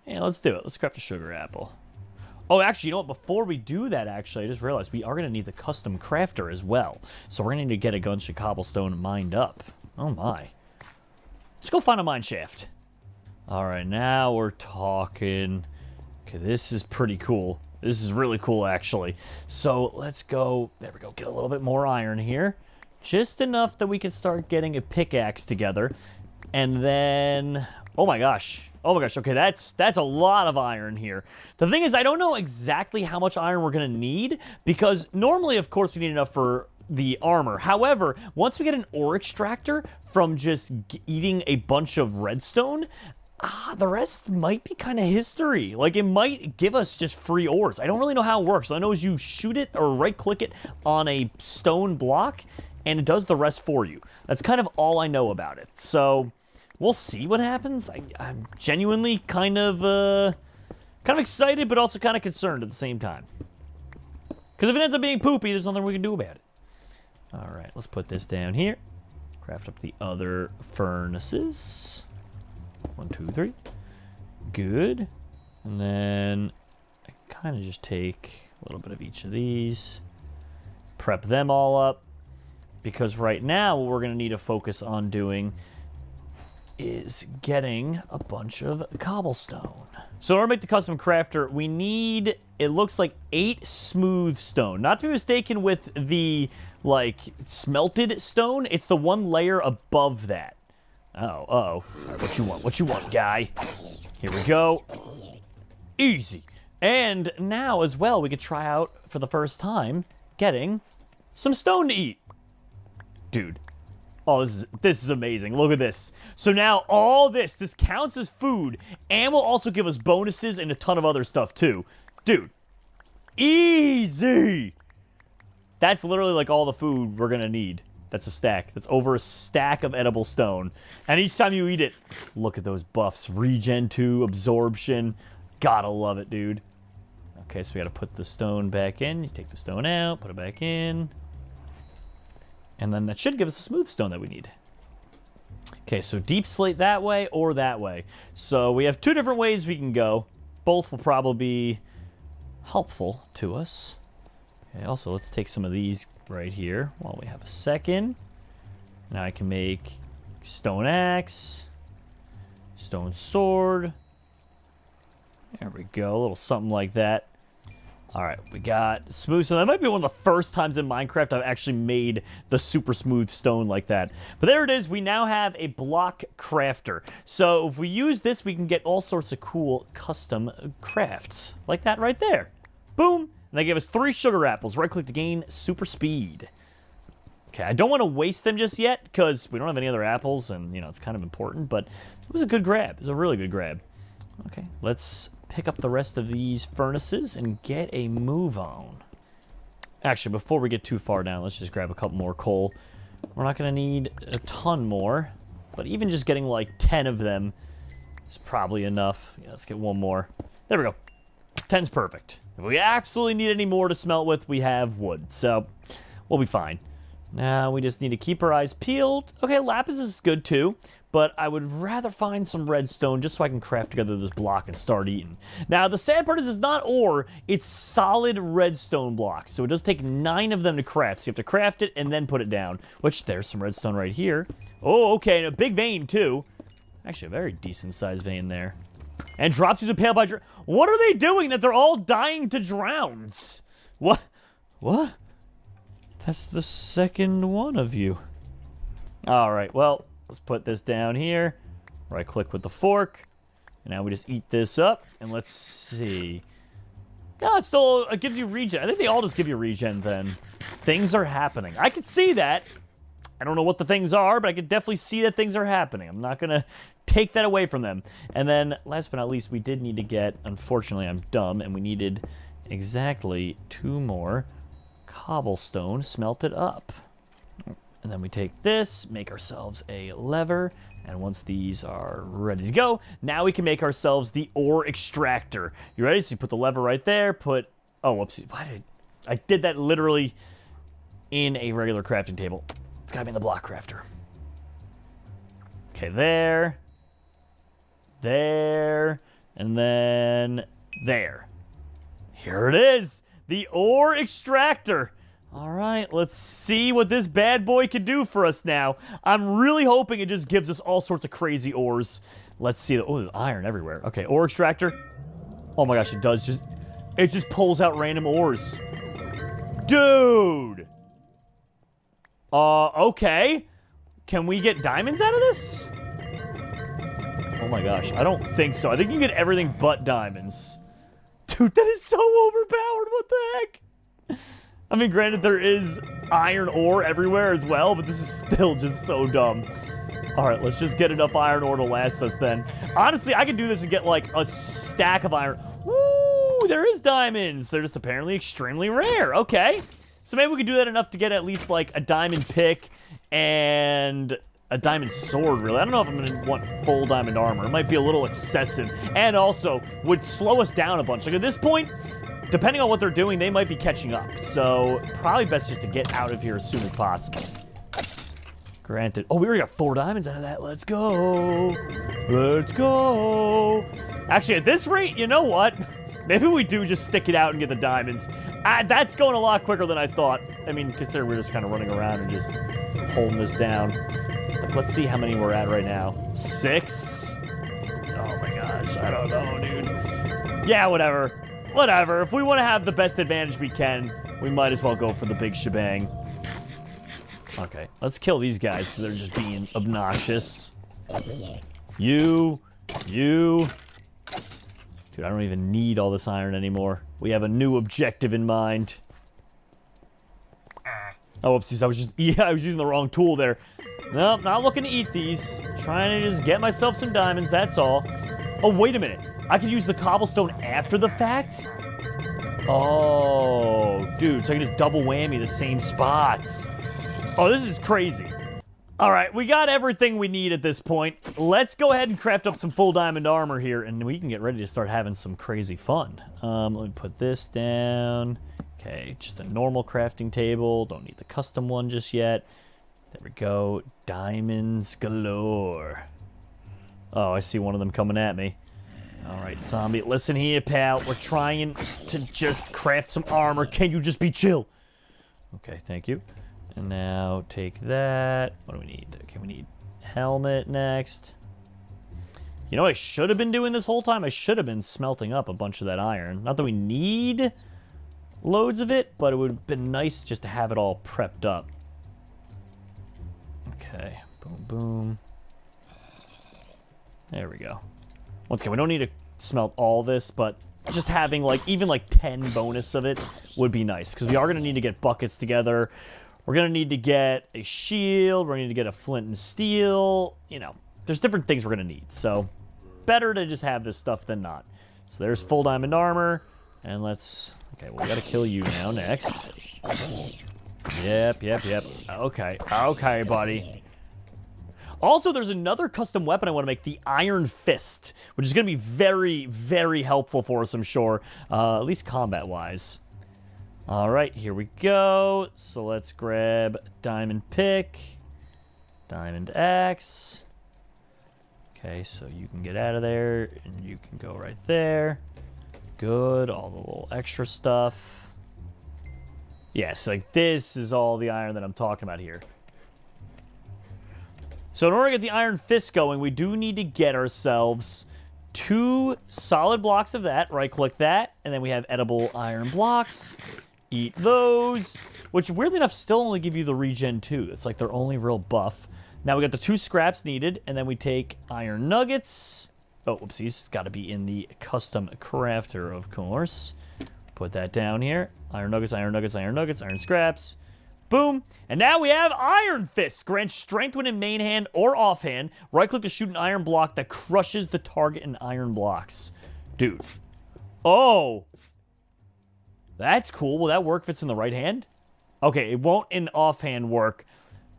Yeah, let's do it. Let's craft a sugar apple. Oh, actually, you know what? Before we do that, actually, I just realized we are going to need the custom crafter as well. So we're going to need to get a bunch of cobblestone mined up. Oh, my. Let's go find a mine shaft. All right, now we're talking... Okay, this is pretty cool. This is really cool, actually. So let's go, there we go, get a little bit more iron here. Just enough that we can start getting a pickaxe together. And then, oh my gosh, okay, that's a lot of iron here. The thing is, I don't know exactly how much iron we're going to need, because normally, of course, we need enough for the armor. However, once we get an ore extractor from just eating a bunch of redstone, the rest might be kind of history. Like, it might give us just free ores. I don't really know how it works. All I know is you shoot it or right-click it on a stone block, and it does the rest for you. That's kind of all I know about it. So, we'll see what happens. I'm genuinely kind of excited, but also kind of concerned at the same time. Because if it ends up being poopy, there's nothing we can do about it. All right, let's put this down here. Craft up the other furnaces. 1, 2, 3. Good. And then I kind of just take a little bit of each of these. Prep them all up. Because right now, what we're going to need to focus on doing is getting a bunch of cobblestone. So in order to make the custom crafter, we need, it looks like 8 smooth stone. Not to be mistaken with the, like, smelted stone. It's the one layer above that. Oh. All right, what you want? What you want, guy? Here we go. Easy. And now, as well, we could try out, for the first time, getting some stone to eat. Dude. Oh, this is amazing. Look at this. So now, all this counts as food, and will also give us bonuses and a ton of other stuff, too. Dude. Easy! That's literally, like, all the food we're gonna need. That's a stack. That's over a stack of edible stone. And each time you eat it, look at those buffs. Regen 2, absorption. Gotta love it, dude. Okay, so we gotta put the stone back in. You take the stone out, put it back in. And then that should give us a smooth stone that we need. Okay, so deep slate that way or that way. So we have 2 different ways we can go. Both will probably be helpful to us. Okay, also, let's take some of these right here while we have a second. Now I can make stone axe, stone sword. There we go, a little something like that. All right, we got smooth. So that might be one of the first times in Minecraft I've actually made the super smooth stone like that. But there it is. We now have a block crafter. So if we use this, we can get all sorts of cool custom crafts. Like that right there. Boom. And they gave us 3 sugar apples. Right-click to gain super speed. Okay, I don't want to waste them just yet, because we don't have any other apples, and, you know, it's kind of important, but it was a good grab. It was a really good grab. Okay, let's pick up the rest of these furnaces and get a move on. Actually, before we get too far down, let's just grab a couple more coal. We're not going to need a ton more. But even just getting like 10 of them is probably enough. Yeah, let's get one more. There we go. 10's perfect. If we absolutely need any more to smelt with, we have wood. So we'll be fine. Now we just need to keep our eyes peeled. Okay, lapis is good too. But I would rather find some redstone just so I can craft together this block and start eating. Now, the sad part is it's not ore, it's solid redstone blocks. So it does take 9 of them to craft. So you have to craft it and then put it down. Which, there's some redstone right here. Oh, okay, and a big vein too. Actually, a very decent-sized vein there. And drops you a pale by... What are they doing that they're all dying to drowns? What? What? That's the second one of you. All right, well... Let's put this down here. Right-click with the fork. And now we just eat this up. And let's see. Yeah, it gives you regen. I think they all just give you regen then. Things are happening. I can see that. I don't know what the things are, but I can definitely see that things are happening. I'm not going to take that away from them. And then, last but not least, we did need to get... Unfortunately, I'm dumb. And we needed exactly 2 more cobblestone smelted up. And then we take this, make ourselves a lever, and once these are ready to go, now we can make ourselves the ore extractor. You ready? So you put the lever right there, oh, whoopsie. I did that literally in a regular crafting table. It's gotta be in the block crafter. Okay, there, and then there. Here it is, the ore extractor. All right, let's see what this bad boy can do for us now. I'm really hoping it just gives us all sorts of crazy ores. Let's see. Oh, there's iron everywhere. Okay, ore extractor. Oh my gosh, it does it just pulls out random ores. Dude. Okay. Can we get diamonds out of this? Oh my gosh, I don't think so. I think you can get everything but diamonds. Dude, that is so overpowered. What the heck? I mean, granted, there is iron ore everywhere as well, but this is still just so dumb. All right, let's just get enough iron ore to last us then. Honestly, I could do this and get, like, a stack of iron. Woo! There is diamonds. They're just apparently extremely rare. Okay. So maybe we could do that enough to get at least, like, a diamond pick and a diamond sword, really. I don't know if I'm going to want full diamond armor. It might be a little excessive. And also, would slow us down a bunch. Like, at this point... Depending on what they're doing, they might be catching up. So, probably best just to get out of here as soon as possible. Granted. Oh, we already got 4 diamonds out of that. Let's go. Let's go. Actually, at this rate, you know what? Maybe we do just stick it out and get the diamonds. That's going a lot quicker than I thought. I mean, consider we're just kind of running around and just holding this down. Let's see how many we're at right now. 6? Oh my gosh, I don't know, dude. Yeah, whatever. Whatever. If we want to have the best advantage we can, we might as well go for the big shebang. Okay, let's kill these guys because they're just being obnoxious. You. Dude, I don't even need all this iron anymore. We have a new objective in mind. Oh, whoopsies, I was using the wrong tool there. Nope, not looking to eat these. Trying to just get myself some diamonds, that's all. Oh, wait a minute. I could use the cobblestone after the fact? Oh, dude, so I can just double whammy the same spots. Oh, this is crazy. All right, we got everything we need at this point. Let's go ahead and craft up some full diamond armor here, and we can get ready to start having some crazy fun. Let me put this down. Okay, just a normal crafting table. Don't need the custom one just yet. There we go. Diamonds galore. Oh, I see one of them coming at me. All right, zombie, listen here, pal. We're trying to just craft some armor. Can you just be chill? Okay, thank you. And now take that. What do we need? Okay, we need helmet next. You know what I should have been doing this whole time? I should have been smelting up a bunch of that iron. Not that we need loads of it, but it would have been nice just to have it all prepped up. Okay, boom, boom. There we go. Once again, we don't need to smelt all this, but just having like even like 10 bonus of it would be nice, because we are going to need to get buckets together. We're going to need to get a shield. We're going to need to get a flint and steel. You know, there's different things we're going to need. So better to just have this stuff than not. So there's full diamond armor. And let's... Okay, well, we got to kill you now next. Yep. Okay, buddy. Also, there's another custom weapon I want to make, the Iron Fist, which is going to be very, very helpful for us, I'm sure, at least combat-wise. All right, here we go. So let's grab diamond pick, diamond axe. Okay, so you can get out of there, and you can go right there. Good, all the little extra stuff. Yes, like this is all the iron that I'm talking about here. So in order to get the Iron Fist going, we do need to get ourselves 2 solid blocks of that. Right-click that, and then we have edible iron blocks. Eat those, which weirdly enough still only give you the regen 2. It's like their only real buff. Now we got the 2 scraps needed, and then we take iron nuggets. Oh, whoopsies. Got to be in the custom crafter, of course. Put that down here. Iron nuggets, iron nuggets, iron nuggets, iron scraps. Boom. And now we have Iron Fist. Grants strength when in main hand or offhand. Right-click to shoot an iron block that crushes the target in iron blocks. Dude. Oh. That's cool. Will that work if it's in the right hand? Okay, it won't in offhand work,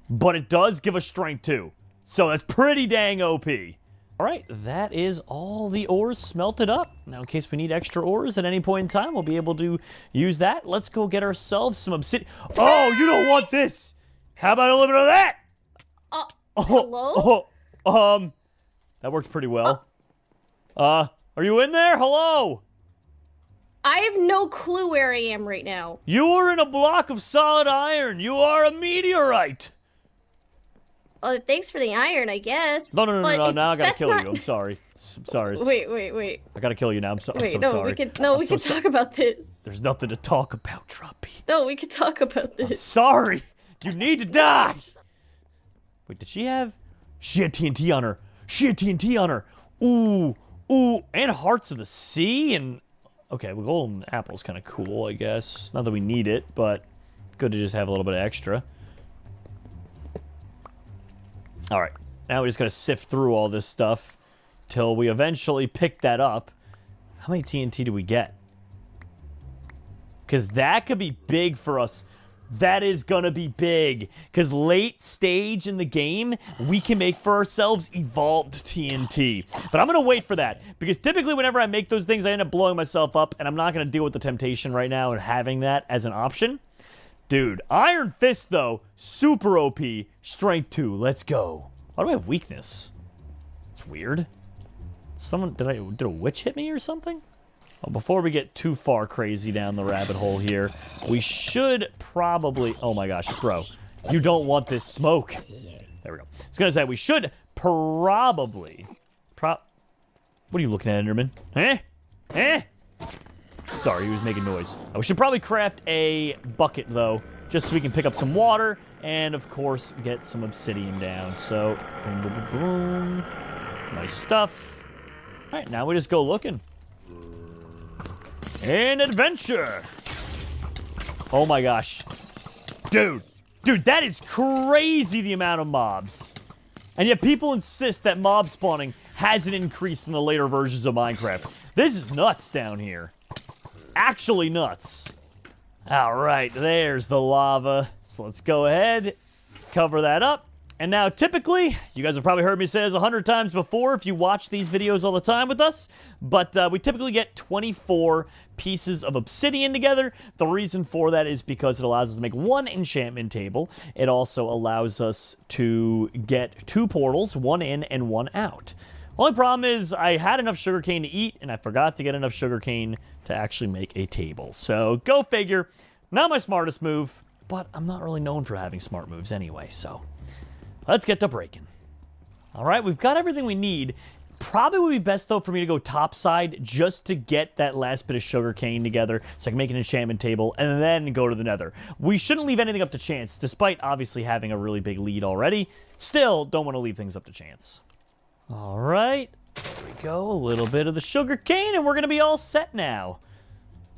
but it does give us strength too. So that's pretty dang OP. All right, that is all the ores smelted up. Now, in case we need extra ores at any point in time, we'll be able to use that. Let's go get ourselves some obsidian. Oh, you don't want this. How about a little bit of that? Hello? That works pretty well. Are you in there? Hello? I have no clue where I am right now. You are in a block of solid iron. You are a meteorite. Oh, thanks for the iron, I guess. No. Now I gotta that's kill not- you. I'm sorry. I'm sorry. Wait. I gotta kill you now. I'm so Wait, no, sorry. we can I'm so talk about this. There's nothing to talk about, Trumpy. No, we can talk about this. Sorry. You need to die. Wait, did she have? She had TNT on her. Ooh. And Hearts of the Sea and... Okay, well, golden apple's kind of cool, I guess. Not that we need it, but good to just have a little bit of extra. All right, now we just got to sift through all this stuff till we eventually pick that up. How many TNT do we get? Because that could be big for us. That is going to be big. Because late stage in the game, we can make for ourselves evolved TNT. But I'm going to wait for that. Because typically whenever I make those things, I end up blowing myself up. And I'm not going to deal with the temptation right now and having that as an option. Dude, Iron Fist, though, super OP. Strength 2, let's go. Why do I have weakness? It's weird. Did a witch hit me or something? Well, before we get too far crazy down the rabbit hole here, we should probably... Oh my gosh, bro. You don't want this smoke. There we go. I was going to say, we should probably... What are you looking at, Enderman? Sorry, he was making noise. We should probably craft a bucket, though, just so we can pick up some water and, of course, get some obsidian down. So, boom, boom, boom, boom. Nice stuff. All right, now we just go looking. An adventure. Oh, my gosh. Dude, that is crazy, the amount of mobs. And yet people insist that mob spawning hasn't increased in the later versions of Minecraft. This is nuts down here. Actually nuts. All right, there's the lava. So let's go ahead, cover that up. And now, typically, you guys have probably heard me say this 100 times before if you watch these videos all the time with us, but we typically get 24 pieces of obsidian together. The reason for that is because it allows us to make 1 enchantment table. It also allows us to get 2 portals, 1 in and 1 out. Only problem is I had enough sugarcane to eat, and I forgot to get enough sugarcane to actually make a table. So, go figure. Not my smartest move, but I'm not really known for having smart moves anyway, so... Let's get to breaking. All right, we've got everything we need. Probably would be best, though, for me to go topside just to get that last bit of sugarcane together so I can make an enchantment table and then go to the nether. We shouldn't leave anything up to chance, despite obviously having a really big lead already. Still, don't want to leave things up to chance. All right, there we go. A little bit of the sugarcane, and we're going to be all set now.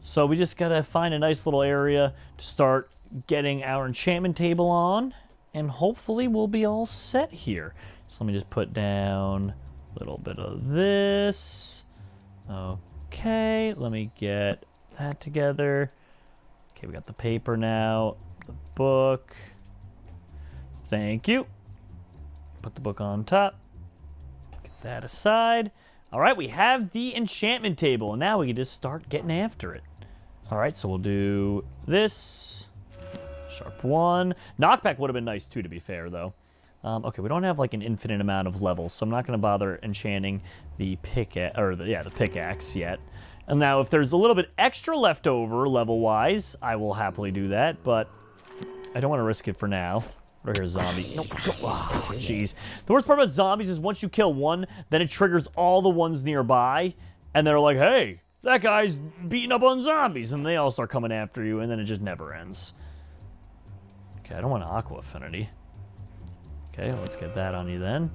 So we just got to find a nice little area to start getting our enchantment table on. And hopefully we'll be all set here. So let me just put down a little bit of this. Okay, let me get that together. Okay, we got the paper now. The book. Thank you. put the book on top. Get that aside. All right, we have the enchantment table. And now we can just start getting after it. All right, so we'll do this. Sharp 1. Knockback would have been nice, too, to be fair, though. Okay, we don't have, like, an infinite amount of levels, so I'm not going to bother enchanting the the pickaxe yet. And now, if there's a little bit extra left over, level-wise, I will happily do that, but I don't want to risk it for now. Right here, zombie. Nope. Oh, jeez. The worst part about zombies is once you kill one, then it triggers all the ones nearby, and they're like, hey, that guy's beating up on zombies, and they all start coming after you, and then it just never ends. Okay, I don't want aqua affinity. Okay, let's get that on you then.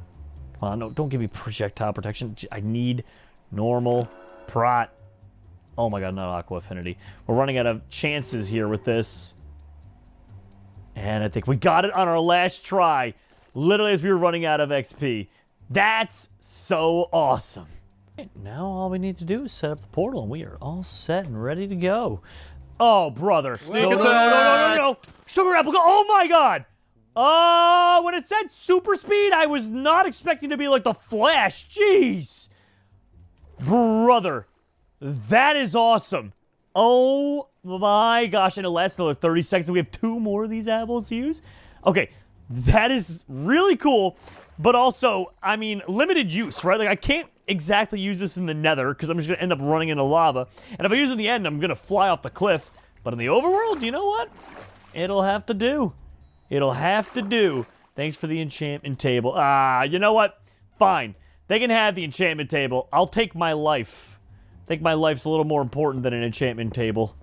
Come on, no, don't give me projectile protection. I need normal prot. Oh my god, not aqua affinity. We're running out of chances here with this. And I think we got it on our last try. Literally as we were running out of XP. That's so awesome. Right, now all we need to do is set up the portal and we are all set and ready to go. Oh, brother. No. Sugar apple, go. Oh my god. When it said super speed, I was not expecting to be like the Flash. Jeez. Brother. That is awesome. Oh my gosh. And it lasts another 30 seconds. We have 2 more of these apples to use. Okay. That is really cool. But also, I mean, limited use, right? Like, I can't exactly use this in the Nether because I'm just going to end up running into lava. And if I use it in the end, I'm going to fly off the cliff. But in the overworld, you know what? It'll have to do. It'll have to do. Thanks for the enchantment table. You know what? Fine. They can have the enchantment table. I'll take my life. I think my life's a little more important than an enchantment table.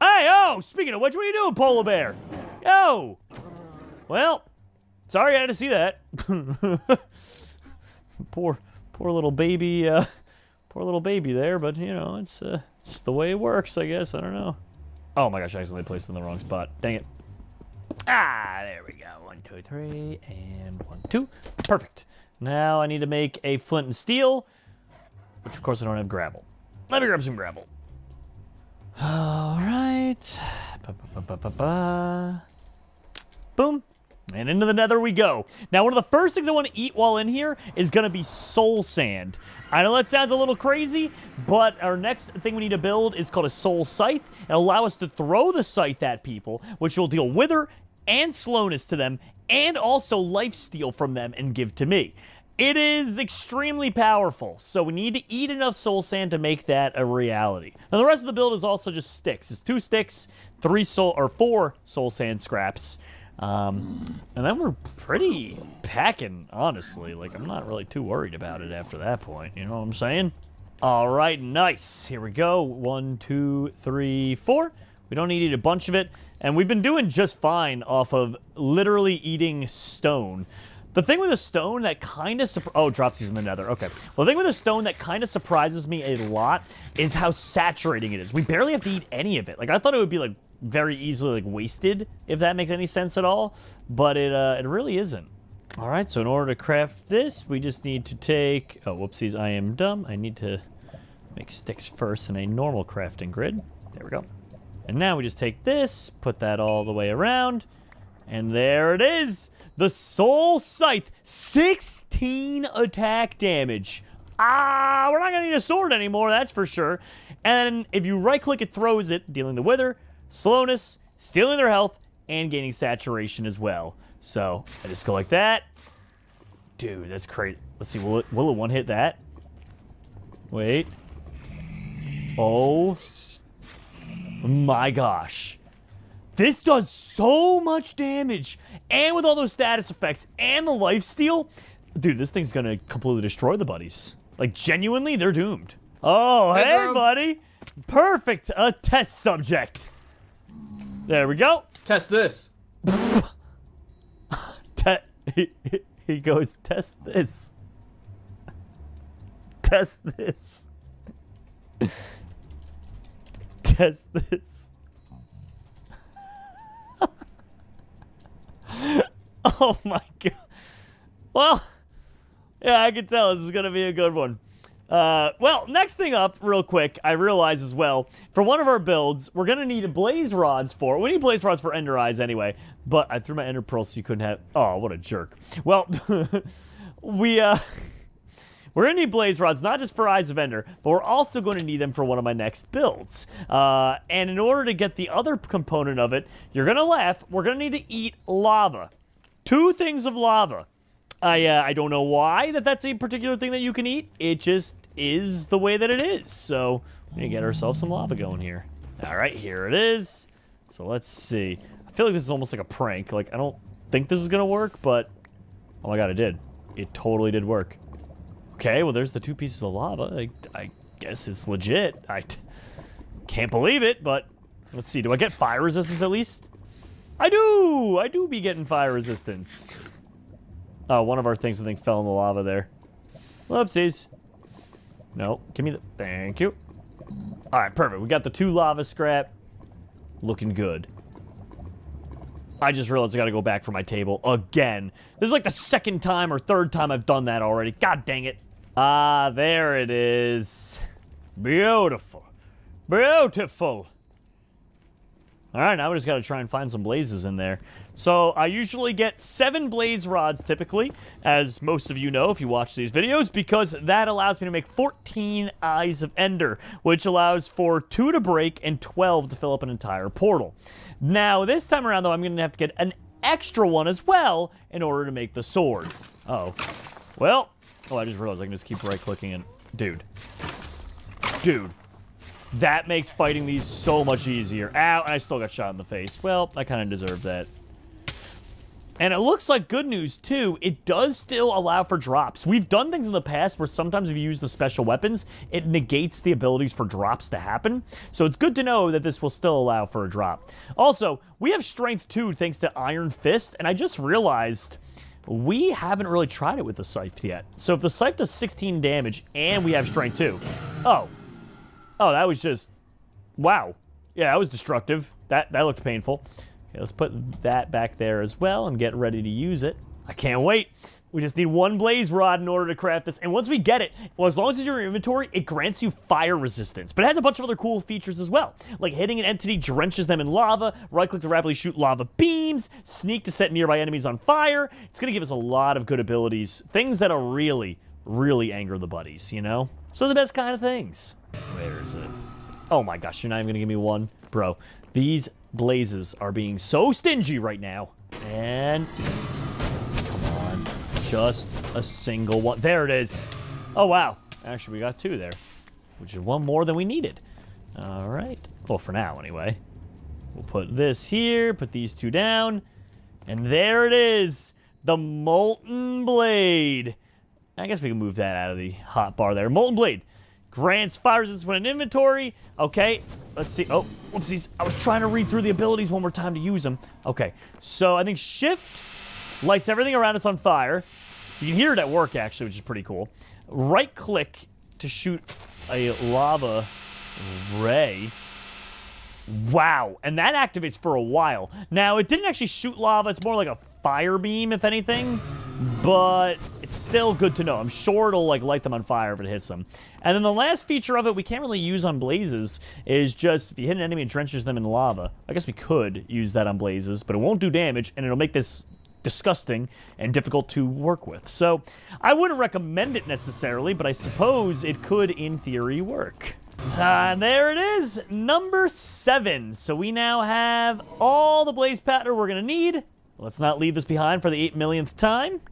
Hey, oh! Speaking of which, what are you doing, Polar Bear? Yo! Well, sorry I had to see that. Poor little baby, poor little baby there, but, you know, it's just the way it works, I guess. I don't know. Oh my gosh, I accidentally placed it in the wrong spot. Dang it. There we go. 1, 2, 3, and 1, 2. Perfect. Now I need to make a flint and steel, which of course I don't have gravel. Let me grab some gravel. All right. Boom. And into the Nether we go. Now, one of the first things I want to eat while in here is going to be soul sand. I know that sounds a little crazy, but our next thing we need to build is called a soul scythe. It'll allow us to throw the scythe at people, which will deal wither and slowness to them, and also lifesteal from them and give to me. It is extremely powerful, so we need to eat enough soul sand to make that a reality. Now, the rest of the build is also just sticks. It's 2 sticks, 4 soul sand scraps. And then we're pretty packing, honestly. Like, I'm not really too worried about it after that point. You know what I'm saying? All right, nice. Here we go. 1, 2, 3, 4. We don't need to eat a bunch of it. And we've been doing just fine off of literally eating stone. The thing with a stone that kind of... Oh, Dropsy's in the Nether. Okay. Well, the thing with a stone that kind of surprises me a lot is how saturating it is. We barely have to eat any of it. Like, I thought it would be, like, very easily, like, wasted, if that makes any sense at all. But it really isn't. All right, so in order to craft this, we just need to take... Oh, whoopsies, I am dumb. I need to make sticks first in a normal crafting grid. There we go. And now we just take this, put that all the way around, and there it is! The Soul Scythe, 16 attack damage. We're not gonna need a sword anymore, that's for sure. And if you right-click, it throws it, dealing the wither, slowness, stealing their health, and gaining saturation as well. So, I just go like that. Dude, that's crazy. Let's see, will it one-hit that? Wait. Oh. My gosh. This does so much damage. And with all those status effects and the lifesteal, dude, this thing's gonna completely destroy the buddies. Like, genuinely, they're doomed. Oh, hey, Jerome. buddy. Perfect. A test subject. There we go. Test this. He goes, test this. Test this. Test this. Oh my god. Well, yeah, I can tell this is gonna be a good one. Well, next thing up, real quick, I realize as well, for one of our builds, we're going to need blaze rods for... We need blaze rods for ender eyes anyway, but I threw my ender pearl so you couldn't have... Oh, what a jerk. Well, we're going to need blaze rods, not just for Eyes of Ender, but we're also going to need them for one of my next builds. And in order to get the other component of it, you're going to laugh, we're going to need to eat lava. 2 things of lava. I don't know why that's a particular thing that you can eat. It just is the way that it is. So we're going to get ourselves some lava going here. All right, here it is. So let's see. I feel like this is almost like a prank. Like, I don't think this is going to work, but... Oh my god, it did. It totally did work. Okay, well, there's the 2 pieces of lava. I guess it's legit. I can't believe it, but let's see. Do I get fire resistance at least? I do! I do be getting fire resistance. Oh, one of our things, I think, fell in the lava there. Whoopsies. No, give me the... Thank you. All right, perfect. We got the 2 lava scrap. Looking good. I just realized I got to go back for my table again. This is like the 2nd time or 3rd time I've done that already. God dang it. Ah, there it is. Beautiful. Beautiful. All right, now we just got to try and find some blazes in there. So I usually get 7 blaze rods typically, as most of you know if you watch these videos, because that allows me to make 14 Eyes of Ender, which allows for 2 to break and 12 to fill up an entire portal. Now, this time around, though, I'm going to have to get an extra one as well in order to make the sword. Uh-oh. Well, oh, I just realized I can just keep right-clicking and... Dude. Dude. That makes fighting these so much easier. Ow, and I still got shot in the face. Well, I kind of deserve that. And it looks like good news, too. It does still allow for drops. We've done things in the past where sometimes if you use the special weapons, it negates the abilities for drops to happen. So it's good to know that this will still allow for a drop. Also, we have strength, too, thanks to Iron Fist. And I just realized... we haven't really tried it with the scythe yet. So if the scythe does 16 damage and we have strength, too... Oh. Oh, that was just... Wow. Yeah, that was destructive. That looked painful. Okay, let's put that back there as well and get ready to use it. I can't wait. We just need 1 blaze rod in order to craft this. And once we get it, well, as long as it's in your inventory, it grants you fire resistance. But it has a bunch of other cool features as well. Like hitting an entity drenches them in lava, right-click to rapidly shoot lava beams, sneak to set nearby enemies on fire. It's going to give us a lot of good abilities. Things that'll really, really anger the buddies, you know? So the best kind of things. Where is it? Oh my gosh, you're not even going to give me 1? Bro, these blazes are being so stingy right now. And... come on. Just a single one. There it is. Oh, wow. Actually, we got 2 there, which is 1 more than we needed. All right. Well, for now, anyway. We'll put this here, put these 2 down, and there it is. The Molten Blade. I guess we can move that out of the hot bar there. Molten Blade. Grants fire resistance when in inventory. Okay, let's see. Oh, whoopsies. I was trying to read through the abilities one more time to use them. Okay, so I think Shift lights everything around us on fire. You can hear it at work, actually, which is pretty cool. Right-click to shoot a lava ray. Wow, and that activates for a while. Now, it didn't actually shoot lava. It's more like a fire beam, if anything. But it's still good to know. I'm sure it'll like light them on fire if it hits them. And then the last feature of it we can't really use on blazes is just if you hit an enemy and drenches them in lava. I guess we could use that on blazes, but it won't do damage, and it'll make this disgusting and difficult to work with. So I wouldn't recommend it necessarily, but I suppose it could, in theory, work. And there it is, number 7. So we now have all the blaze powder we're going to need. Let's not leave this behind for the 8 millionth time.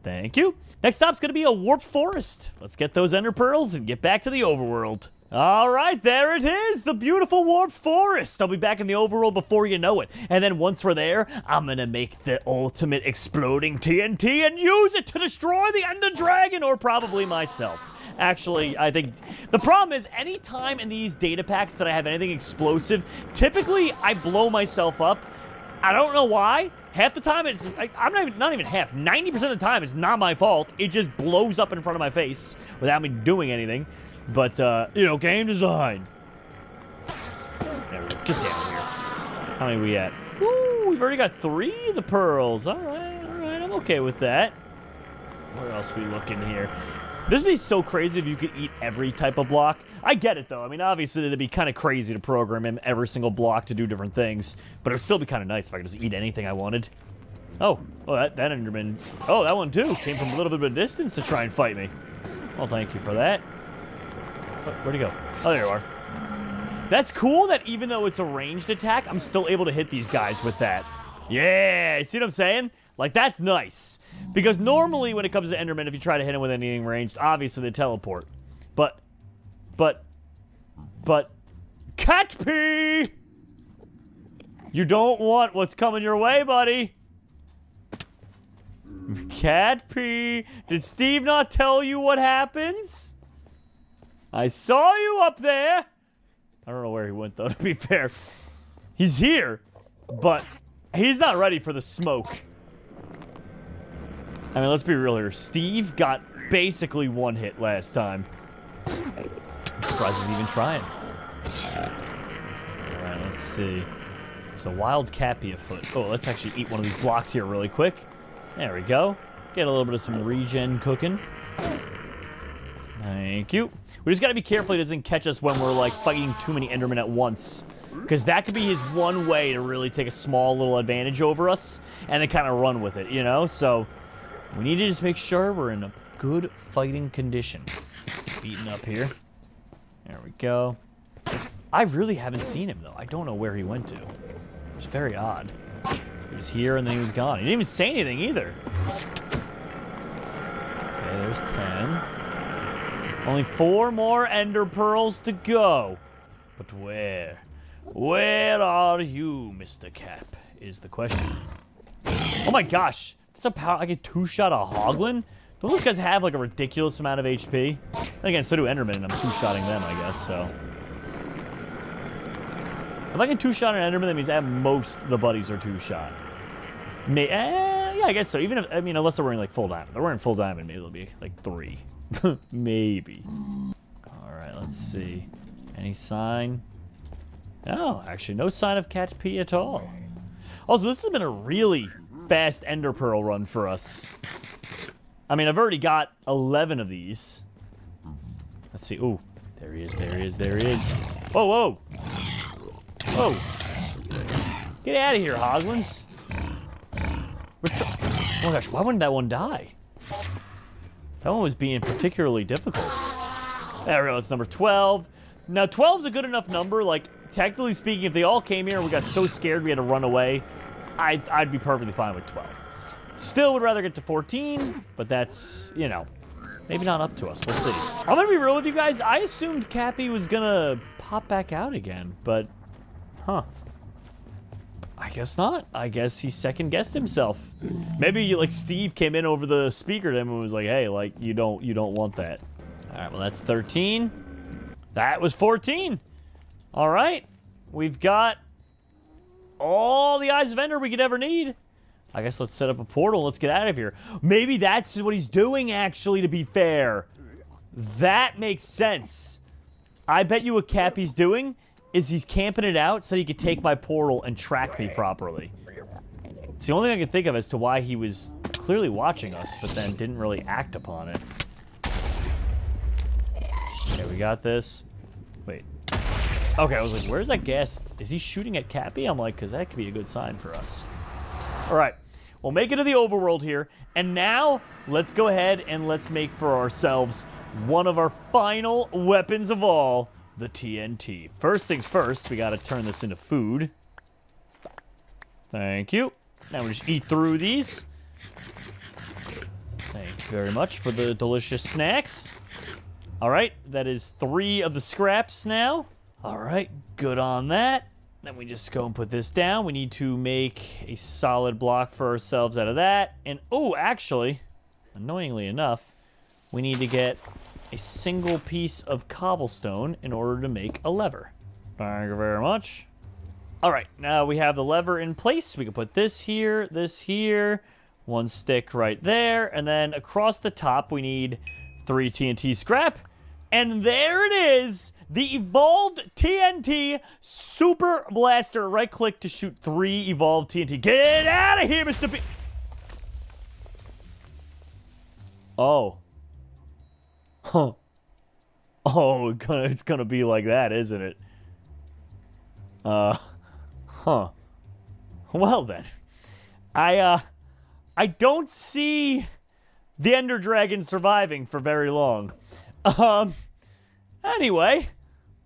Thank you. Next stop's going to be a warped forest. Let's get those ender pearls and get back to the overworld. All right, there it is, the beautiful warped forest. I'll be back in the overworld before you know it. And then once we're there, I'm going to make the ultimate exploding TNT and use it to destroy the Ender Dragon, or probably myself. Actually, I think the problem is anytime in these data packs that I have anything explosive, typically I blow myself up. I don't know why. Half the time it's, not even half, 90% of the time it's not my fault. It just blows up in front of my face without me doing anything. But, you know, game design. There we go. Get down here. How many are we at? Woo, we've already got 3 of the pearls. All right, I'm okay with that. Where else are we looking here? This would be so crazy if you could eat every type of block. I get it, though. I mean, obviously, it'd be kind of crazy to program in every single block to do different things. But it would still be kind of nice if I could just eat anything I wanted. Oh, that Enderman. Oh, that one, too. Came from a little bit of a distance to try and fight me. Well, thank you for that. Oh, where'd he go? Oh, there you are. That's cool that even though it's a ranged attack, I'm still able to hit these guys with that. Yeah, see what I'm saying? Like, that's nice. Because normally when it comes to Enderman, if you try to hit him with anything ranged, obviously they teleport. But, cat pee! You don't want what's coming your way, buddy. Cat pee. Did Steve not tell you what happens? I saw you up there. I don't know where he went, though, to be fair. He's here, but he's not ready for the smoke. I mean, let's be real here. Steve got basically one hit last time. I'm surprised he's even trying. Alright, let's see. There's a wild cappy afoot. Oh, let's actually eat one of these blocks here really quick. There we go. Get a little bit of some regen cooking. Thank you. We just gotta be careful he doesn't catch us when we're, like, fighting too many Endermen at once. Because that could be his one way to really take a small little advantage over us and then kind of run with it, you know? So, we need to just make sure we're in a good fighting condition. Beating up here. There we go. I really haven't seen him, though. I don't know where he went to. It's very odd. He was here and then he was gone. He didn't even say anything either. Okay, there's 10. Only 4 more ender pearls to go. But where? Where are you, Mr. Cap? Is the question. Oh my gosh. That's a power. I get 2-shot a Hoglin? Don't those guys have like a ridiculous amount of HP? And again, so do Endermen, and I'm 2-shotting them, I guess, so. If I can 2-shot an Enderman, that means at most the buddies are 2-shot. Yeah, I guess so. Even if, I mean, unless they're wearing like full diamond. They're wearing full diamond, maybe it'll be like 3. Maybe. Alright, let's see. Any sign? No, actually, no sign of Cat's Pee at all. Also, this has been a really fast Ender Pearl run for us. I mean, I've already got 11 of these. Let's see. Ooh, there he is, there he is, there he is. Whoa, whoa. Whoa. Get out of here, Hoglins. Oh my gosh, why wouldn't that one die? That one was being particularly difficult. There we go, it's number 12. Now, 12's a good enough number. Like, technically speaking, if they all came here and we got so scared we had to run away, I'd be perfectly fine with 12. Still would rather get to 14, but that's, you know, maybe not up to us. We'll see. I'm gonna be real with you guys. I assumed Cappy was gonna pop back out again, but, huh. I guess not. I guess he second-guessed himself. Maybe, like, Steve came in over the speaker to him and was like, hey, like, you don't want that. All right, well, that's 13. That was 14. All right. We've got all the Eyes of Ender we could ever need. I guess let's set up a portal. Let's get out of here. Maybe that's what he's doing, actually, to be fair. That makes sense. I bet you what Cappy's doing is he's camping it out so he could take my portal and track me properly. It's the only thing I can think of as to why he was clearly watching us, but then didn't really act upon it. Okay, we got this. Wait. Okay, I was like, where's that guest? Is he shooting at Cappy? I'm like, because that could be a good sign for us. All right. We'll make it to the overworld here. And now, let's go ahead and let's make for ourselves one of our final weapons of all, the TNT. First things first, we got to turn this into food. Thank you. Now we just eat through these. Thank you very much for the delicious snacks. All right, that is 3 of the scraps now. All right, good on that. Then we just go and put this down. We need to make a solid block for ourselves out of that. And, oh, actually, annoyingly enough, we need to get a single piece of cobblestone in order to make a lever. Thank you very much. All right, now we have the lever in place. We can put this here, 1 stick right there, and then across the top we need 3 TNT scrap. And there it is, the evolved TNT Super Blaster. Right-click to shoot 3 evolved TNT. Get out of here, Mr. B. Oh. Huh. Oh, it's gonna be like that, isn't it? Huh. Well then. I don't see the Ender Dragon surviving for very long. Anyway,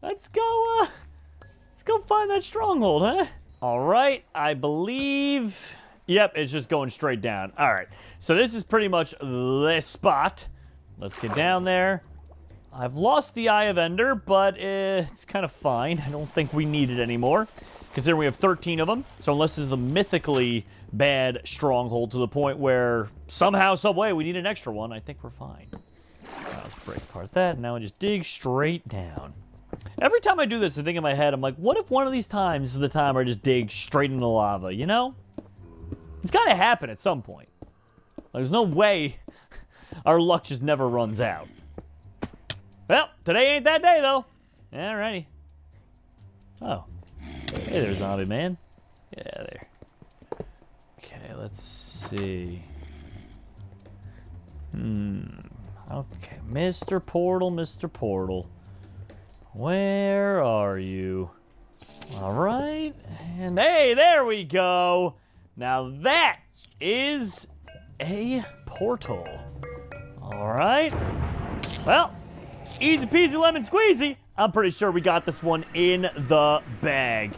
let's go find that stronghold, huh? All right, I believe... Yep, it's just going straight down. All right, so this is pretty much this spot. Let's get down there. I've lost the Eye of Ender, but it's kind of fine. I don't think we need it anymore, considering we have 13 of them. So unless this is the mythically bad stronghold to the point where somehow, some way, we need an extra one, I think we're fine. Let's break apart that, and now I just dig straight down. Every time I do this, I think in my head, I'm like, what if one of these times is the time where I just dig straight into lava, you know? It's got to happen at some point. There's no way our luck just never runs out. Well, today ain't that day, though. Alrighty. Oh. Hey there, zombie man. Yeah, there. Okay, let's see. Okay, Mr. Portal, Mr. Portal. Where are you? Alright. And hey, there we go. Now that is a portal. Alright. Well, easy peasy lemon squeezy. I'm pretty sure we got this one in the bag.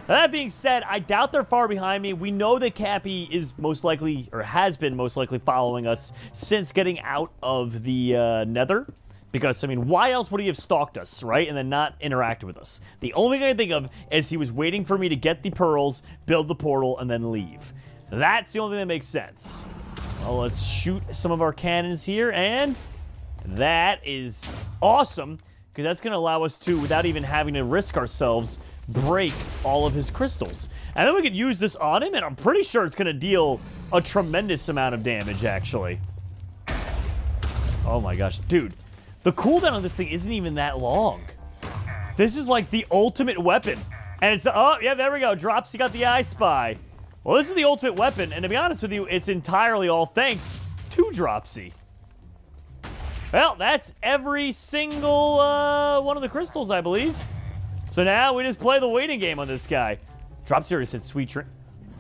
Now, that being said, I doubt they're far behind me. We know that Cappy is most likely, or has been most likely following us since getting out of the Nether. Because, I mean, why else would he have stalked us, right? And then not interacted with us? The only thing I think of is he was waiting for me to get the pearls, build the portal, and then leave. That's the only thing that makes sense. Well, let's shoot some of our cannons here, and that is awesome, because that's going to allow us to, without even having to risk ourselves, break all of his crystals. And then we could use this on him, and I'm pretty sure it's going to deal a tremendous amount of damage, actually. Oh my gosh, dude. The cooldown on this thing isn't even that long. This is like the ultimate weapon. And it's, oh, yeah, there we go. Dropsy got the I Spy. Well, this is the ultimate weapon, and to be honest with you, it's entirely all thanks to Dropsy. Well, that's every single one of the crystals, I believe. So now we just play the waiting game on this guy. Dropsy already said sweet drink.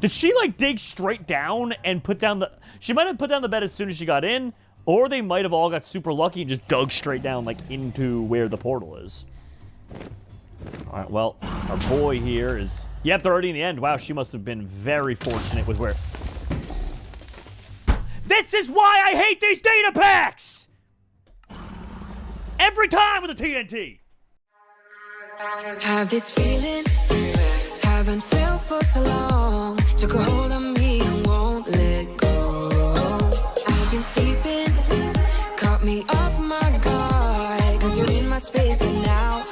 Did she, like, dig straight down and put down the... She might have put down the bed as soon as she got in, or they might have all got super lucky and just dug straight down, like, into where the portal is. All right, well, our boy here is... Yep, they're already in the end. Wow, she must have been very fortunate with where... This is why I hate these data packs! Every time with the TNT! Have this feeling, haven't felt for so long. Took a hold of me and won't let go. I've been sleeping, caught me off my guard. 'Cause you're in my space and now